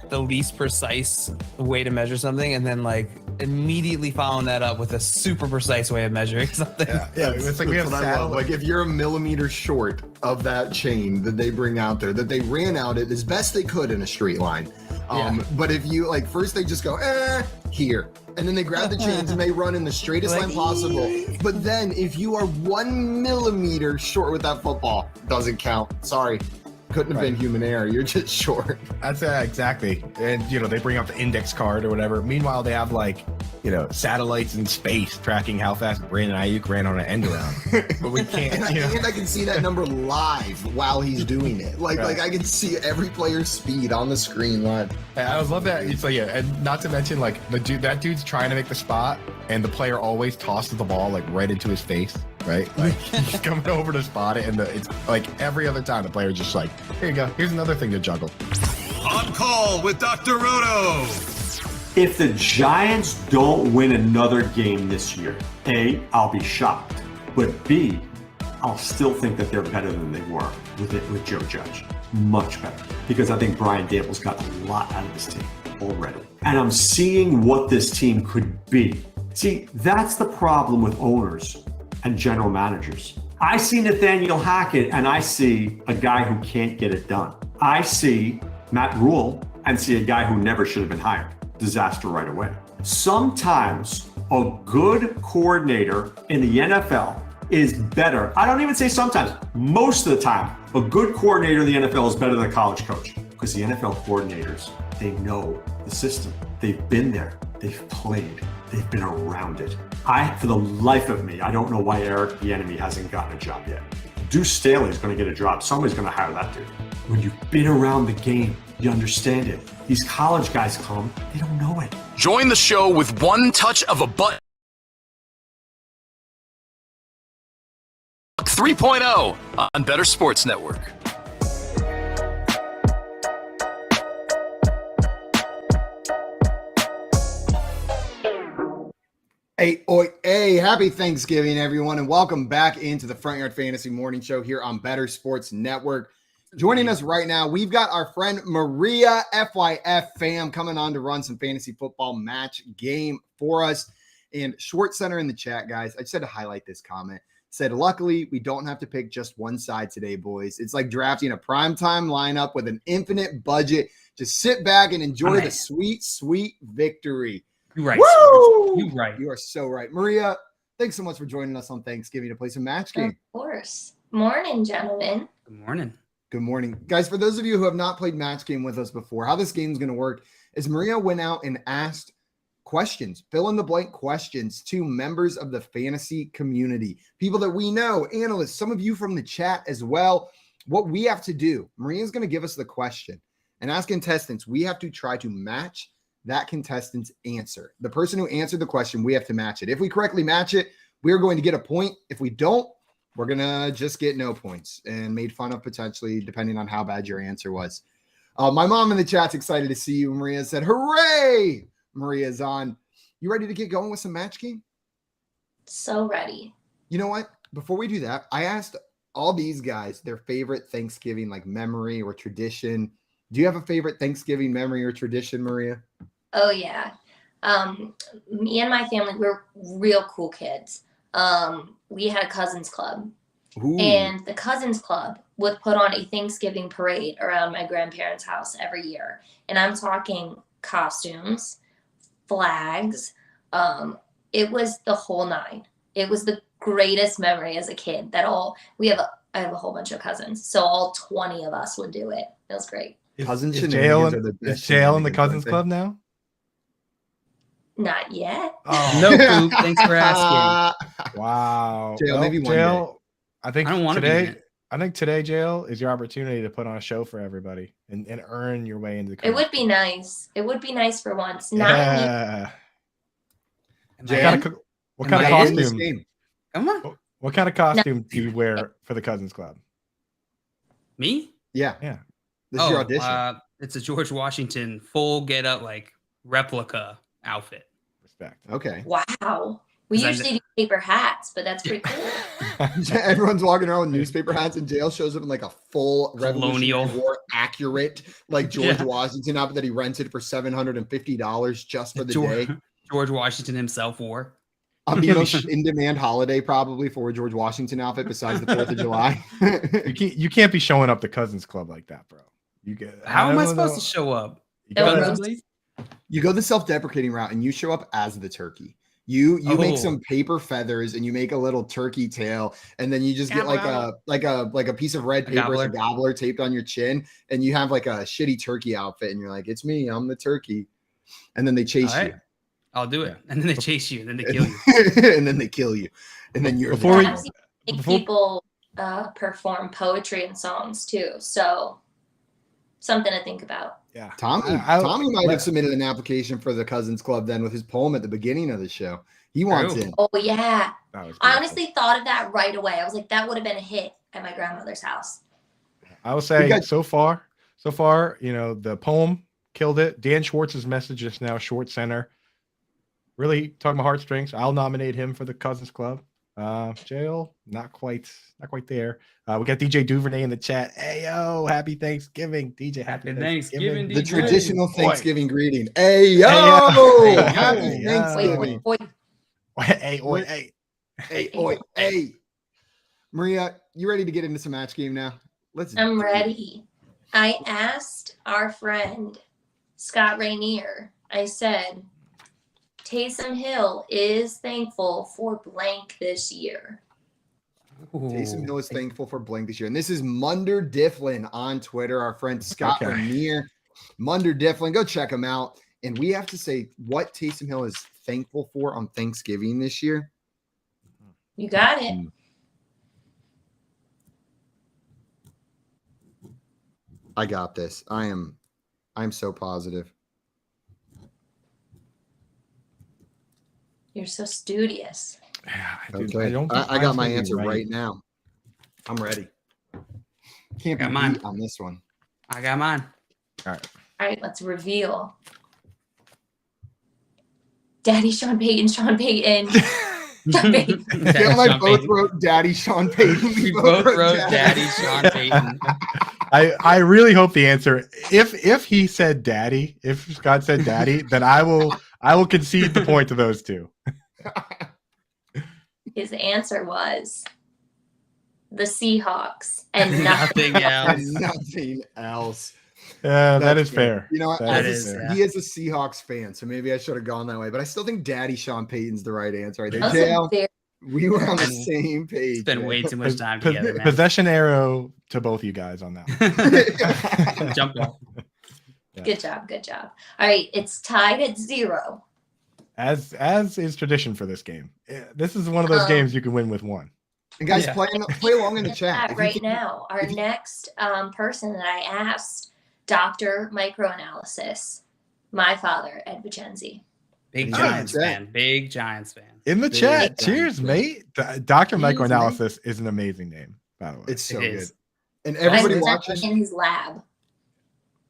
The least precise way to measure something, and then immediately following that up with a super precise way of measuring something. Yeah, it's like we have satellite. Like if you're a millimeter short of that chain that they bring out there, that they ran out it as best they could in a straight line. But if you first they just go here, and then they grab the chains and they run in the straightest line possible. But then if you are 1 millimeter short with that football, doesn't count. Sorry. Couldn't have been human error. You're just short. That's exactly. And, they bring up the index card or whatever. Meanwhile, they have satellites in space tracking how fast Brandon Ayuk ran on an end around. But we can't, and I can see that number live while he's doing it. Like I can see every player's speed on the screen live. And I love that. It's and not to mention that dude's trying to make the spot and the player always tosses the ball right into his face. Right? He's coming over to spot it, and it's every other time the player just here you go. Here's another thing to juggle. On call with Dr. Roto. If the Giants don't win another game this year, I'll be shocked. But B, I'll still think that they're better than they were with Joe Judge. Much better. Because I think Brian Dable's got a lot out of this team already. And I'm seeing what this team could be. See, that's the problem with owners and general managers. I see Nathaniel Hackett and I see a guy who can't get it done. I see Matt Rule and see a guy who never should have been hired. Disaster right away. Sometimes a good coordinator in the NFL is better. I don't even say sometimes. Most of the time, a good coordinator in the NFL is better than a college coach because the NFL coordinators, they know the system. They've been there. They've played. They've been around it. For the life of me, I don't know why Eric Bieniemy hasn't gotten a job yet. Deuce Staley is going to get a job. Somebody's going to hire that dude. When you've been around the game, you understand it. These college guys come, they don't know it. Join the show with one touch of a button. 3.0 on Better Sports Network. Hey, happy Thanksgiving, everyone, and welcome back into the Front Yard Fantasy Morning Show here on Better Sports Network. Joining us right now, we've got our friend Maria, FYF fam, coming on to run some fantasy football match game for us. And Short Center in the chat, guys, I just had to highlight this comment. Said, luckily, we don't have to pick just one side today, boys. It's like drafting a primetime lineup with an infinite budget. Just sit back and enjoy the sweet, sweet victory. You're right. Woo! You're right. You are so right. Maria, thanks so much for joining us on Thanksgiving to play some match game. Of course. Morning, gentlemen. Good morning. Good morning. Guys, for those of you who have not played match game with us before, how this game is going to work is Maria went out and asked questions, fill-in-the-blank questions to members of the fantasy community, people that we know, analysts, some of you from the chat as well. What we have to do, Maria's going to give us the question and ask contestants, we have to try to match that contestant's answer. The person who answered the question, we have to match it. If we correctly match it, we're going to get a point. If we don't, we're going to just get no points and made fun of potentially, depending on how bad your answer was. My mom in the chat's excited to see you. Maria said, hooray! Maria's on. You ready to get going with some match game? So ready. You know what? Before we do that, I asked all these guys their favorite Thanksgiving like memory or tradition. Do you have a favorite Thanksgiving memory or tradition, Maria? Oh, yeah. Me and my family, we're real cool kids. We had a cousins club. Ooh. And the cousins club would put on a Thanksgiving parade around my grandparents' house every year. And I'm talking costumes, flags. It was the whole nine. It was the greatest memory as a kid that I have a whole bunch of cousins. So all 20 of us would do it. It was great. Cousins is Jail in the Cousins Club now? Not yet. Oh. No, Poop. Thanks for asking. Wow. Jail, maybe one day. I think I don't want to be in it. I think today, Jail, is your opportunity to put on a show for everybody and earn your way into the It would be nice. It would be nice for once. Yeah. What kind of costume? Come on. What kind of costume do you wear for the Cousins Club? Me? Yeah. This is your audition. It's a George Washington full get up like replica outfit. Respect. Okay. Wow. We usually do paper hats, but that's pretty cool. Everyone's walking around with newspaper hats, and Jail shows up in like a full Revolutionary War accurate, like George Washington outfit that he rented for $750 just for the day. George Washington himself wore. I'm the most in-demand holiday probably for a George Washington outfit besides the 4th of July. you can't be showing up the Cousins Club like that, bro. How am I supposed to show up? You go the self-deprecating route, and you show up as the turkey. You make some paper feathers and you make a little turkey tail, and then you just get like a piece of red paper, a gobbler taped on your chin, and you have like a shitty turkey outfit, and you're like, "It's me, I'm the turkey," and then they chase you. I'll do it, and then they chase you, and then they kill you, and then they kill you, and then you're. People perform poetry and songs too, so something to think about. Yeah, Tommy might have submitted an application for the Cousins Club then with his poem at the beginning of the show. He wants in. Oh yeah, I honestly thought of that right away. I was like, that would have been a hit at my grandmother's house. I will say so far, the poem killed it. Dan Schwartz's message just now, Short Center, really talking about heartstrings. I'll nominate him for the Cousins Club. Jail, not quite there. We got DJ Duvernay in the chat. Hey yo, happy Thanksgiving, DJ. Happy Thanksgiving. The DJ. traditional Thanksgiving greeting. Hey yo, happy Thanksgiving. Hey, oi, hey. Hey, oi, hey. Maria, you ready to get into some match game now? I'm ready. I asked our friend Scott Rainier, I said, Taysom Hill is thankful for blank this year. Taysom Hill is thankful for blank this year. And this is Munder Difflin on Twitter, our friend Scott Rainier. Munder Difflin, go check him out. And we have to say what Taysom Hill is thankful for on Thanksgiving this year. You got it. I got this. I'm so positive. You're so studious. Yeah, okay. I got my answer right now. I'm ready. Can't be beat on this one. I got mine. All right. All right, let's reveal. Daddy Sean Payton. Sean Payton. I both wrote Daddy Sean Payton. We both wrote Daddy Sean Payton. I really hope the answer, if he said daddy, if Scott said daddy, then I will concede the point to those two. His answer was the Seahawks and nothing else. Nothing else. That is fair. You know what? He is a Seahawks fan, so maybe I should have gone that way. But I still think Daddy Sean Payton's the right answer right there. JL, we were on the same page. Spent way too much time together, man. Possession arrow to both you guys on that one. Jump off. Yeah. Good job. Good job. All right, it's tied at 0. As is tradition for this game. This is one of those games you can win with one. And guys, play along in the chat. Right now, our next person that I asked, Dr. Microanalysis, my father, Ed Vicenzi. Big Giants fan. Big Giants fan. In the chat. Cheers, mate. Dr. Microanalysis is an amazing name, by the way. It's so good. And everybody watching in his lab.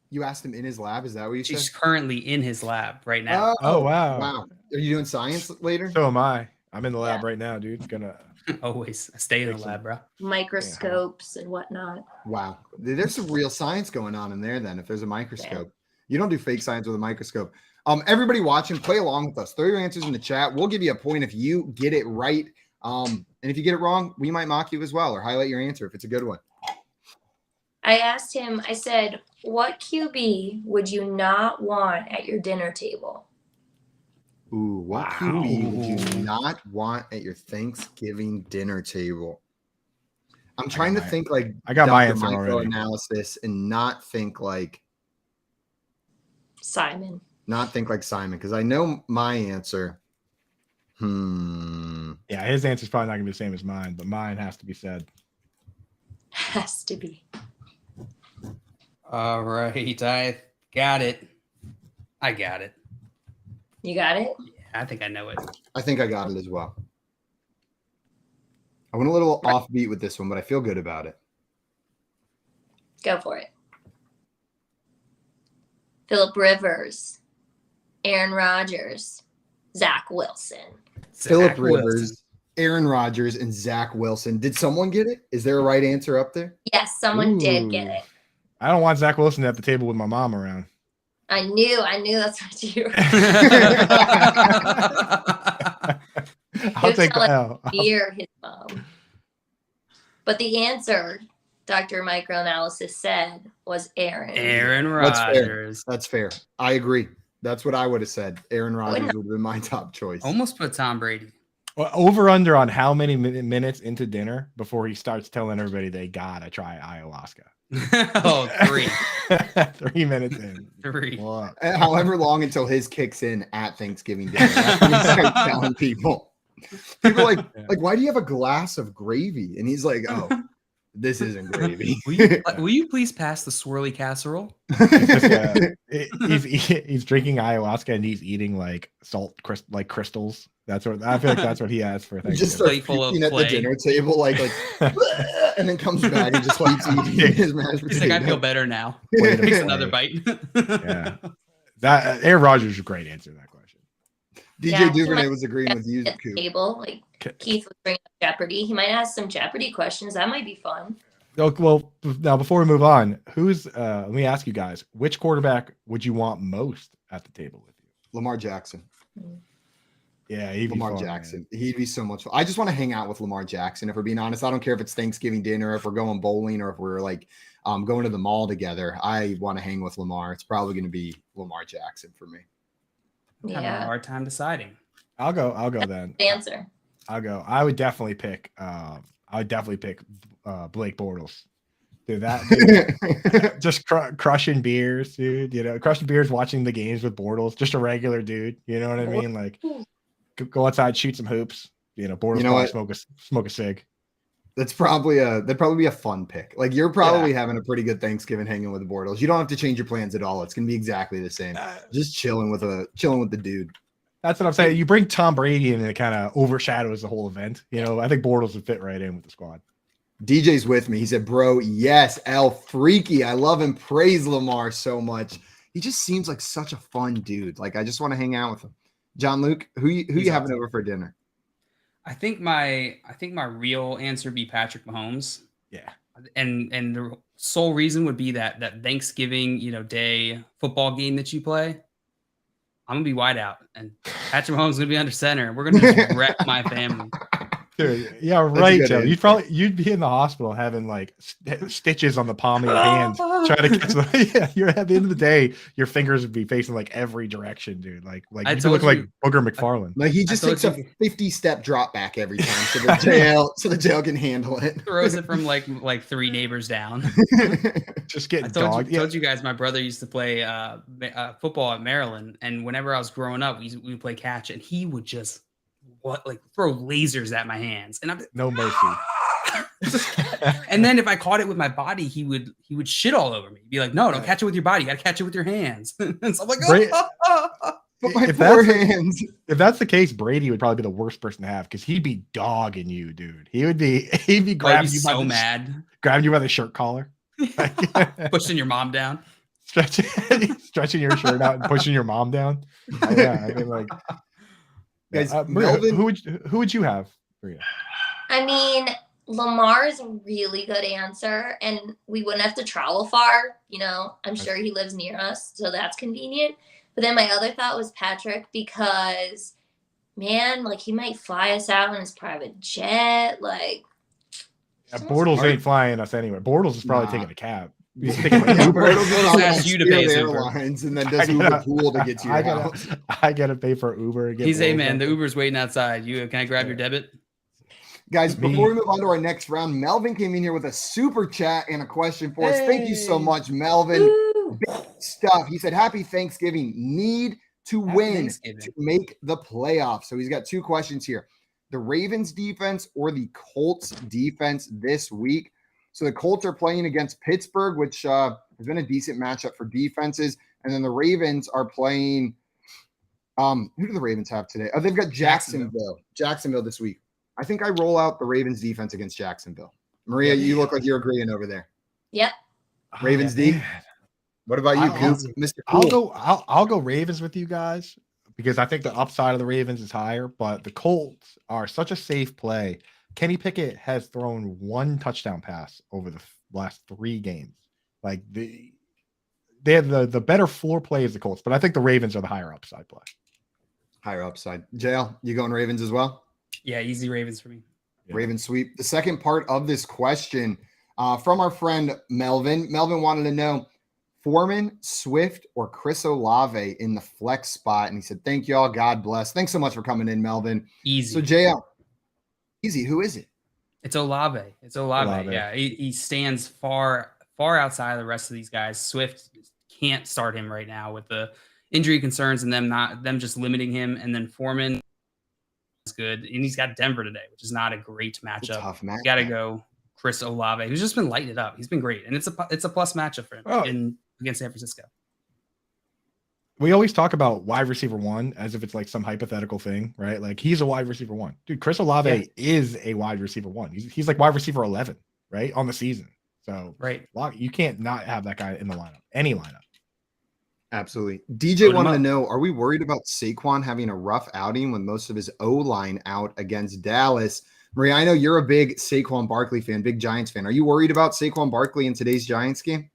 You asked him in his lab? Is that what you said? He's currently in his lab right now. Oh, wow. Wow. Are you doing science later? So am I. I'm in the lab right now, dude. Gonna always stay in the lab, bro. Microscopes and whatnot. Wow. There's some real science going on in there then if there's a microscope. You don't do fake science with a microscope. Everybody watching, play along with us. Throw your answers in the chat. We'll give you a point if you get it right. And if you get it wrong, we might mock you as well or highlight your answer if it's a good one. I asked him, I said, what QB would you not want at your dinner table? Ooh, what QB would you not want at your Thanksgiving dinner table? I'm trying to think like I got my answer already. Analysis and not think like Simon. Not think like Simon because I know my answer. Yeah, his answer is probably not gonna be the same as mine, but mine has to be said. Has to be. All right, I got it. I got it. You got it? Yeah, I think I know it. I think I got it as well. I went a little offbeat with this one, but I feel good about it. Go for it. Phillip Rivers, Aaron Rodgers, Zach Wilson. Phillip Rivers, Aaron Rodgers, and Zach Wilson. Did someone get it? Is there a right answer up there? Yes, someone did get it. I don't want Zach Wilson at the table with my mom around. I knew that's what you were. I'll take the L. Fear his mom. But the answer, Dr. Microanalysis said, was Aaron. Aaron Rodgers. That's fair. I agree. That's what I would have said. Aaron Rodgers would have been my top choice. Almost put Tom Brady. Well, over under on how many minutes into dinner before he starts telling everybody they gotta try ayahuasca. 3. 3 minutes in. 3. However long until his kicks in at Thanksgiving dinner. That's when he starts telling people. People are like, why do you have a glass of gravy? And he's like, oh, this isn't gravy. Will you please pass the swirly casserole? He's drinking ayahuasca and he's eating like salt like crystals. That's what I feel like. That's what he has for Thanksgiving. Just starts puking at the dinner table, like, and then comes back and just keeps eating his mashed potatoes. He's like, I feel better now. Takes another bite. Yeah, that Aaron Rodgers is a great answer to that question. DJ Duvernay was agreeing with you, at the Coop. table. Like Keith was bringing up Jeopardy. He might ask some Jeopardy questions. That might be fun. Oh, well, now before we move on, let me ask you guys, which quarterback would you want most at the table with you? Lamar Jackson. Yeah, he'd be Lamar fun, Jackson. Man. He'd be so much fun. I just want to hang out with Lamar Jackson. If we're being honest, I don't care if it's Thanksgiving dinner, if we're going bowling, or if we're like going to the mall together. I want to hang with Lamar. It's probably going to be Lamar Jackson for me. I'm having a hard time deciding. I'll go then. The answer. I'll go. I would definitely pick Blake Bortles. Dude, just crushing beers, dude. You know, crushing beers, watching the games with Bortles. Just a regular dude. You know what I mean? Like, go outside, shoot some hoops. You know, Bortles probably smoke a cig. That'd probably be a fun pick. Like, you're probably having a pretty good Thanksgiving hanging with the Bortles. You don't have to change your plans at all. It's gonna be exactly the same. Just chilling with the dude. That's what I'm saying. You bring Tom Brady in and it kind of overshadows the whole event. You know, I think Bortles would fit right in with the squad. DJ's with me. He said, bro, yes, El Freaky. I love him. Praise Lamar so much. He just seems like such a fun dude. Like, I just want to hang out with him. John Luke, who you having over for dinner? I think my real answer would be Patrick Mahomes. Yeah. And the sole reason would be that Thanksgiving, day football game that you play. I'm gonna be wide out, and Patrick Mahomes is gonna be under center. We're gonna just wreck my family. Dude, yeah, right, Joe. You'd be in the hospital having like stitches on the palm of your hand, trying to catch them. Yeah, you're at the end of the day, your fingers would be facing like every direction, dude. Like you look like Booger McFarland. Like he just takes a 50-step drop back every time, so the jail can handle it. Throws it from like 3 neighbors down. Just getting I told you guys, my brother used to play football at Maryland, and whenever I was growing up, we would play catch, and he would just throw lasers at my hands, and I'm no mercy. And then if I caught it with my body, he would shit all over me. He'd be like, "No, don't catch it with your body. You got to catch it with your hands." And so I'm like, but my poor hands. If that's the case, Brady would probably be the worst person to have because he'd be dogging you, dude. He'd be grabbing you grabbing you by the shirt collar, pushing your mom down, stretching your shirt out and pushing your mom down. Yeah, I mean, like. Guys, Melvin, who would you have for you? I mean, Lamar is a really good answer, and we wouldn't have to travel far. I'm sure he lives near us, so that's convenient. But then my other thought was Patrick because, man, like he might fly us out in his private jet. Like, Bortles ain't flying us anywhere. Bortles is probably taking a cab. He's Bortles asked you to pay his airlines and then does Uber pool to get to your house. I gotta pay for Uber. Hey man, the Uber's waiting outside. Can I grab your debit? Guys, before we move on to our next round, Melvin came in here with a super chat and a question for us. Thank you so much, Melvin. Big stuff. He said, "Happy Thanksgiving. Need to win to make the playoffs." So he's got 2 questions here: the Ravens defense or the Colts defense this week. So the Colts are playing against Pittsburgh, which has been a decent matchup for defenses. And then the Ravens are playing who do the Ravens have today? Oh, they've got Jacksonville this week. I think I roll out the Ravens defense against Jacksonville. Maria, you look like you're agreeing over there. Yep. Ravens D. What about you, Coop? Mr. Cool. I'll go Ravens with you guys because I think the upside of the Ravens is higher, but the Colts are such a safe play. Kenny Pickett has thrown 1 touchdown pass over the last 3 games. Like they have the better floor play as the Colts, but I think the Ravens are the higher upside play. Higher upside. JL, you going Ravens as well? Yeah, easy Ravens for me. Yeah. Ravens sweep. The second part of this question from our friend Melvin. Melvin wanted to know Foreman, Swift, or Chris Olave in the flex spot. And he said, "Thank y'all. God bless." Thanks so much for coming in, Melvin. Easy. So JL. Easy. Who is it? It's Olave. Yeah, he stands far outside of the rest of these guys. Swift can't start him right now with the injury concerns and them just limiting him. And then Foreman is good, and he's got Denver today, which is not a great matchup. Tough matchup. Got to go Chris Olave, who's just been lighting it up. He's been great, and it's a plus matchup for him against San Francisco. We always talk about wide receiver 1 as if it's like some hypothetical thing, right? Like he's a wide receiver 1. Dude, Chris Olave is a wide receiver 1. He's like wide receiver 11, right? On the season. So right. You can't not have that guy in the lineup, any lineup. Absolutely. DJ wanted to know, are we worried about Saquon having a rough outing with most of his O-line out against Dallas? Maria, I know you're a big Saquon Barkley fan, big Giants fan. Are you worried about Saquon Barkley in today's Giants game?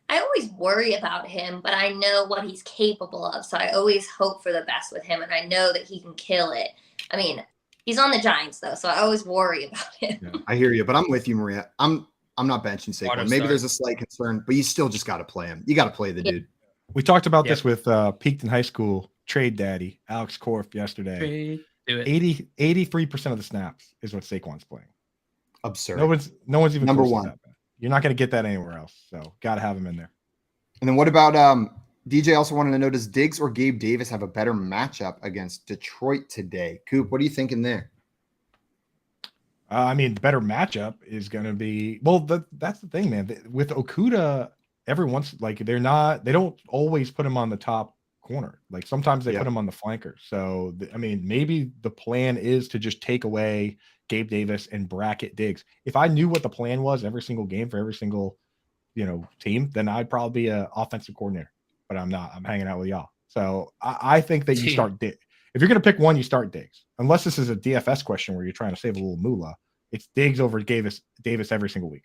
I always worry about him, but I know what he's capable of. So I always hope for the best with him, and I know that he can kill it. I mean, he's on the Giants, though, so I always worry about him. Yeah, I hear you, but I'm with you, Maria. I'm not benching Saquon. Water Maybe start. there's a slight concern, but you still just got to play him. You got to play the dude. We talked about this with Peaked in High School trade daddy Alex Korf yesterday. Do it. 83% of the snaps is what Saquon's playing. Absurd. No one's even Number close to one. that, man. You're not going to get that anywhere else. So got to have him in there. And then what about DJ also wanted to know, does Diggs or Gabe Davis have a better matchup against Detroit today? Coop, what are you thinking there? I mean, the better matchup is going to be, well, that's the thing, man. With Okuda, every once, like they don't always put him on the top corner. Like sometimes they put him on the flanker. So, I mean, maybe the plan is to just take away Gabe Davis and bracket Diggs. If I knew what the plan was every single game for every single, team, then I'd probably be an offensive coordinator, but I'm not. I'm hanging out with y'all. So I think that you start Diggs. If you're going to pick one, you start Diggs. Unless this is a DFS question where you're trying to save a little moolah, it's Diggs over Davis every single week.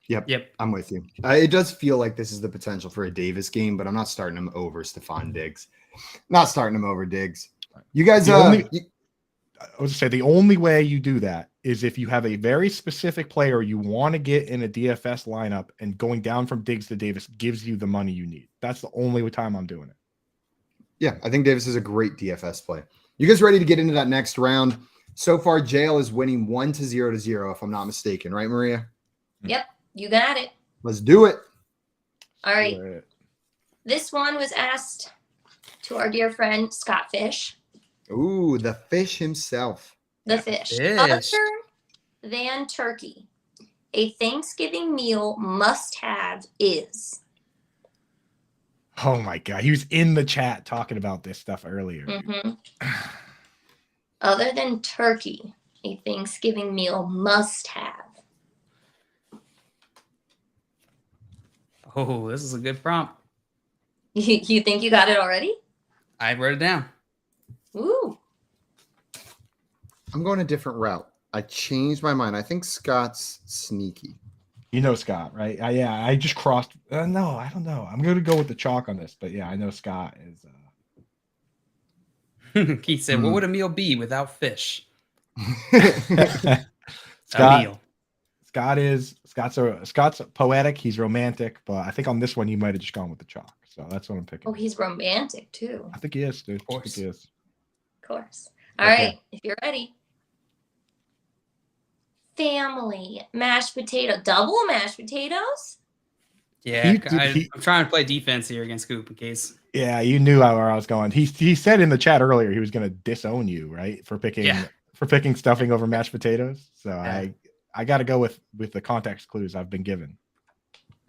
Yep. I'm with you. It does feel like this is the potential for a Davis game, but I'm not starting him over Stephon Diggs. Not starting him over Diggs. You guys, I was to say the only way you do that is if you have a very specific player you want to get in a DFS lineup, and going down from Diggs to Davis gives you the money you need. That's the only time I'm doing it. Yeah, I think Davis is a great DFS play. You guys ready to get into that next round? So far, JL is winning 1-0, if I'm not mistaken, right, Maria? Yep, you got it. Let's do it. All right. This one was asked to our dear friend Scott Fish. Ooh, the fish himself. The fish. Other than turkey, a Thanksgiving meal must-have is. Oh my God. He was in the chat talking about this stuff earlier. Mm-hmm. Other than turkey, a Thanksgiving meal must-have. Oh, this is a good prompt. You think you got it already? I wrote it down. Ooh. I'm going a different route. I changed my mind. I think Scott's sneaky. You know Scott, right? Yeah, I just crossed. No, I don't know. I'm going to go with the chalk on this, but yeah, I know Scott is. Keith said, "What would a meal be without fish?" Scott's poetic. He's romantic, but I think on this one you might have just gone with the chalk. So that's what I'm picking. Oh, he's romantic too. I think he is, dude. Of course. I think he is. Of course. All right, if you're ready. Family mashed potato, double mashed potatoes. Yeah, I'm trying to play defense here against Scoop in case. Yeah, you knew where I was going. He said in the chat earlier he was going to disown you, right, for picking stuffing over mashed potatoes. So I got to go with the context clues I've been given.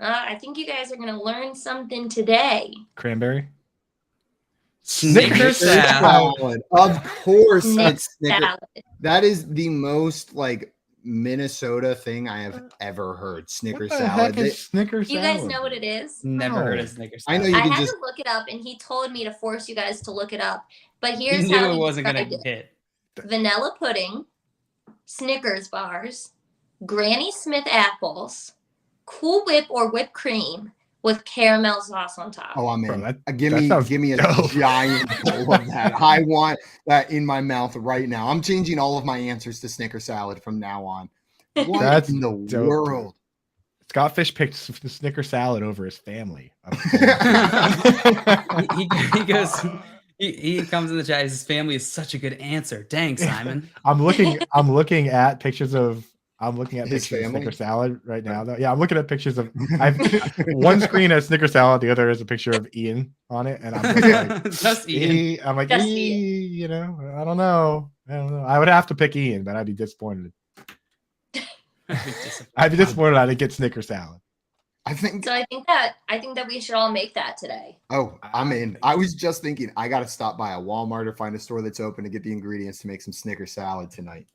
I think you guys are going to learn something today. Cranberry. Snicker salad. Of course, it's Snicker salad. That is the most Minnesota thing I have ever heard. Snicker salad. Snicker salad. You guys know what it is? Never heard of Snicker salad. I know you can had to look it up, and he told me to force you guys to look it up. But here's how it wasn't going to hit. Vanilla pudding, Snickers bars, Granny Smith apples, Cool Whip or whipped cream with caramel sauce on top. Oh, I'm in. Give me a giant bowl of that. I want that in my mouth right now. I'm changing all of my answers to Snicker salad from now on. What in the world? Scott Fish picked Snicker salad over his family. he goes. He comes in the chat. His family is such a good answer. Dang, Simon. I'm looking at pictures of. His family? Of Snicker salad right now, though. Yeah, I'm looking at pictures of. One screen has Snicker salad, the other is a picture of Ian on it, and I'm like, just Ian. I'm like, I don't know. I would have to pick Ian, but I'd be disappointed. I'd be disappointed I didn't get Snicker salad. I think that we should all make that today. Oh, I'm in. I was just thinking I got to stop by a Walmart or find a store that's open to get the ingredients to make some Snicker salad tonight.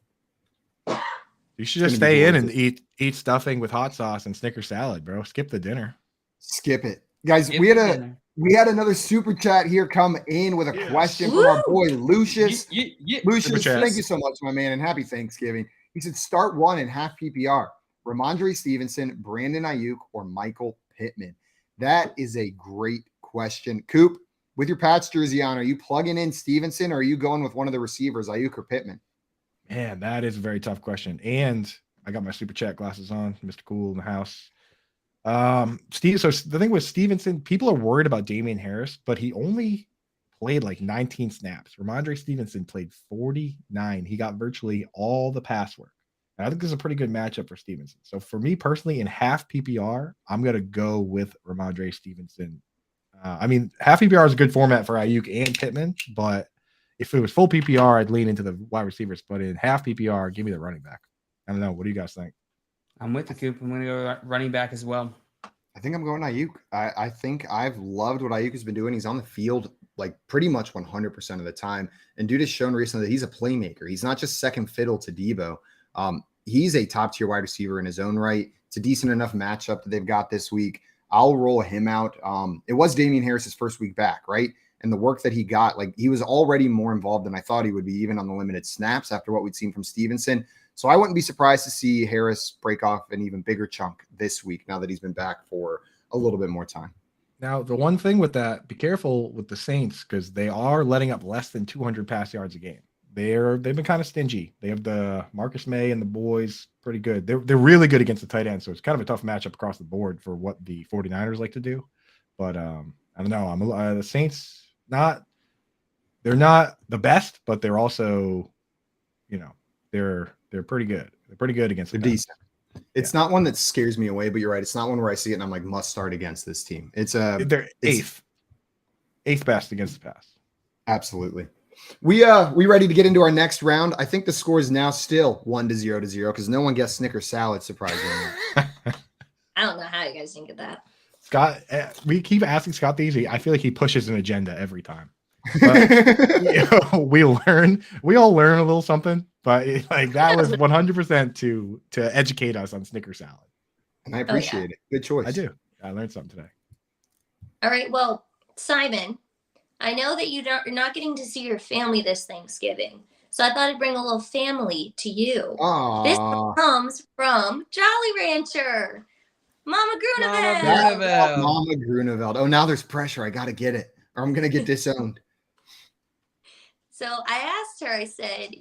You should just stay in and eat stuffing with hot sauce and Snicker salad, bro. Skip the dinner. Skip it. Guys, we had We had another super chat here come in with a question from our boy Lucius. Lucius, thank you so much, my man, and happy Thanksgiving. He said, start one in half PPR. Ramondre Stevenson, Brandon Ayuk, or Michael Pittman? That is a great question. Coop, with your Pats jersey on, are you plugging in Stevenson or are you going with one of the receivers, Ayuk or Pittman? Man, that is a very tough question. And I got my super chat glasses on, Mr. Cool in the house. Steve, so the thing with Stevenson, people are worried about Damian Harris, but he only played like 19 snaps. Ramondre Stevenson played 49. He got virtually all the pass work. And I think this is a pretty good matchup for Stevenson. So for me personally, in half PPR, I'm going to go with Ramondre Stevenson. I mean, half PPR is a good format for Ayuk and Pittman, but if it was full PPR, I'd lean into the wide receivers. But in half PPR, give me the running back. I don't know. What do you guys think? I'm with the Coop. I'm going to go running back as well. I think I'm going Ayuk. I think I've loved what Ayuk has been doing. He's on the field like pretty much 100% of the time. And dude has shown recently that he's a playmaker. He's not just second fiddle to Debo. He's a top tier wide receiver in his own right. It's a decent enough matchup that they've got this week. I'll roll him out. It was Damian Harris's first week back, right? And the work that he got, like he was already more involved than I thought he would be, even on the limited snaps after what we'd seen from Stevenson. So I wouldn't be surprised to see Harris break off an even bigger chunk this week now that he's been back for a little bit more time. Now, the one thing with that, be careful with the Saints because they are letting up less than 200 pass yards a game. They've been kind of stingy. They have the Marcus May and the boys pretty good. They're really good against the tight end, so it's kind of a tough matchup across the board for what the 49ers like to do. But I don't know. The Saints they're not the best, but they're also, they're pretty good. They're pretty good against the decent. It's not one that scares me away, but you're right. It's not one where I see it and I'm like, must start against this team. They're eighth best against the pass. Absolutely. We ready to get into our next round? I think the score is now still 1-0 because no one guessed Snicker salad, surprisingly. I don't know how you guys think of that. Scott, we keep asking Scott these. I feel like he pushes an agenda every time. But, we all learn a little something, but that was 100% to educate us on Snicker salad. And I appreciate it. Good choice. I do. I learned something today. All right. Well, Simon, I know that you're not getting to see your family this Thanksgiving. So I thought I'd bring a little family to you. Aww. This comes from Jolly Rancher. Mama Grunewald. Mama Grunewald. Oh, now there's pressure. I got to get it or I'm going to get disowned. So I asked her, I said,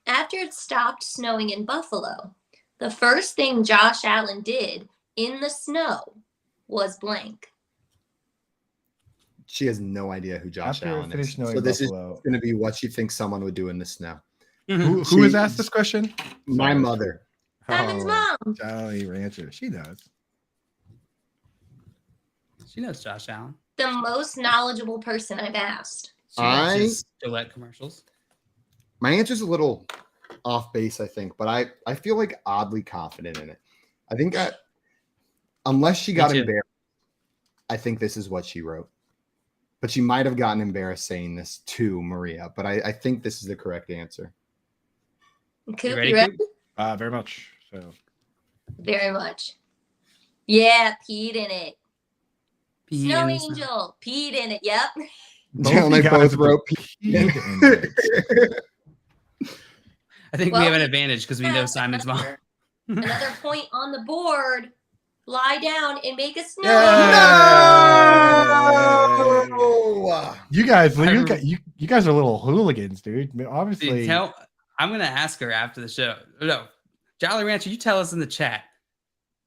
after it stopped snowing in Buffalo, the first thing Josh Allen did in the snow was blank. She has no idea who Josh Allen is. So this is going to be what she thinks someone would do in the snow. Who has asked this question? My mother. Simon's mom. Jolly Rancher. She does. She knows Josh Allen. The most knowledgeable person I've asked. Gillette commercials. My answer's a little off base, I think, but I feel like oddly confident in it. I think unless she got embarrassed, I think this is what she wrote. But she might have gotten embarrassed saying this to Maria, but I think this is the correct answer. Coop, you ready? Very much. So. Very much. Yeah, peed in it. Snow Peed Angel, peed in it. Yep. They both wrote peed. I think we have an advantage because we know Simon's mom. Another point on the board. Lie down and make a snow. No! You guys are little hooligans, dude. I mean, obviously, I'm gonna ask her after the show. No, Jolly Rancher, you tell us in the chat.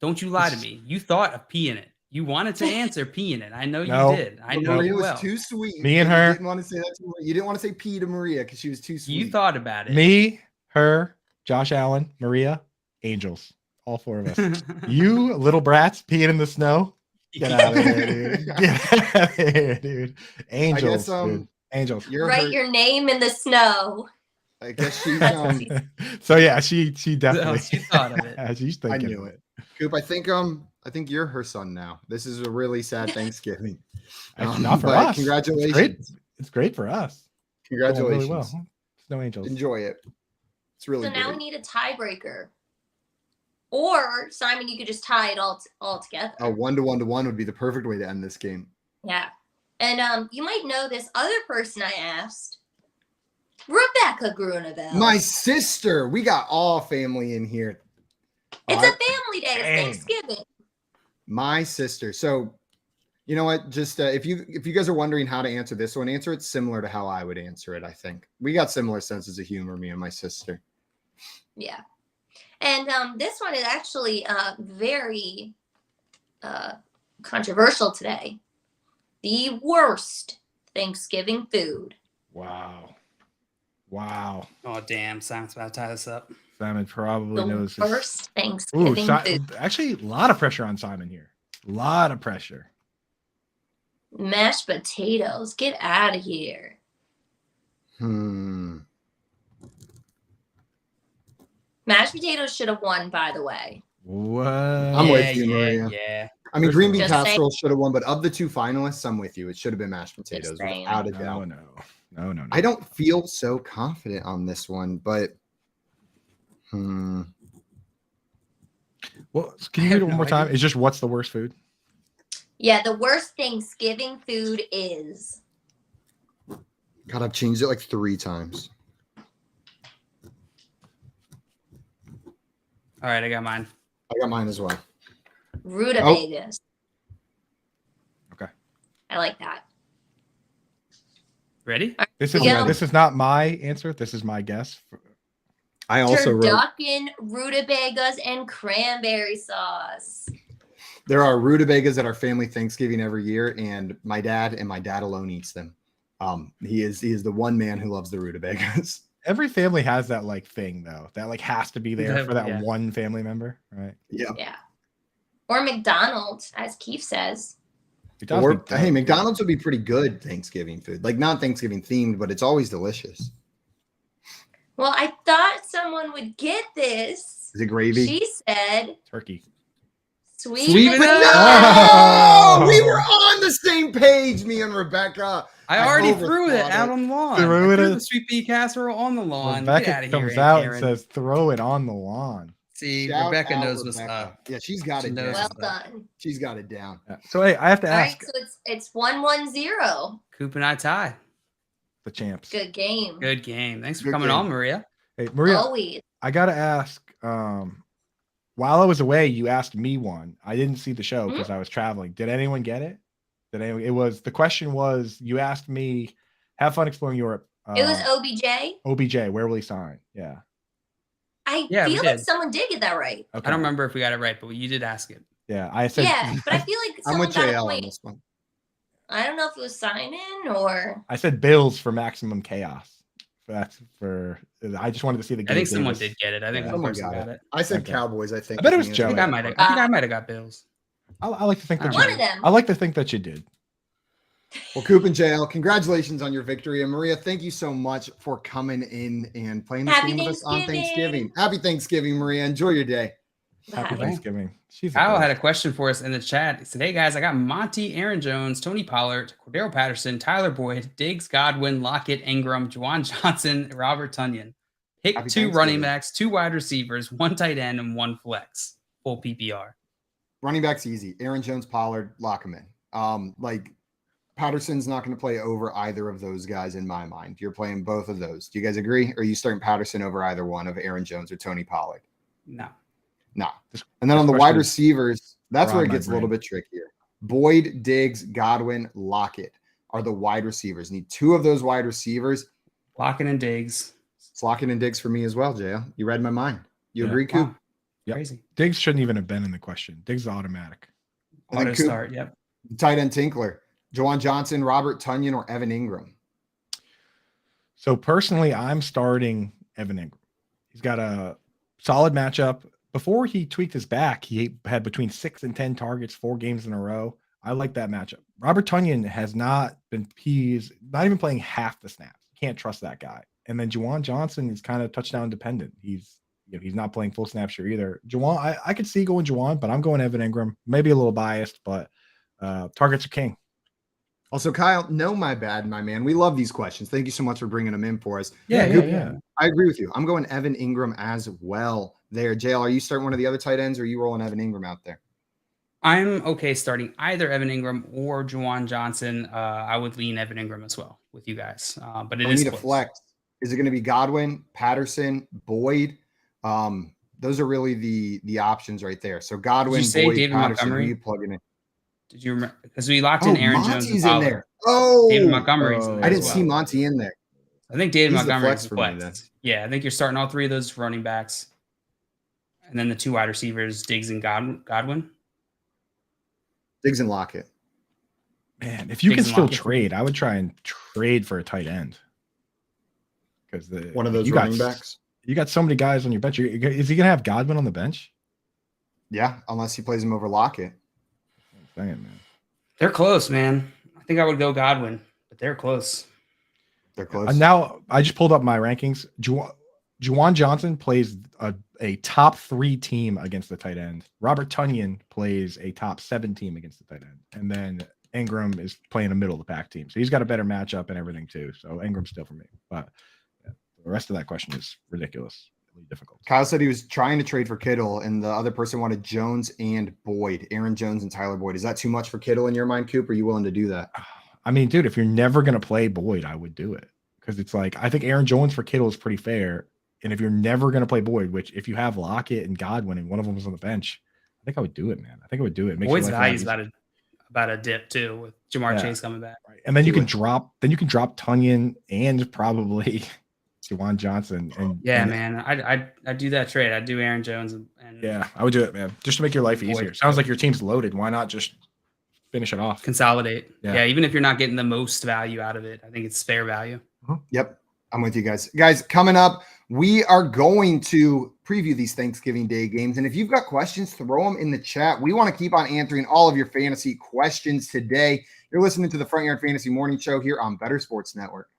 Don't you lie to me. You thought of pee in it. You wanted to answer pee in it. I know you did. I know Maria you well. was too sweet. Me and her. You didn't want to say that to Maria. You didn't want to say pee to Maria because she was too sweet. You thought about it. Me, her, Josh Allen, Maria, Angels. All four of us. You little brats peeing in the snow. Get out of here, dude. Get out of here, dude. Angels. Dude. Angels. Write your name in the snow. I guess she's so yeah, she definitely she thought of it. She's thinking I knew it. Coop, I think you're her son now. This is a really sad Thanksgiving. Not for us. Congratulations. It's great for us. Congratulations. Really well. Snow Angels. Enjoy it. It's really So now we need a tiebreaker. Or Simon, you could just tie it all together. A 1-1-1 would be the perfect way to end this game. Yeah. And you might know this other person I asked, Rebecca Grunewald. My sister. We got all family in here. It's a family day. Dang. It's Thanksgiving. My sister. So, you know what? Just if you guys are wondering how to answer this one, answer it similar to how I would answer it. I think we got similar senses of humor, me and my sister. Yeah. And this one is actually very controversial today. The worst Thanksgiving food. Wow. Oh, damn. Simon's about to tie this up. Simon probably knows The worst Thanksgiving food. Actually, a lot of pressure on Simon here. A lot of pressure. Mashed potatoes. Get out of here. Hmm. Mashed potatoes should have won, by the way. What? I'm with you, Maria. Yeah. I mean, green bean Just casserole should have won, but of the two finalists, I'm with you. It should have been mashed potatoes, saying. without a doubt. No. I don't feel so confident on this one, but Well, can you read it one more time? It's just what's the worst food? Yeah, the worst Thanksgiving food is. God, I've changed it like 3 times. All right, I got mine. I got mine as well. Rutabagas. Okay. I like that. Ready? This is Yeah. this is not my answer. This is my guess. I also wrote Turducken, rutabagas, and cranberry sauce. there are rutabagas at our family Thanksgiving every year, and my dad alone eats them. He is the one man who loves the rutabagas. Every family has that like thing though that like has to be there for that Yeah. one family member, right? Yeah. Yeah. Or McDonald's, as Keith says. Or hey, McDonald's would be pretty good Thanksgiving food. Like not Thanksgiving themed, but it's always delicious. Well, I thought someone would get this. Is it gravy? She said Turkey. sweet potato. Oh, we were on the same page, me and Rebecca. I already threw it overthought out on the lawn. Threw I it threw in- the sweet pea casserole on the lawn. Get Rebecca out of here, comes Aunt out Karen. and says, "Throw it on the lawn." See, Shout Rebecca out knows what's Rebecca. up. Yeah, she's got She it knows down. Well what's up. done. She's got it down. Yeah. So hey, I have to All right, ask so it's 1-1-0. Coop and I tie. the champs. Good game. Good game. Thanks for Good coming game. on, Maria. Hey, Maria, Always. I gotta ask. While I was away, you asked me one. I didn't see the show because I was traveling. Did anyone get it? Did anyone? It was the question was you asked me. Have fun exploring Europe. It was OBJ. OBJ. Where will he sign? Yeah. Yeah, we feel like did. someone did get that right. Okay. I don't remember if we got it right, but you did ask it. Yeah, I said. Yeah, but I feel like I'm someone with got a JL on point. this one. I don't know if it was sign in or. I said Bills for maximum chaos. That's for. I just wanted to see the. I think Gabe someone Davis. did get it. I think Yeah. one Someone person got it. I said Okay. Cowboys. I think. I bet it was I Joey. think I might have got Bills. I like to think that. One you, of them. I like to think that you did. Well, Coop and JL, congratulations on your victory. And Maria, thank you so much for coming in and playing this Happy game with us on Thanksgiving. Thanksgiving. Happy Thanksgiving, Maria. Enjoy your day. Happy Bye. Thanksgiving. She's Kyle had a question for us in the chat. He said, "Hey guys, I got Monty, Aaron Jones, Tony Pollard, Cordero Patterson, Tyler Boyd, Diggs, Godwin, Lockett, Ingram, Juwan Johnson, Robert Tunyon. Pick Happy 2 running Thanksgiving. backs, 2 wide receivers, 1 tight end, and 1 flex. Full PPR." Running back's easy. Aaron Jones, Pollard, lock him in. Like Patterson's not going to play over either of those guys in my mind. You're playing both of those. Do you guys agree? Or are you starting Patterson over either one of Aaron Jones or Tony Pollard? No. No. And then on the wide receivers, that's where it around my gets a little brain. bit trickier. Boyd, Diggs, Godwin, Lockett are the wide receivers. Need 2 of those wide receivers. Lockett and Diggs. It's Lockett and Diggs for me as well, JL. You read my mind. You Yeah. agree, Coop? Wow. Yep. Crazy. Diggs shouldn't even have been in the question. Diggs is automatic. And then Auto Coop, start. Yep. tight end Tinkler, Juwan Johnson, Robert Tunyon, or Evan Ingram. So personally, I'm starting Evan Ingram. He's got a solid matchup. Before he tweaked his back, he had between 6 and 10 targets 4 games in a row. I like that matchup. Robert Tunyon he's not even playing half the snaps. Can't trust that guy. And then Juwan Johnson is kind of touchdown dependent. He's not playing full snaps here either. Juwan, I could see going Juwan, but I'm going Evan Ingram. Maybe a little biased, but targets are king. Also, Kyle, no, my bad, my man. We love these questions. Thank you so much for bringing them in for us. Yeah. I agree with you. I'm going Evan Ingram as well there. JL, are you starting one of the other tight ends or are you rolling Evan Ingram out there? I'm okay starting either Evan Ingram or Juwan Johnson. I would lean Evan Ingram as well with you guys, but it We is need a close. flex. Is it going to be Godwin, Patterson, Boyd? Those are really the options right there. So Godwin, say Boyd, David Patterson, who are Montgomery? you plugging in? Did you remember? Because we locked in Aaron Jones and Monty's in Pollard. there. Oh, David Montgomery's in there I didn't as well. see Monty in there. I think David He's the Montgomery flex is for the me flex. then. Yeah, I think you're starting all three of those running backs, and then the two wide receivers, Diggs and Godwin. Diggs and Lockett. Man, if you Diggs can and still Lockett. trade, I would try and trade for a tight end. Because One of those you running got, backs. You got so many guys on your bench. Is he gonna have Godwin on the bench? Yeah, unless he plays him over Lockett. Dang it, man. They're close, man. I think I would go Godwin, but they're close. They're close. Now I just pulled up my rankings. Juwan Johnson plays a top 3 team against the tight end. Robert Tonyan plays a top 7 team against the tight end. And then Ingram is playing a middle of the pack team. So he's got a better matchup and everything too. So Ingram's still for me. But yeah, the rest of that question is ridiculous. Difficult. Kyle said he was trying to trade for Kittle, and the other person wanted Jones and Boyd, Aaron Jones and Tyler Boyd. Is that too much for Kittle in your mind, Coop? Are you willing to do that? I mean, dude, if you're never going to play Boyd, I would do it. Because it's like, I think Aaron Jones for Kittle is pretty fair. And if you're never going to play Boyd, which if you have Lockett and Godwin and one of them was on the bench, I think I would do it, man. I think I would do it. Boyd's value is about a dip too, with Jamar Chase coming back. Right. And then you can drop Tonyan and probably Juwan Johnson. And man, I'd do that trade. I'd do Aaron Jones and yeah, I would do it, man, just to make your life easier. Sounds like your team's loaded. Why not just finish it off? Consolidate. Yeah, even if you're not getting the most value out of it, I think it's fair value. Yep, I'm with you guys. Guys, coming up, we are going to preview these Thanksgiving Day games. And if you've got questions, throw them in the chat. We want to keep on answering all of your fantasy questions today. You're listening to the Front Yard Fantasy Morning Show here on Better Sports Network.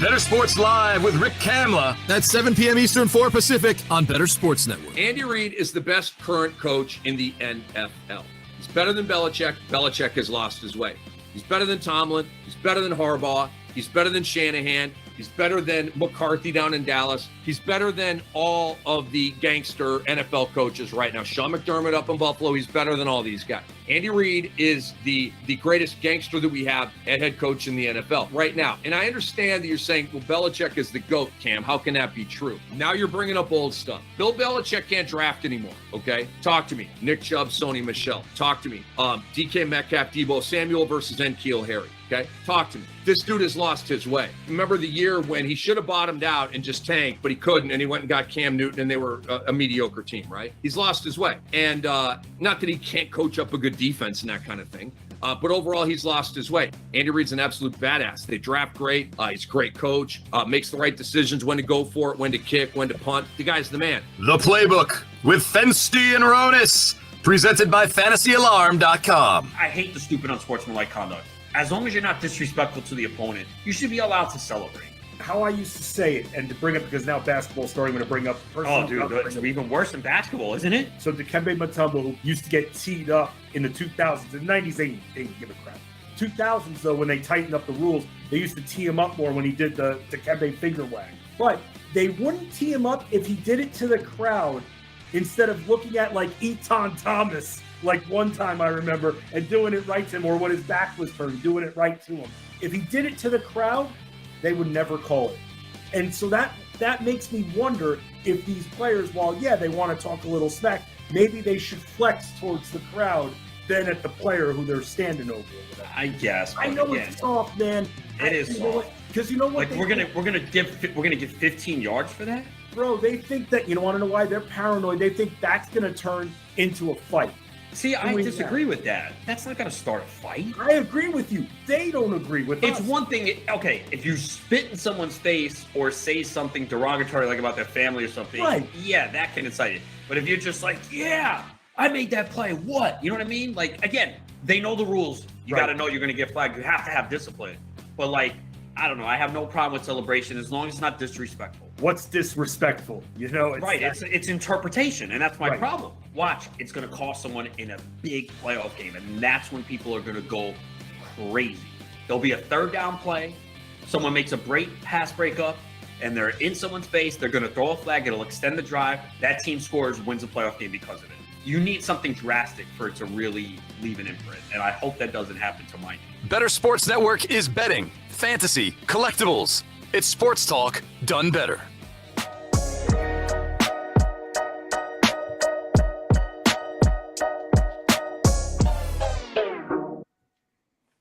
Better Sports Live with Rick Kamla. That's 7 p.m. Eastern, 4 Pacific on Better Sports Network. Andy Reid is the best current coach in the NFL. He's better than Belichick. Belichick has lost his way. He's better than Tomlin. He's better than Harbaugh. He's better than Shanahan. He's better than McCarthy down in Dallas. He's better than all of the gangster NFL coaches right now. Sean McDermott up in Buffalo, he's better than all these guys. Andy Reid is the greatest gangster that we have at head coach in the NFL right now. And I understand that you're saying, well, Belichick is the GOAT, Cam. How can that be true? Now you're bringing up old stuff. Bill Belichick can't draft anymore, okay? Talk to me. Nick Chubb, Sony Michel. Talk to me. DK Metcalf, Debo Samuel versus N'Keal Harry. Okay, talk to me. This dude has lost his way. Remember the year when he should have bottomed out and just tanked, but he couldn't, and he went and got Cam Newton, and they were a mediocre team, right? He's lost his way. And not that he can't coach up a good defense and that kind of thing, but overall, he's lost his way. Andy Reid's an absolute badass. They draft great. He's a great coach, makes the right decisions, when to go for it, when to kick, when to punt. The guy's the man. The Playbook with Fensty and Ronis, presented by FantasyAlarm.com. I hate the stupid unsportsmanlike conduct. As long as you're not disrespectful to the opponent, you should be allowed to celebrate. How I used to say it, and to bring up, because now basketball's starting, I'm going to bring up. Oh, dude, it's even worse than basketball, isn't it? So Dikembe Mutombo, who used to get teed up in the 2000s, in the 90s, they didn't give a crap. 2000s, though, when they tightened up the rules, they used to tee him up more when he did the Dikembe finger wag. But they wouldn't tee him up if he did it to the crowd instead of looking at like Eton Thomas, like one time I remember, and doing it right to him, or when his back was turned, doing it right to him. If he did it to the crowd, they would never call it. And so that makes me wonder if these players, while, yeah, they want to talk a little smack, maybe they should flex towards the crowd than at the player who they're standing over. I guess. I know it's soft, man. It is soft. Because you know what? Like we're gonna give 15 yards for that, bro. They think that, you know, want to know why they're paranoid? They think that's gonna turn into a fight. See, I disagree with that. That's not going to start a fight. I agree with you. They don't agree with us. It's one thing, okay, if you spit in someone's face or say something derogatory, like about their family or something, right? Yeah, that can incite it. But if you're just like, yeah, I made that play, what? You know what I mean? Like, again, they know the rules. You got to know you're going to get flagged. You have to have discipline. But, like, I don't know. I have no problem with celebration as long as it's not disrespectful. What's disrespectful? You know, it's interpretation, and that's my problem. Watch, it's going to cost someone in a big playoff game, and that's when people are going to go crazy. There'll be a third down play. Someone makes a pass breakup, and they're in someone's face, they're going to throw a flag, it'll extend the drive. That team scores, wins a playoff game because of it. You need something drastic for it to really leave an imprint, and I hope that doesn't happen to my team. Better Sports Network is betting, fantasy, collectibles. It's sports talk done better.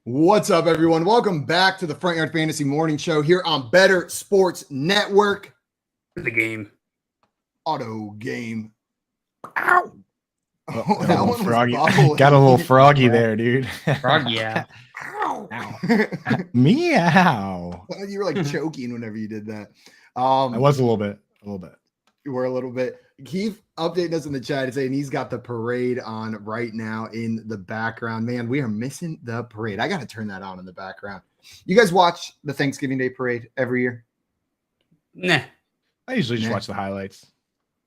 What's up, everyone? Welcome back to the Front Yard Fantasy Morning Show here on Better Sports Network. The game. Auto game. Ow! Oh, that one froggy. Got a little froggy there, dude. Froggy, yeah. Ow. Meow. You were like choking whenever you did that. I was a little bit. You were a little bit. Keith updating us in the chat saying he's got the parade on right now in the background. Man, we are missing the parade. I got to turn that on in the background. You guys watch the Thanksgiving Day parade every year? Nah. I usually just watch the highlights.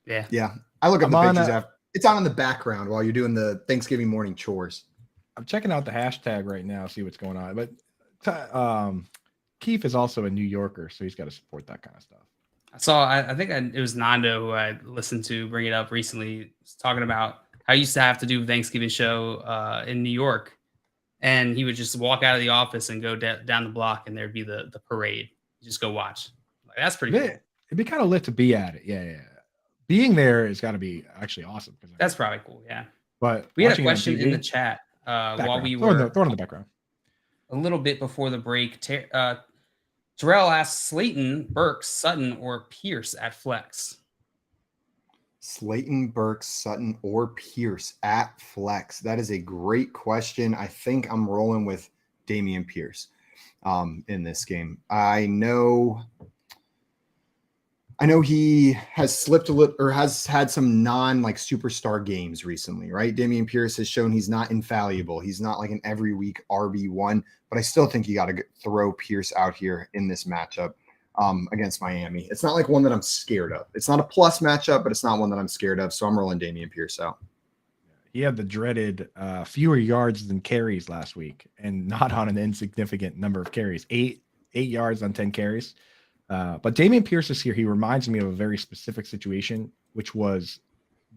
Yeah. Yeah. I look up the pictures after. It's on in the background while you're doing the Thanksgiving morning chores. I'm checking out the hashtag right now, see what's going on. But Keith is also a New Yorker, so he's got to support that kind of stuff. I think it was Nando who I listened to bring it up recently, talking about how I used to have to do a Thanksgiving show in New York, and he would just walk out of the office and go down the block, and there'd be the parade. Just go watch. Like, that's pretty cool. It'd be kind of lit to be at it. Yeah. Being there has got to be actually awesome. That's probably cool. Yeah. But we had a question in the chat while we were throw it in the background. A little bit before the break. Terrell asked Slayton, Burks, Sutton, or Pierce at flex. Slayton, Burks, Sutton, or Pierce at flex. That is a great question. I think I'm rolling with Dameon Pierce in this game. I know he has slipped a little, or has had some superstar games recently, right? Dameon Pierce has shown he's not infallible. He's not like an every week RB1, but I still think you got to throw Pierce out here in this matchup against Miami. It's not like one that I'm scared of. It's not a plus matchup, but it's not one that I'm scared of. So I'm rolling Dameon Pierce out. He had the dreaded fewer yards than carries last week, and not on an insignificant number of carries. 8 yards on 10 carries. But Dameon Pierce is here. He reminds me of a very specific situation, which was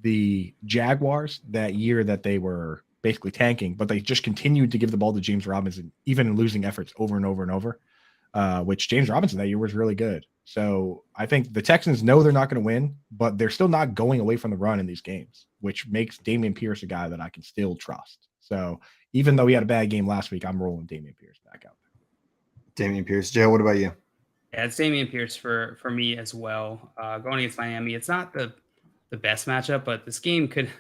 the Jaguars that year that they were basically tanking, but they just continued to give the ball to James Robinson, even in losing efforts over and over and over, which James Robinson that year was really good. So I think the Texans know they're not going to win, but they're still not going away from the run in these games, which makes Dameon Pierce a guy that I can still trust. So even though he had a bad game last week, I'm rolling Dameon Pierce back out there. Dameon Pierce. Joe, what about you? Yeah, it's Dameon Pierce for me as well. Going against Miami, it's not the best matchup, but this game could.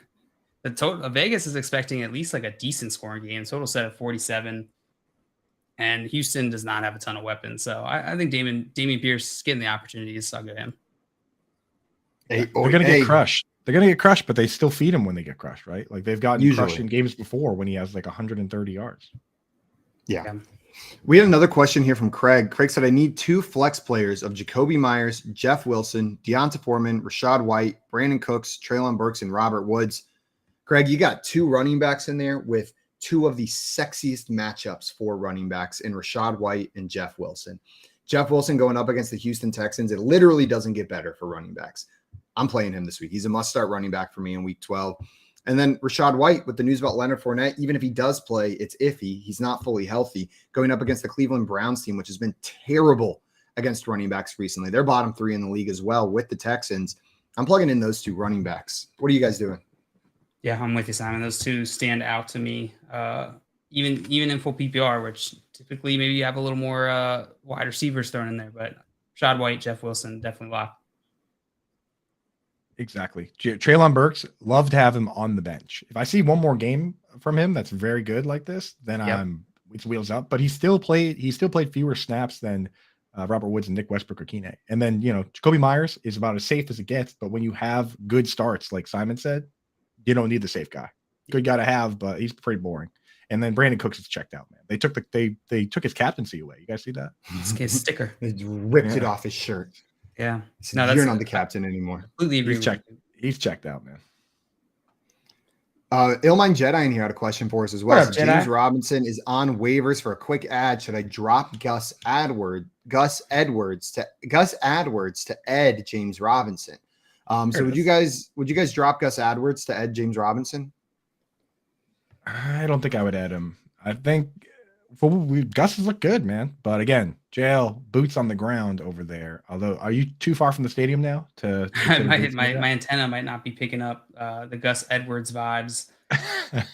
The total Vegas is expecting at least like a decent scoring game. Total set at 47, and Houston does not have a ton of weapons. So I think Dameon Pierce is getting the opportunities. So I'll go him. They're going to get crushed. They're going to get crushed, but they still feed him when they get crushed, right? Like they've gotten crushed in games before when he has like 130 yards. Yeah. We had another question here from Craig. Craig said, I need 2 flex players of Jacoby Myers, Jeff Wilson, Deonta Foreman, Rashad White, Brandon Cooks, Treylon Burks, and Robert Woods. Craig, you got 2 running backs in there with 2 of the sexiest matchups for running backs in Rashad White and Jeff Wilson. Jeff Wilson going up against the Houston Texans. It literally doesn't get better for running backs. I'm playing him this week. He's a must-start running back for me in week 12. And then Rashad White, with the news about Leonard Fournette, even if he does play, it's iffy. He's not fully healthy. Going up against the Cleveland Browns team, which has been terrible against running backs recently. They're bottom 3 in the league as well with the Texans. I'm plugging in those 2 running backs. What are you guys doing? Yeah, I'm with you, Simon. Those 2 stand out to me. Even in full PPR, which typically maybe you have a little more wide receivers thrown in there, but Rashad White, Jeff Wilson, definitely locked. Exactly. Treylon Burks, love to have him on the bench. If I see one more game from him that's very good like this, then it's wheels up. But he still played fewer snaps than Robert Woods and Nick Westbrook or Keenan. And then, Jacoby Myers is about as safe as it gets. But when you have good starts, like Simon said, you don't need the safe guy. Good guy to have, but he's pretty boring. And then Brandon Cooks is checked out, man. They took his captaincy away. You guys see that? His sticker. They ripped it off his shirt. Yeah. No, you're not the captain anymore. Completely agree. He's checked out, man. Illmind Jedi in here had a question for us as well. What up, So James Jedi? Robinson is on waivers for a quick ad. Should I drop Gus Edwards to Ed James Robinson? So would you guys drop Gus Edwards to Ed James Robinson? I don't think I would add him. I think Gus has looked good, man. But again, JL, boots on the ground over there. Although, are you too far from the stadium now to my antenna might not be picking up the Gus Edwards vibes.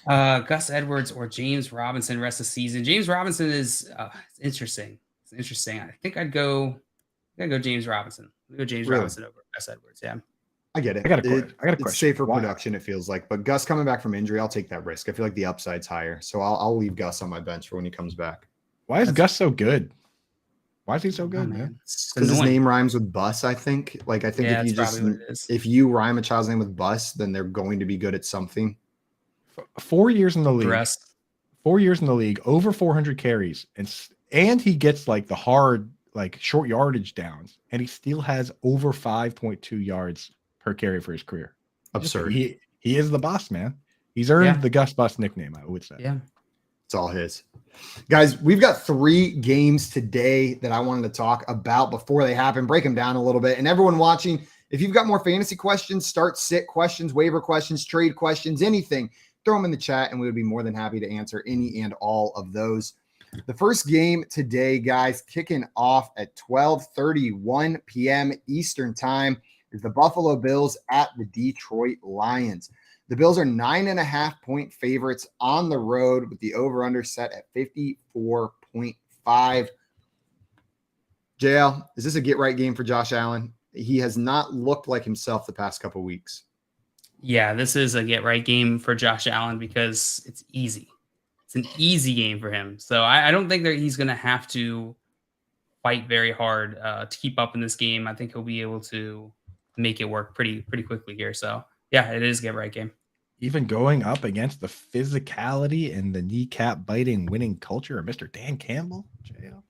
Gus Edwards or James Robinson rest of the season. James Robinson is interesting. It's interesting. I think I'd go James Robinson. I'd go James Robinson over Gus Edwards. Yeah. I get it. I got a question. It's safer production, it feels like. But Gus coming back from injury, I'll take that risk. I feel like the upside's higher. So I'll leave Gus on my bench for when he comes back. Why is Gus so good? Why is he so good, man? Because his name rhymes with Bus, I think. Like, I think if you rhyme a child's name with Bus, then they're going to be good at something. 4 years in the league. 4 years in the league, over 400 carries, and he gets like the hard, like short yardage downs, and he still has over 5.2 yards per carry for his career. Absurd. He is the boss, man. He's earned the Gus Bus nickname, I would say. Yeah. It's all his. Guys, we've got 3 games today that I wanted to talk about before they happen, break them down a little bit. And everyone watching, if you've got more fantasy questions, start sit questions, waiver questions, trade questions, anything, throw them in the chat and we would be more than happy to answer any and all of those. The first game today, guys, kicking off at 12:31 p.m. Eastern time, is the Buffalo Bills at the Detroit Lions. The Bills are 9.5-point favorites on the road with the over-under set at 54.5. JL, is this a get-right game for Josh Allen? He has not looked like himself the past couple weeks. Yeah, this is a get-right game for Josh Allen because it's easy. It's an easy game for him. So I don't think that he's going to have to fight very hard to keep up in this game. I think he'll be able to make it work pretty quickly here. So yeah, it is a get-right game. Even going up against the physicality and the kneecap biting winning culture of Mr. Dan Campbell. JL.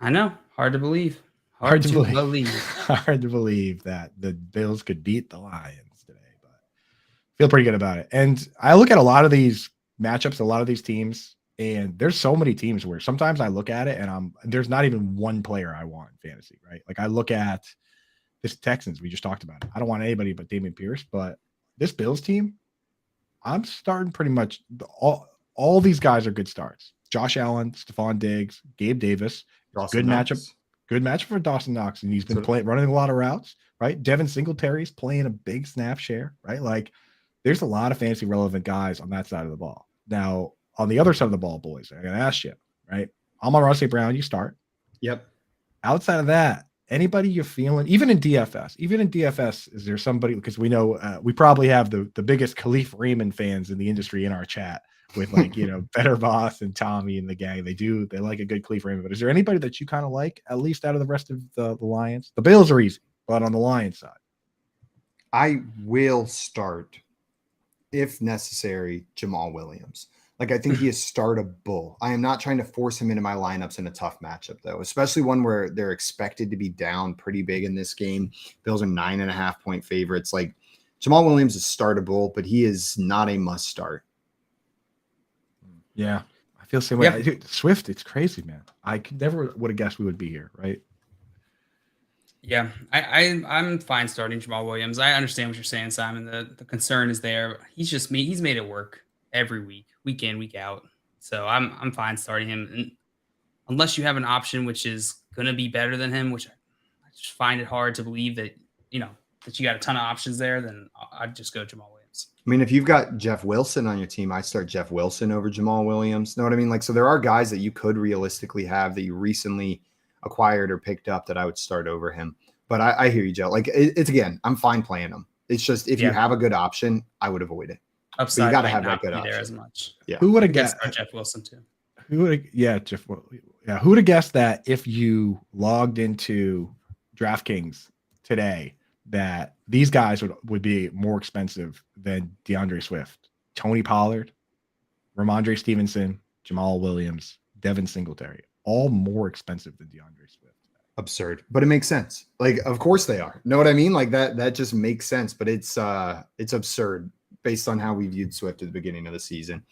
I know. Hard to believe. Hard to believe. Hard to believe that the Bills could beat the Lions today, but feel pretty good about it. And I look at a lot of these matchups, a lot of these teams, and there's so many teams where sometimes I look at it and there's not even one player I want in fantasy, right? Like I look at this Texans, we just talked about it. I don't want anybody but Dameon Pierce, but this Bills team, I'm starting pretty much all these guys are good starts. Josh Allen, Stephon Diggs, Gabe Davis, good matchup for Dawson Knox, and he's been running a lot of routes, right? Devin Singletary's playing a big snap share, right? Like there's a lot of fantasy relevant guys on that side of the ball. Now, on the other side of the ball, boys, I gotta ask you, right? Amon-Ra St. Brown, you start. Yep. Outside of that, anybody you're feeling, even in DFS, is there somebody, because we know we probably have the biggest Khalif Raymond fans in the industry in our chat with like, Better Boss and Tommy and the gang. They like a good Khalif Raymond, but is there anybody that you kind of like, at least out of the rest of the Lions? The Bills are easy, but on the Lions side. I will start, if necessary, Jamal Williams. Like, I think he is startable. I am not trying to force him into my lineups in a tough matchup, though, especially one where they're expected to be down pretty big in this game. Bills are 9.5-point favorites. Like, Jamal Williams is startable, but he is not a must start. Yeah, I feel the same way. Yeah. Dude, Swift, it's crazy, man. I never would have guessed we would be here, right? Yeah, I'm fine starting Jamal Williams. I understand what you're saying, Simon. The concern is there. He's made it work every week, week in, week out. So I'm fine starting him, and unless you have an option which is going to be better than him, which I just find it hard to believe that that you got a ton of options there. Then I'd just go Jamal Williams. I mean, if you've got Jeff Wilson on your team, I'd start Jeff Wilson over Jamal Williams. Know what I mean? Like, so there are guys that you could realistically have that you recently acquired or picked up that I would start over him. But I hear you, Joe. Like, it's again, I'm fine playing him. It's just if you have a good option, I would avoid it. Upside, but you got to have that good option there as much. Yeah. Who would have guessed Jeff Wilson too? Who would have guessed that if you logged into DraftKings today that these guys would be more expensive than DeAndre Swift, Tony Pollard, Ramondre Stevenson, Jamal Williams, Devin Singletary, all more expensive than DeAndre Swift. Absurd, but it makes sense. Like, of course they are. Know what I mean? Like that just makes sense, but it's absurd. based on how we viewed Swift at the beginning of the season.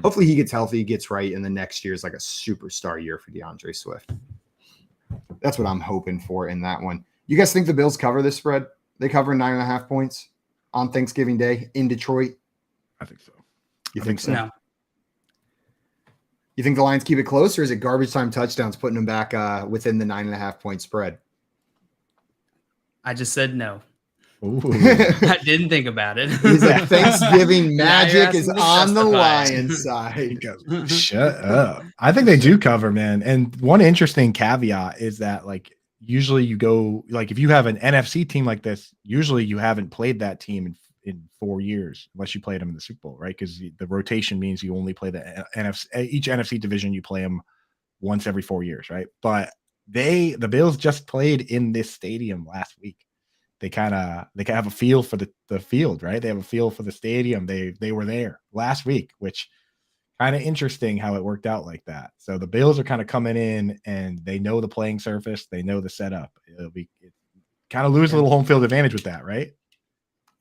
Hopefully he gets healthy, gets right, and the next year is like a superstar year for DeAndre Swift. That's what I'm hoping for in that one. You guys think the Bills cover this spread? They cover 9.5 points on Thanksgiving Day in Detroit? I think so. You think so? No. You think the Lions keep it close, or is it garbage time touchdowns putting them back within the 9.5 point spread? I just said no. Ooh. I didn't think about it. Thanksgiving Now you're magic is asking to on the justify it. Lions side. Shut up. I think they do cover, man. And one interesting caveat is that, like, usually you go, like, if you have an NFC team like this, usually you haven't played that team in 4 years, unless you played them in the Super Bowl, right? Because the rotation means you only play the NFC, each NFC division, you play them once every 4 years, right? But the Bills just played in this stadium last week. They kind of have a feel for the field, right? They have a feel for the stadium. They were there last week, which kind of interesting how it worked out like that. So the Bills are kind of coming in and they know the playing surface, they know the setup. It kind of lose a little home field advantage with that, right?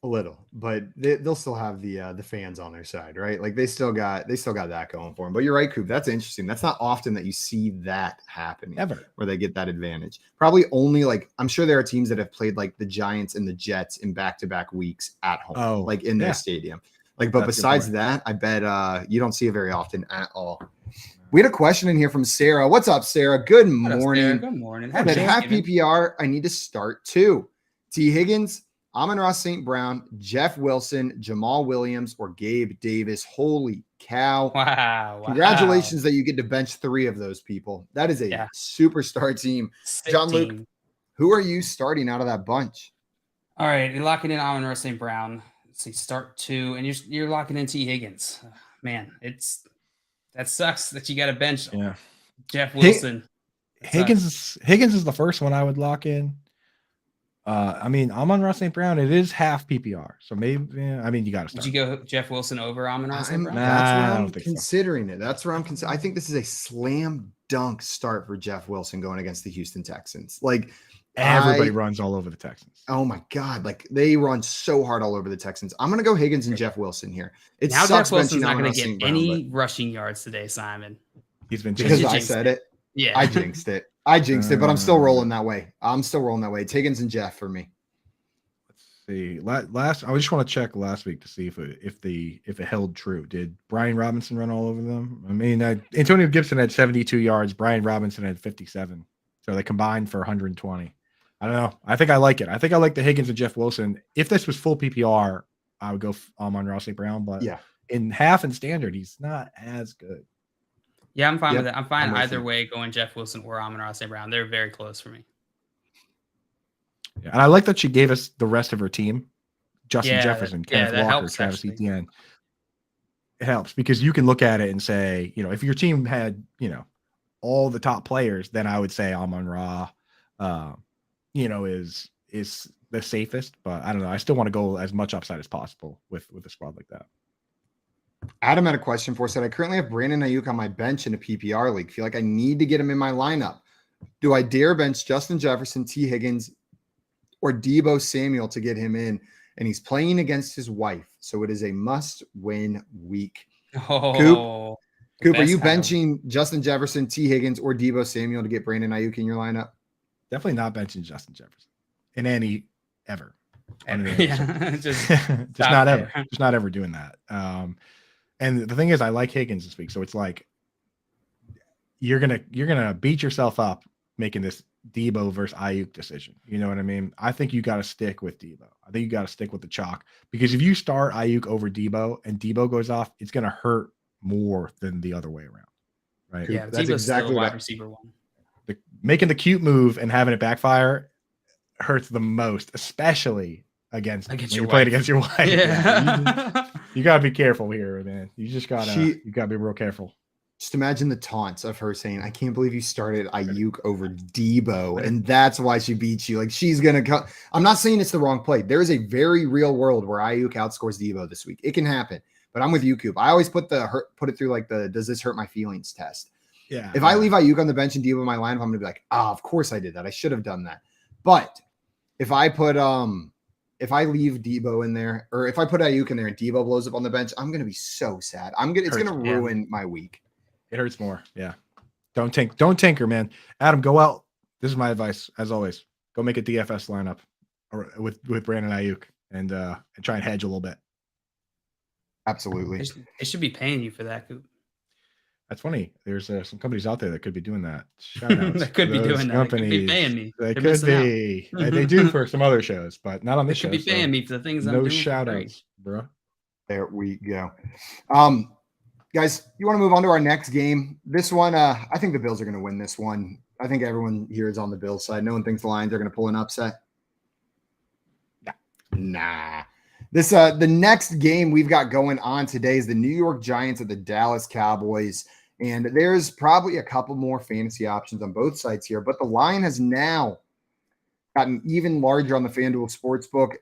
A little, but they'll still have the fans on their side, right? Like they still got that going for them. But you're right, Coop. That's interesting. That's not often that you see that happening Ever, where they get that advantage. Probably only, like, I'm sure there are teams that have played like the Giants and the Jets in back-to-back weeks at home, like in their stadium. Like, but besides that, I bet you don't see it very often at all. We had a question in here from Sarah. What's up, Sarah? Good morning. Sarah? Good morning. At half PPR, I need to start too. T. Higgins, Amon-Ra St. Brown, Jeff Wilson, Jamal Williams, or Gabe Davis. Holy cow. Wow. Congratulations that you get to bench 3 of those people. That is a superstar team. Sick John team. Luke, who are you starting out of that bunch? All right, you're locking in Amon-Ra St. Brown. So you start 2, and you're locking in T. Higgins. Man, that sucks that you got to bench Jeff Wilson. Higgins is the first one I would lock in. I mean, Amon-Ra St. Brown, it is half PPR. So maybe, I mean, you got to start. Would you go Jeff Wilson over Amon-Ra St. Brown? That's where I'm considering it. That's where I'm considering. I think this is a slam dunk start for Jeff Wilson going against the Houston Texans. Like, everybody runs all over the Texans. Oh my God. Like, they run so hard all over the Texans. I'm going to go Higgins and Jeff Wilson here. It now sucks Jeff Wilson's not going to St. get Brown, any rushing yards today, Simon. He's been because I said it. Yeah. I jinxed it. But I'm still rolling that way. It's Higgins and Jeff for me. See, last I just want to check last week to see if it held true. Did Brian Robinson run all over them? I mean, Antonio Gibson had 72 yards. Brian Robinson had 57. So they combined for 120. I don't know. I think I like it. I think I like the Higgins and Jeff Wilson. If this was full PPR, I would go Amon-Ra St. Brown. But in half and standard, he's not as good. Yeah, I'm fine with it. I'm fine either way going Jeff Wilson or Amon-Ra St. Brown. They're very close for me. Yeah, and I like that she gave us the rest of her team. Justin Jefferson, Kenneth Walker, helps, Travis Etienne. It helps because you can look at it and say, if your team had, all the top players, then I would say Amon-Ra, is the safest. But I don't know. I still want to go as much upside as possible with a squad like that. Adam had a question for us. Said, I currently have Brandon Ayuk on my bench in a PPR league. Feel like I need to get him in my lineup. Do I dare bench Justin Jefferson, T. Higgins, or Deebo Samuel to get him in? And he's playing against his wife. So it is a must-win week. Oh, Coop, are you benching Justin Jefferson, T. Higgins, or Deebo Samuel to get Brandon Ayuk in your lineup? Definitely not benching Justin Jefferson in any ever. Just not ever. Just not ever doing that. And the thing is, I like Higgins this week. So it's like you're gonna beat yourself up making this Deebo versus Ayuk decision. You know what I mean? I think you got to stick with Deebo. I think you got to stick with the chalk because if you start Ayuk over Deebo and Deebo goes off, it's going to hurt more than the other way around. Right? Yeah, that's exactly still wide receiver one. Making the cute move and having it backfire hurts the most, especially against when you played against your wife. Yeah. You got to be careful here, man. You just got to be real careful. Just imagine the taunts of her saying, I can't believe you started Ayuk over Deebo, and that's why she beats you. Like, she's going to come. I'm not saying it's the wrong play. There is a very real world where Ayuk outscores Deebo this week. It can happen, but I'm with you, Coop. I always put it through like the does this hurt my feelings test. Yeah. If I leave Ayuk on the bench and Deebo in my lineup, I'm going to be like, of course I did that. I should have done that. But if I put if I leave Debo in there, or if I put Ayuk in there and Debo blows up on the bench, I'm gonna be so sad. It's gonna ruin my week. It hurts more. Yeah. Don't tinker, man. Adam, go out. This is my advice, as always. Go make a DFS lineup or with Brandon Ayuk and try and hedge a little bit. Absolutely. They should be paying you for that, Coop. That's funny. There's some companies out there that could be doing that. Shout out That could be doing that. They could be paying me. They They're could missing out. be. They do for some other shows, but not on this show. They could be paying me for the things I'm no doing. shout outs, bro. There we go. Guys, you want to move on to our next game? This one, I think the Bills are going to win this one. I think everyone here is on the Bills side. No one thinks the Lions are going to pull an upset. Nah. This the next game we've got going on today is the New York Giants at the Dallas Cowboys. And there's probably a couple more fantasy options on both sides here, but the line has now gotten even larger on the FanDuel Sportsbook.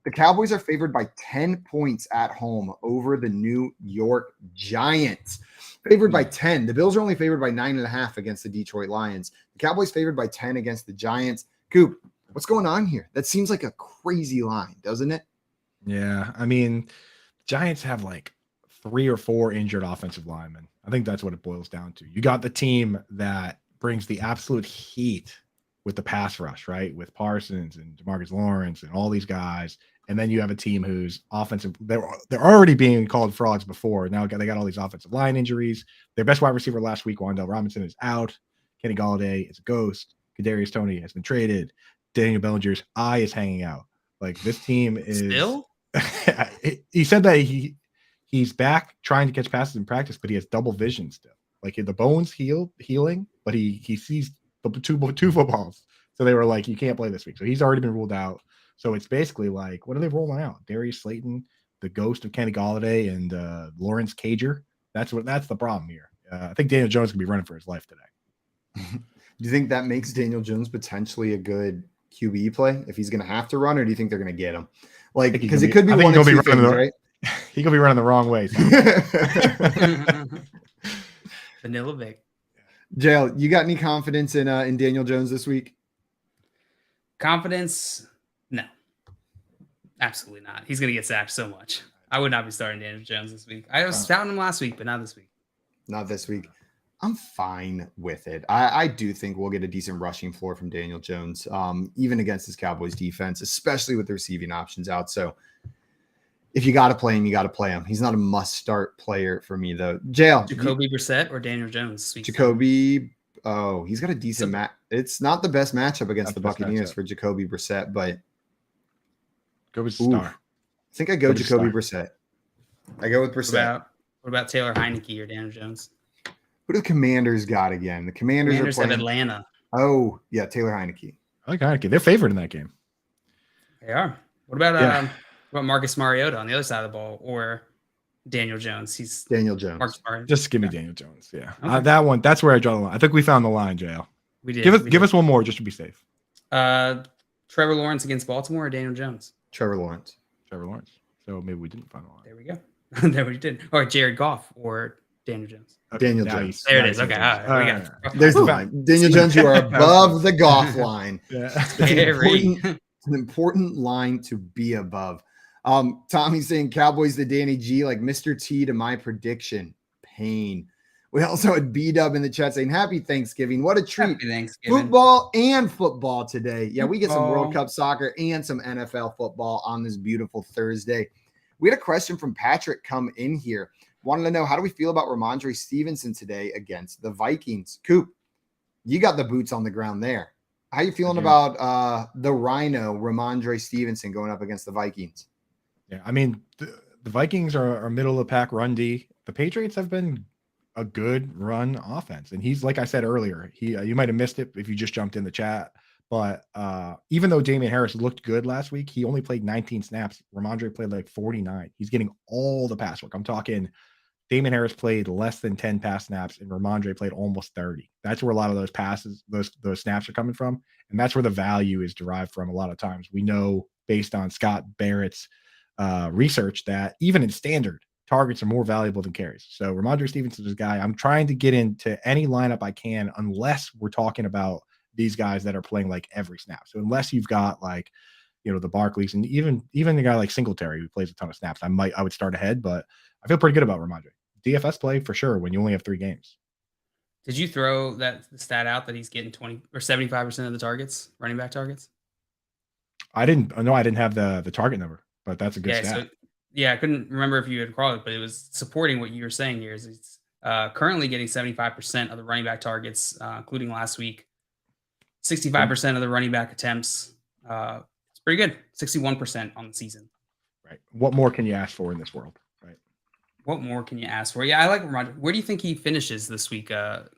The Cowboys are favored by 10 points at home over the New York Giants. Favored by 10. The Bills are only favored by 9.5 against the Detroit Lions. The Cowboys favored by 10 against the Giants. Coop, what's going on here? That seems like a crazy line, doesn't it? Yeah. I mean, Giants have like 3 or 4 injured offensive linemen. I think that's what it boils down to. You got the team that brings the absolute heat with the pass rush, right? With Parsons and DeMarcus Lawrence and all these guys. And then you have a team whose offensive, they're already being called frauds before. Now they got all these offensive line injuries. Their best wide receiver last week, Wan'Dale Robinson, is out. Kenny Golladay is a ghost. Kadarius Toney has been traded. Daniel Bellinger's eye is hanging out. Like, this team is still. He said that he's back trying to catch passes in practice, but he has double vision still. Like, the bone's healing, but he sees the two footballs. So they were like, you can't play this week. So he's already been ruled out. So it's basically like, what are they rolling out? Darius Slayton, the ghost of Kenny Golladay, and Lawrence Cager. That's the problem here. I think Daniel Jones could be running for his life today. Do you think that makes Daniel Jones potentially a good QB play if he's going to have to run, or do you think they're going to get him? Like, because it could be one of two things, right? He could be running the wrong way. Vanilla Vic. Jail, you got any confidence in Daniel Jones this week? Confidence? No. Absolutely not. He's going to get sacked so much. I would not be starting Daniel Jones this week. I was doubting him last week, but not this week. Not this week. I'm fine with it. I do think we'll get a decent rushing floor from Daniel Jones, even against this Cowboys defense, especially with the receiving options out. So if you got to play him, you got to play him. He's not a must-start player for me, though. Jail. Jacoby Brissett or Daniel Jones? Jacoby. Oh, he's got a decent match. It's not the best matchup against the Buccaneers for Jacoby Brissett, but go star. I think I go Jacoby Brissett. I go with Brissett. What about Taylor Heineke or Daniel Jones? Who do the Commanders got again? The Commanders are playing at Atlanta. Oh, yeah, Taylor Heineke. I like Heineke. They're favored in that game. They are. What about Marcus Mariota on the other side of the ball, or Daniel Jones? He's Daniel Jones. Marcus Mariota. Just give me Daniel Jones. Yeah, okay. That one. That's where I draw the line. I think we found the line, JL. We did. Give us one more just to be safe. Trevor Lawrence against Baltimore or Daniel Jones? Trevor Lawrence. So maybe we didn't find the line. There we go. There we did. Or Jared Goff or Daniel Jones. Okay, Daniel Jones. There it is. Okay. All right. There's the line. Daniel Jones, you are above the Goff line. Yeah. It's an important line to be above. Tommy's saying Cowboys to Danny G, like Mr. T to my prediction. Pain. We also had B-Dub in the chat saying, Happy Thanksgiving. What a treat. Happy Thanksgiving. Football today. Yeah, we get some World Cup soccer and some NFL football on this beautiful Thursday. We had a question from Patrick come in here. Wanted to know, how do we feel about Ramondre Stevenson today against the Vikings? Coop, you got the boots on the ground there. How you feeling about the Rhino, Ramondre Stevenson, going up against the Vikings? Yeah, I mean, the Vikings are middle of the pack run D. The Patriots have been a good run offense. And he's, like I said earlier, you might have missed it if you just jumped in the chat. But even though Damian Harris looked good last week, he only played 19 snaps. Ramondre played like 49. He's getting all the pass work. I'm talking Damian Harris played less than 10 pass snaps, and Ramondre played almost 30. That's where a lot of those passes, those snaps are coming from. And that's where the value is derived from a lot of times. We know, based on Scott Barrett's research, that even in standard, targets are more valuable than carries. So Ramondre Stevenson is a guy I'm trying to get into any lineup I can, unless we're talking about these guys that are playing like every snap. So unless you've got like, the Barkleys, and even the guy like Singletary who plays a ton of snaps, I would start ahead, but I feel pretty good about Ramondre. DFS play for sure when you only have 3 games. Did you throw that stat out that he's getting 20 or 75% of the targets, running back targets? I didn't have the target number, but that's a good stat. So, I couldn't remember if you had called it, but it was supporting what you were saying here. Is it's currently getting 75% of the running back targets, including last week. 65% of the running back attempts. It's pretty good. 61% on the season. Right. What more can you ask for in this world? Right. What more can you ask for? Yeah, I like Ramondre. Where do you think he finishes this week,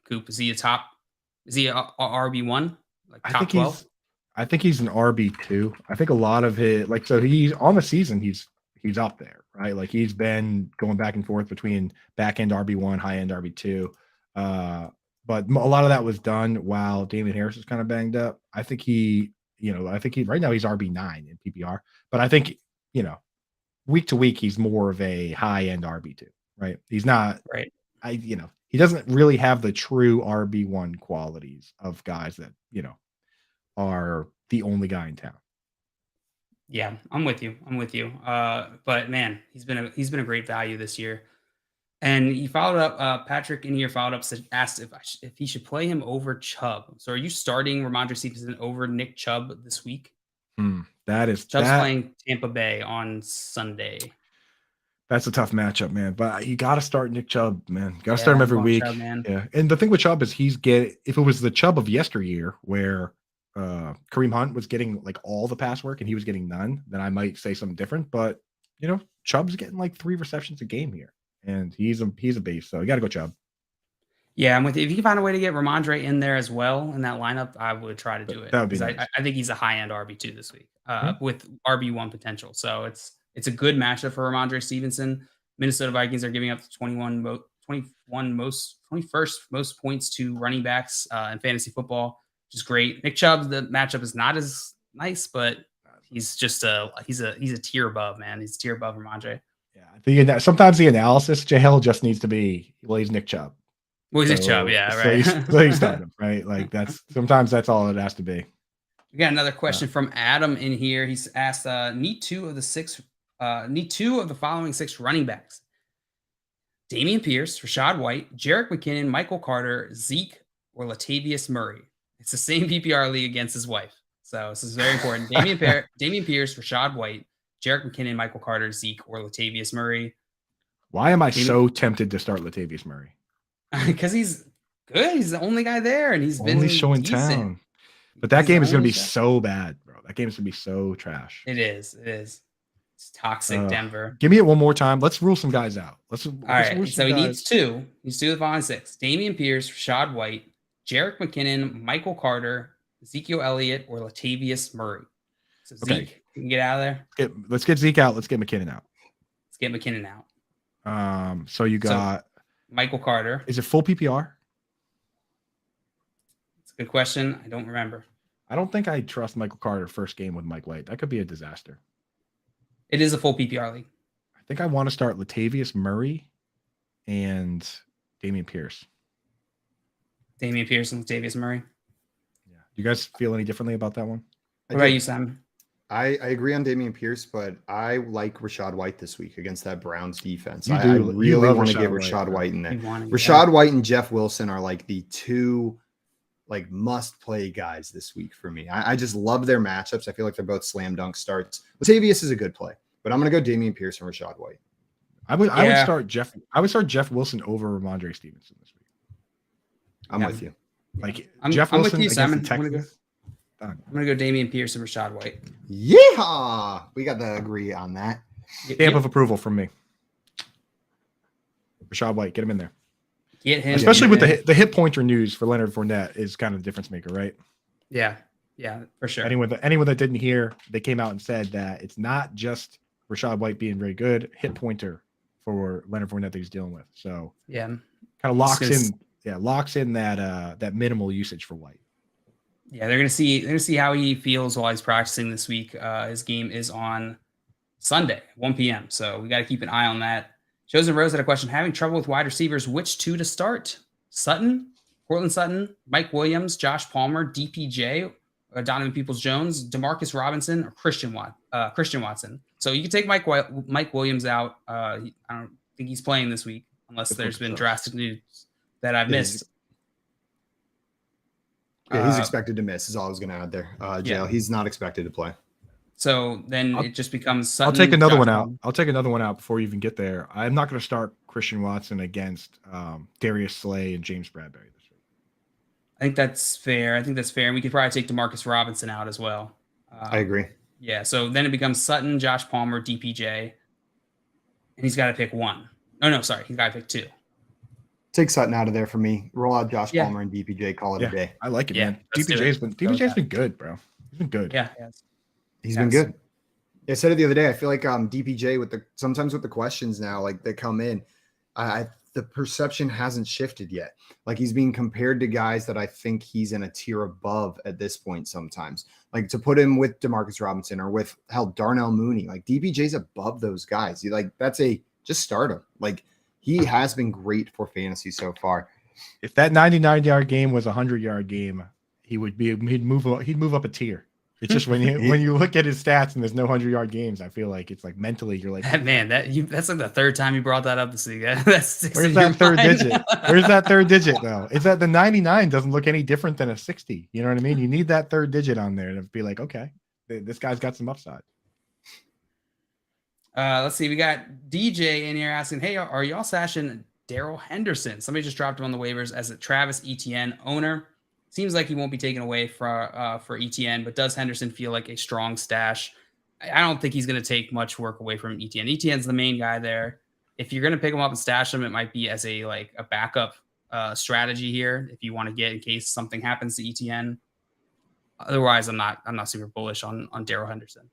Coop? Is he a RB1? Like top 12? I think he's an RB2. I think a lot of it, he's on the season, he's up there, right? Like he's been going back and forth between back end RB1, high end RB2. But a lot of that was done while Damian Harris was kind of banged up. I think he right now he's RB9 in PPR, but I think, week to week, he's more of a high end RB2, right? He's not right. He doesn't really have the true RB1 qualities of guys that, are the only guy in town. Yeah, I'm with you. But man, he's been a great value this year. And you followed up, Patrick in here followed up, asked if he should play him over Chubb. So are you starting Ramondre Stevenson over Nick Chubb this week? Chubb's playing Tampa Bay on Sunday. That's a tough matchup, man. But you got to start Nick Chubb, man. Got to start him every week. Chubb, man. Yeah. And the thing with Chubb is if it was the Chubb of yesteryear where Kareem Hunt was getting like all the pass work and he was getting none, then I might say something different. But, Chubb's getting like 3 receptions a game here. And he's a beast, so you got to go Chubb. Yeah, I'm with you. If you can find a way to get Ramondre in there as well in that lineup, I would try to do it. That would be nice. I think he's a high-end RB2 this week with RB1 potential. So it's a good matchup for Ramondre Stevenson. Minnesota Vikings are giving up 21st most points to running backs in fantasy football, which is great. Nick Chubb, the matchup is not as nice, but he's just he's a tier above, man. He's a tier above Ramondre. Yeah, sometimes the analysis, JL, just needs to be, he's Nick Chubb. Well, he's Nick Chubb, yeah, right. So he's starting him, right? Like sometimes that's all it has to be. We got another question from Adam in here. He's asked, need two of the following 6 running backs: Dameon Pierce, Rashad White, Jerick McKinnon, Michael Carter, Zeke, or Latavius Murray. It's the same PPR league against his wife, so this is very important. Dameon Pierce, Rashad White, Jerick McKinnon, Michael Carter, Zeke, or Latavius Murray. Why am I so tempted to start Latavius Murray? Because he's good. He's the only guy there, and he's only been showing decent. Town. But that game is going to be so bad, bro. That game is going to be so trash. It is. It's toxic, Denver. Give me it one more time. Let's rule some guys out. All right. So he needs 2. He's 2 of the following 6: Dameon Pierce, Rashad White, Jerick McKinnon, Michael Carter, Ezekiel Elliott, or Latavius Murray. So Zeke, you can get out of there. Let's get Zeke out. Let's get McKinnon out. So you got Michael Carter. Is it full PPR? It's a good question. I don't remember. I don't think I trust Michael Carter first game with Mike White. That could be a disaster. It is a full PPR league. I think I want to start Latavius Murray and Dameon Pierce. Dameon Pierce and Latavius Murray. Yeah. Do you guys feel any differently about that one? What about you, Simon? I agree on Dameon Pierce, but I like Rashad White this week against that Browns defense. You I do. really want to Rashad get White, Rashad White in there. Rashad White and Jeff Wilson are like the 2 must play guys this week for me. I just love their matchups. I feel like they're both slam dunk starts. Latavius is a good play, but I'm going to go Dameon Pierce and Rashad White. I would start Jeff Wilson over Ramondre Stevenson this week. I'm with you. Jeff Wilson with you, Simon. I'm going to go Dameon Pierce and Rashad White. Yeah, we got to agree on that. Stamp of approval from me. Rashad White, get him in there. Get him, especially with the hit pointer news for Leonard Fournette is kind of the difference maker, right? Yeah, for sure. Anyone that didn't hear, they came out and said that it's not just Rashad White being very good, hit pointer for Leonard Fournette that he's dealing with. So kind of locks in that minimal usage for White. Yeah, they're gonna see how he feels while he's practicing this week. His game is on Sunday, 1 p.m. So we got to keep an eye on that. Chosen Rose had a question: having trouble with wide receivers, which 2 to start? Cortland Sutton, Mike Williams, Josh Palmer, DPJ, Donovan Peoples-Jones, Demarcus Robinson, or Christian Watson. So you can take Mike Williams out. I don't think he's playing this week unless there's been drastic news that I've missed. Yeah, he's expected to miss is all I was going to add there. Jail, he's not expected to play. So then it just becomes Sutton, I'll take another Josh one out. Palmer. I'll take another one out before you even get there. I'm not going to start Christian Watson against Darius Slay and James Bradbury this week. I think that's fair. And we could probably take Demarcus Robinson out as well. I agree. Yeah. So then it becomes Sutton, Josh Palmer, DPJ, and he's got to pick one. Oh no, sorry, he's got to pick two. Take Sutton out of there for me. Roll out Josh Palmer and DPJ. Call it a day. I like it, man. DPJ's been good, bro. He's been good. Yeah. He's been good. I said it the other day. I feel like DPJ sometimes with the questions now, like they come in, the perception hasn't shifted yet. Like he's being compared to guys that I think he's in a tier above at this point sometimes. Like to put him with Demarcus Robinson or with Darnell Mooney, like DPJ's above those guys. Just start him. Like he has been great for fantasy so far. If that 99-yard game was a 100-yard game, he'd move up a tier. It's just when you look at his stats and there's no 100-yard games, I feel like it's like mentally you're like, man, that's like the third time you brought that up this week. That's where's that third digit? Where's that third digit though? Is that the 99 doesn't look any different than a 60? You know what I mean? You need that third digit on there to be like, okay, this guy's got some upside. Let's see. We got DJ in here asking, hey, are y'all stashing Darrell Henderson? Somebody just dropped him on the waivers as a Travis Etienne owner. Seems like he won't be taken away for Etienne, but does Henderson feel like a strong stash? I don't think he's going to take much work away from Etienne. Etienne's the main guy there. If you're going to pick him up and stash him, it might be as a backup strategy here if you want to get in case something happens to Etienne. Otherwise, I'm not super bullish on Darrell Henderson.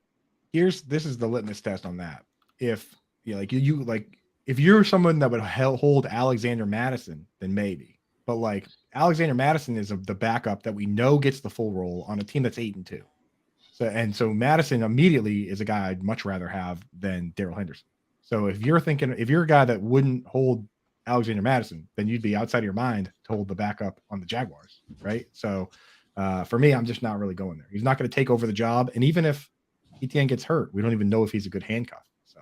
This is the litmus test on that. If if you're someone that would hold Alexander Madison, then maybe. But like Alexander Madison is the backup that we know gets the full role on a team that's 8-2. So Madison immediately is a guy I'd much rather have than Darrell Henderson. So if you're a guy that wouldn't hold Alexander Madison, then you'd be outside of your mind to hold the backup on the Jaguars, right? So for me, I'm just not really going there. He's not going to take over the job, and even if Etienne gets hurt, we don't even know if he's a good handcuff. So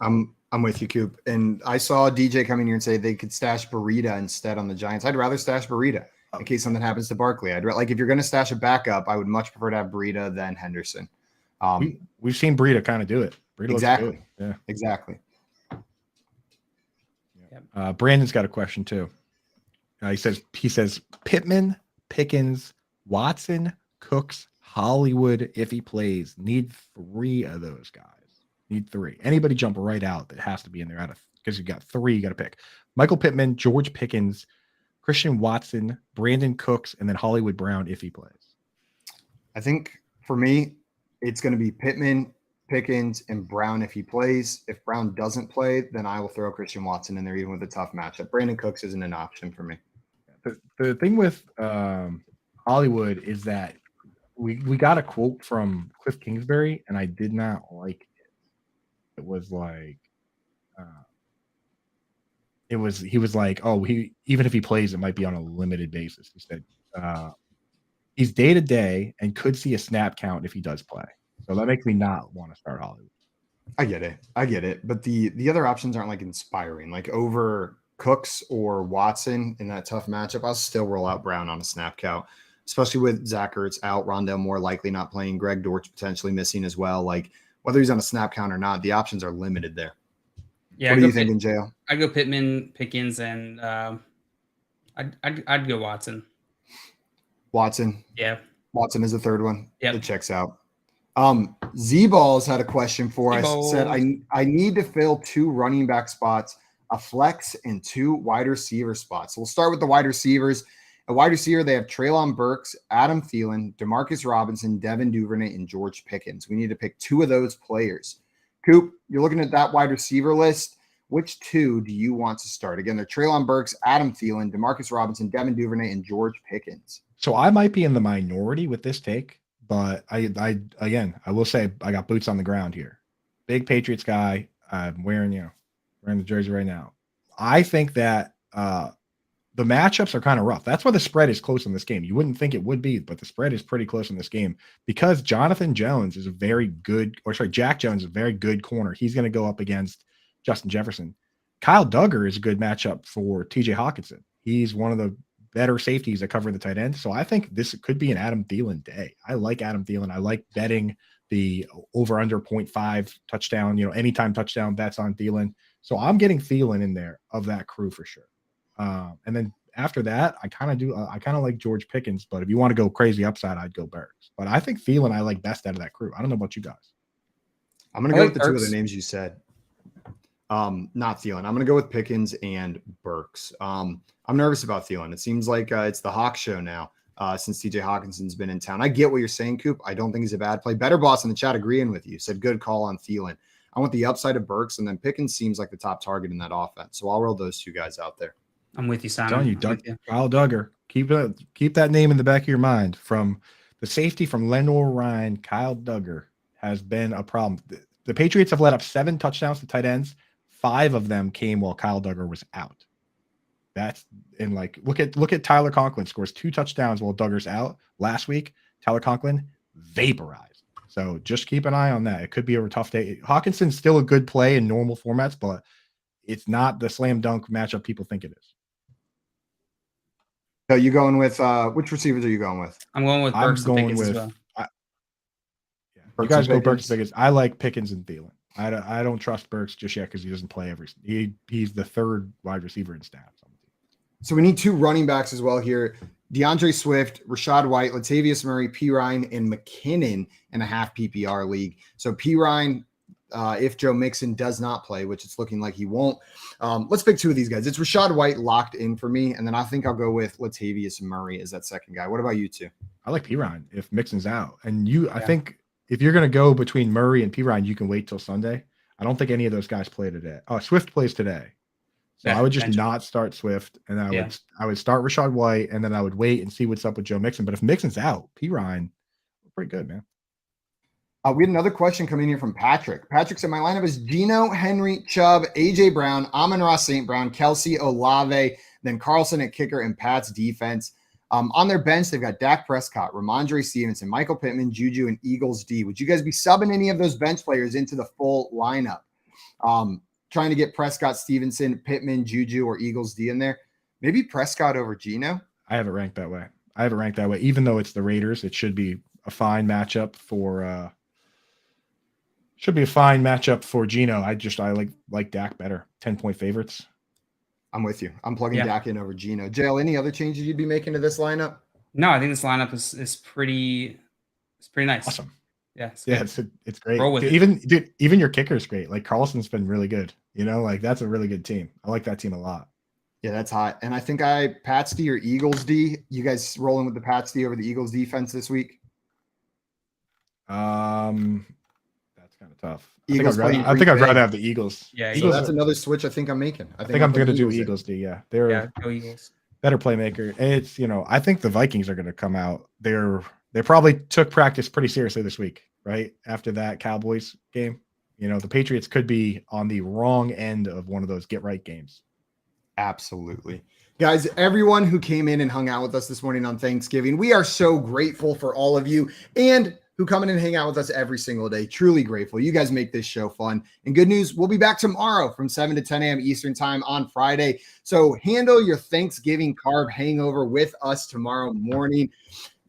I'm with you, Coop. And I saw DJ come in here and say they could stash Burita instead on the Giants. I'd rather stash Burita in case something happens to Barkley. If you're going to stash a backup, I would much prefer to have Burita than Henderson. We've seen Burita kind of do it. Burita exactly. Yeah, exactly. Brandon's got a question too. He says Pittman, Pickens, Watson, Cooks, Hollywood. If he plays, need 3 of those guys. Need 3. Anybody jump right out that has to be in there because you got 3 you got to pick. Michael Pittman, George Pickens, Christian Watson, Brandon Cooks, and then Hollywood Brown if he plays. I think for me, it's going to be Pittman, Pickens, and Brown if he plays. If Brown doesn't play, then I will throw Christian Watson in there even with a tough matchup. Brandon Cooks isn't an option for me. The thing with Hollywood is that we got a quote from Cliff Kingsbury, and I did not like it. It was like, he was like, oh, even if he plays, it might be on a limited basis. He said he's day to day and could see a snap count if he does play. So that makes me not want to start Hollywood. I get it. But the other options aren't inspiring. Over Cooks or Watson in that tough matchup, I'll still roll out Brown on a snap count, especially with Zach Ertz out, Rondell Moore likely not playing, Greg Dortch potentially missing as well. Whether he's on a snap count or not, the options are limited there. Yeah, what are you thinking, Jail? I'd go Pittman, Pickens, and I'd go Watson. Watson. Yeah. Watson is the third one. Yeah. It checks out. Z-Balls had a question for us. Said, I need to fill 2 running back spots, a flex, and 2 wide receiver spots. So we'll start with the wide receivers. A wide receiver, they have Treylon Burks, Adam Thielen, Demarcus Robinson, Devin Duvernay, and George Pickens. We need to pick 2 of those players. Coop, you're looking at that wide receiver list. Which 2 do you want to start? Again, they're Treylon Burks, Adam Thielen, Demarcus Robinson, Devin Duvernay, and George Pickens. So I might be in the minority with this take, but I will say I got boots on the ground here. Big Patriots guy. I'm wearing the jersey right now. I think that the matchups are kind of rough. That's why the spread is close in this game. You wouldn't think it would be, but the spread is pretty close in this game because Jonathan Jones is a very good, or sorry, Jack Jones is a very good corner. He's going to go up against Justin Jefferson. Kyle Duggar is a good matchup for TJ Hawkinson. He's one of the better safeties that cover the tight end. So I think this could be an Adam Thielen day. I like Adam Thielen. I like betting the over under 0.5 touchdown, anytime touchdown bets on Thielen. So I'm getting Thielen in there of that crew for sure. And then after that, I kind of like George Pickens, but if you want to go crazy upside, I'd go Burks. But I think Thielen I like best out of that crew. I don't know about you guys. I'm going to go with the two other names you said. Not Thielen. I'm going to go with Pickens and Burks. I'm nervous about Thielen. It seems like it's the Hawk show now since TJ Hawkinson's been in town. I get what you're saying, Coop. I don't think he's a bad play. Better Boss in the chat agreeing with you. Said good call on Thielen. I want the upside of Burks, and then Pickens seems like the top target in that offense. So I'll roll those two guys out there. I'm with you, Simon. I'm telling you, Kyle Duggar. Keep that name in the back of your mind. From the safety from Lenore Ryan, Kyle Duggar has been a problem. The Patriots have let up 7 touchdowns to tight ends. 5 of them came while Kyle Duggar was out. That's in look at Tyler Conklin scores 2 touchdowns while Duggar's out last week. Tyler Conklin vaporized. So just keep an eye on that. It could be a tough day. Hawkinson's still a good play in normal formats, but it's not the slam dunk matchup people think it is. So you going with which receivers are you going with? I'm going with Burks and Pickens as well. You guys go Burks and Pickens. I like Pickens and Thielen. I don't trust Burks just yet because he doesn't play he's the 3rd wide receiver in stats. So we need 2 running backs as well here. DeAndre Swift, Rashad White, Latavius Murray, P. Ryan, and McKinnon in a half PPR league. So P. Ryan, if Joe Mixon does not play, which it's looking like he won't, let's pick 2 of these guys. It's Rashad White locked in for me, and then I think I'll go with Latavius Murray as that second guy. What about you 2? I like P. Ryan if Mixon's out. And I think if you're going to go between Murray and P. Ryan, you can wait till Sunday. I don't think any of those guys play today. Oh, Swift plays today. So I would just not start Swift, and I would start Rashad White, and then I would wait and see what's up with Joe Mixon. But if Mixon's out, P. Ryan, pretty good, man. We had another question coming here from Patrick. Patrick said, my lineup is Geno, Henry, Chubb, A.J. Brown, Amon-Ra St. Brown, Kelsey, Olave, then Carlson at kicker, and Pat's defense. On their bench, they've got Dak Prescott, Ramondre Stevenson, Michael Pittman, Juju, and Eagles D. Would you guys be subbing any of those bench players into the full lineup? Trying to get Prescott, Stevenson, Pittman, Juju, or Eagles D in there. Maybe Prescott over Geno. I have it ranked that way. Even though it's the Raiders, it should be a fine matchup for Geno. I like Dak better. 10-point favorites. I'm with you. I'm plugging Dak in over Geno. JL, any other changes you'd be making to this lineup? No, I think this lineup is pretty nice. Awesome. Yeah, it's great. Roll with it. Even your kicker is great. Like Carlson's been really good. That's a really good team. I like that team a lot. Yeah, that's hot. And I think Pats D or Eagles D. You guys rolling with the Pats D over the Eagles defense this week? That's kind of tough. I think I'd rather have the Eagles. Yeah, Eagles. So that's another switch I think I'm making. I think I'm going to do Eagles D. Yeah, they're go Eagles. Better playmaker. It's I think the Vikings are going to come out. They probably took practice pretty seriously this week, right? After that Cowboys game, the Patriots could be on the wrong end of one of those get right games. Absolutely. Guys, everyone who came in and hung out with us this morning on Thanksgiving, we are so grateful for all of you and who come in and hang out with us every single day. Truly grateful. You guys make this show fun. And good news, we'll be back tomorrow from 7 to 10 a.m. Eastern time on Friday. So handle your Thanksgiving carb hangover with us tomorrow morning.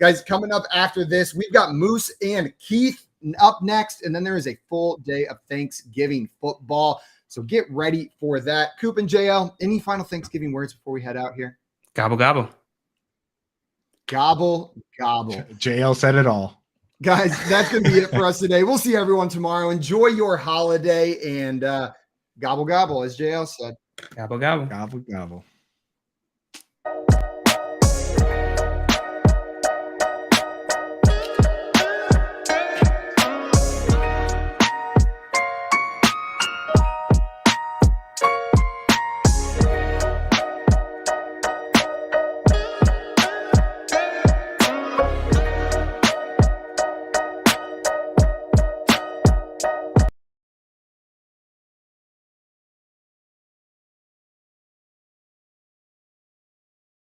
Guys, coming up after this, we've got Moose and Keith up next, and then there is a full day of Thanksgiving football. So get ready for that. Coop and JL, any final Thanksgiving words before we head out here? Gobble, gobble. Gobble, gobble. JL said it all. Guys, that's going to be it for us today. We'll see everyone tomorrow. Enjoy your holiday, and gobble, gobble, as JL said. Gobble, gobble. Gobble, gobble.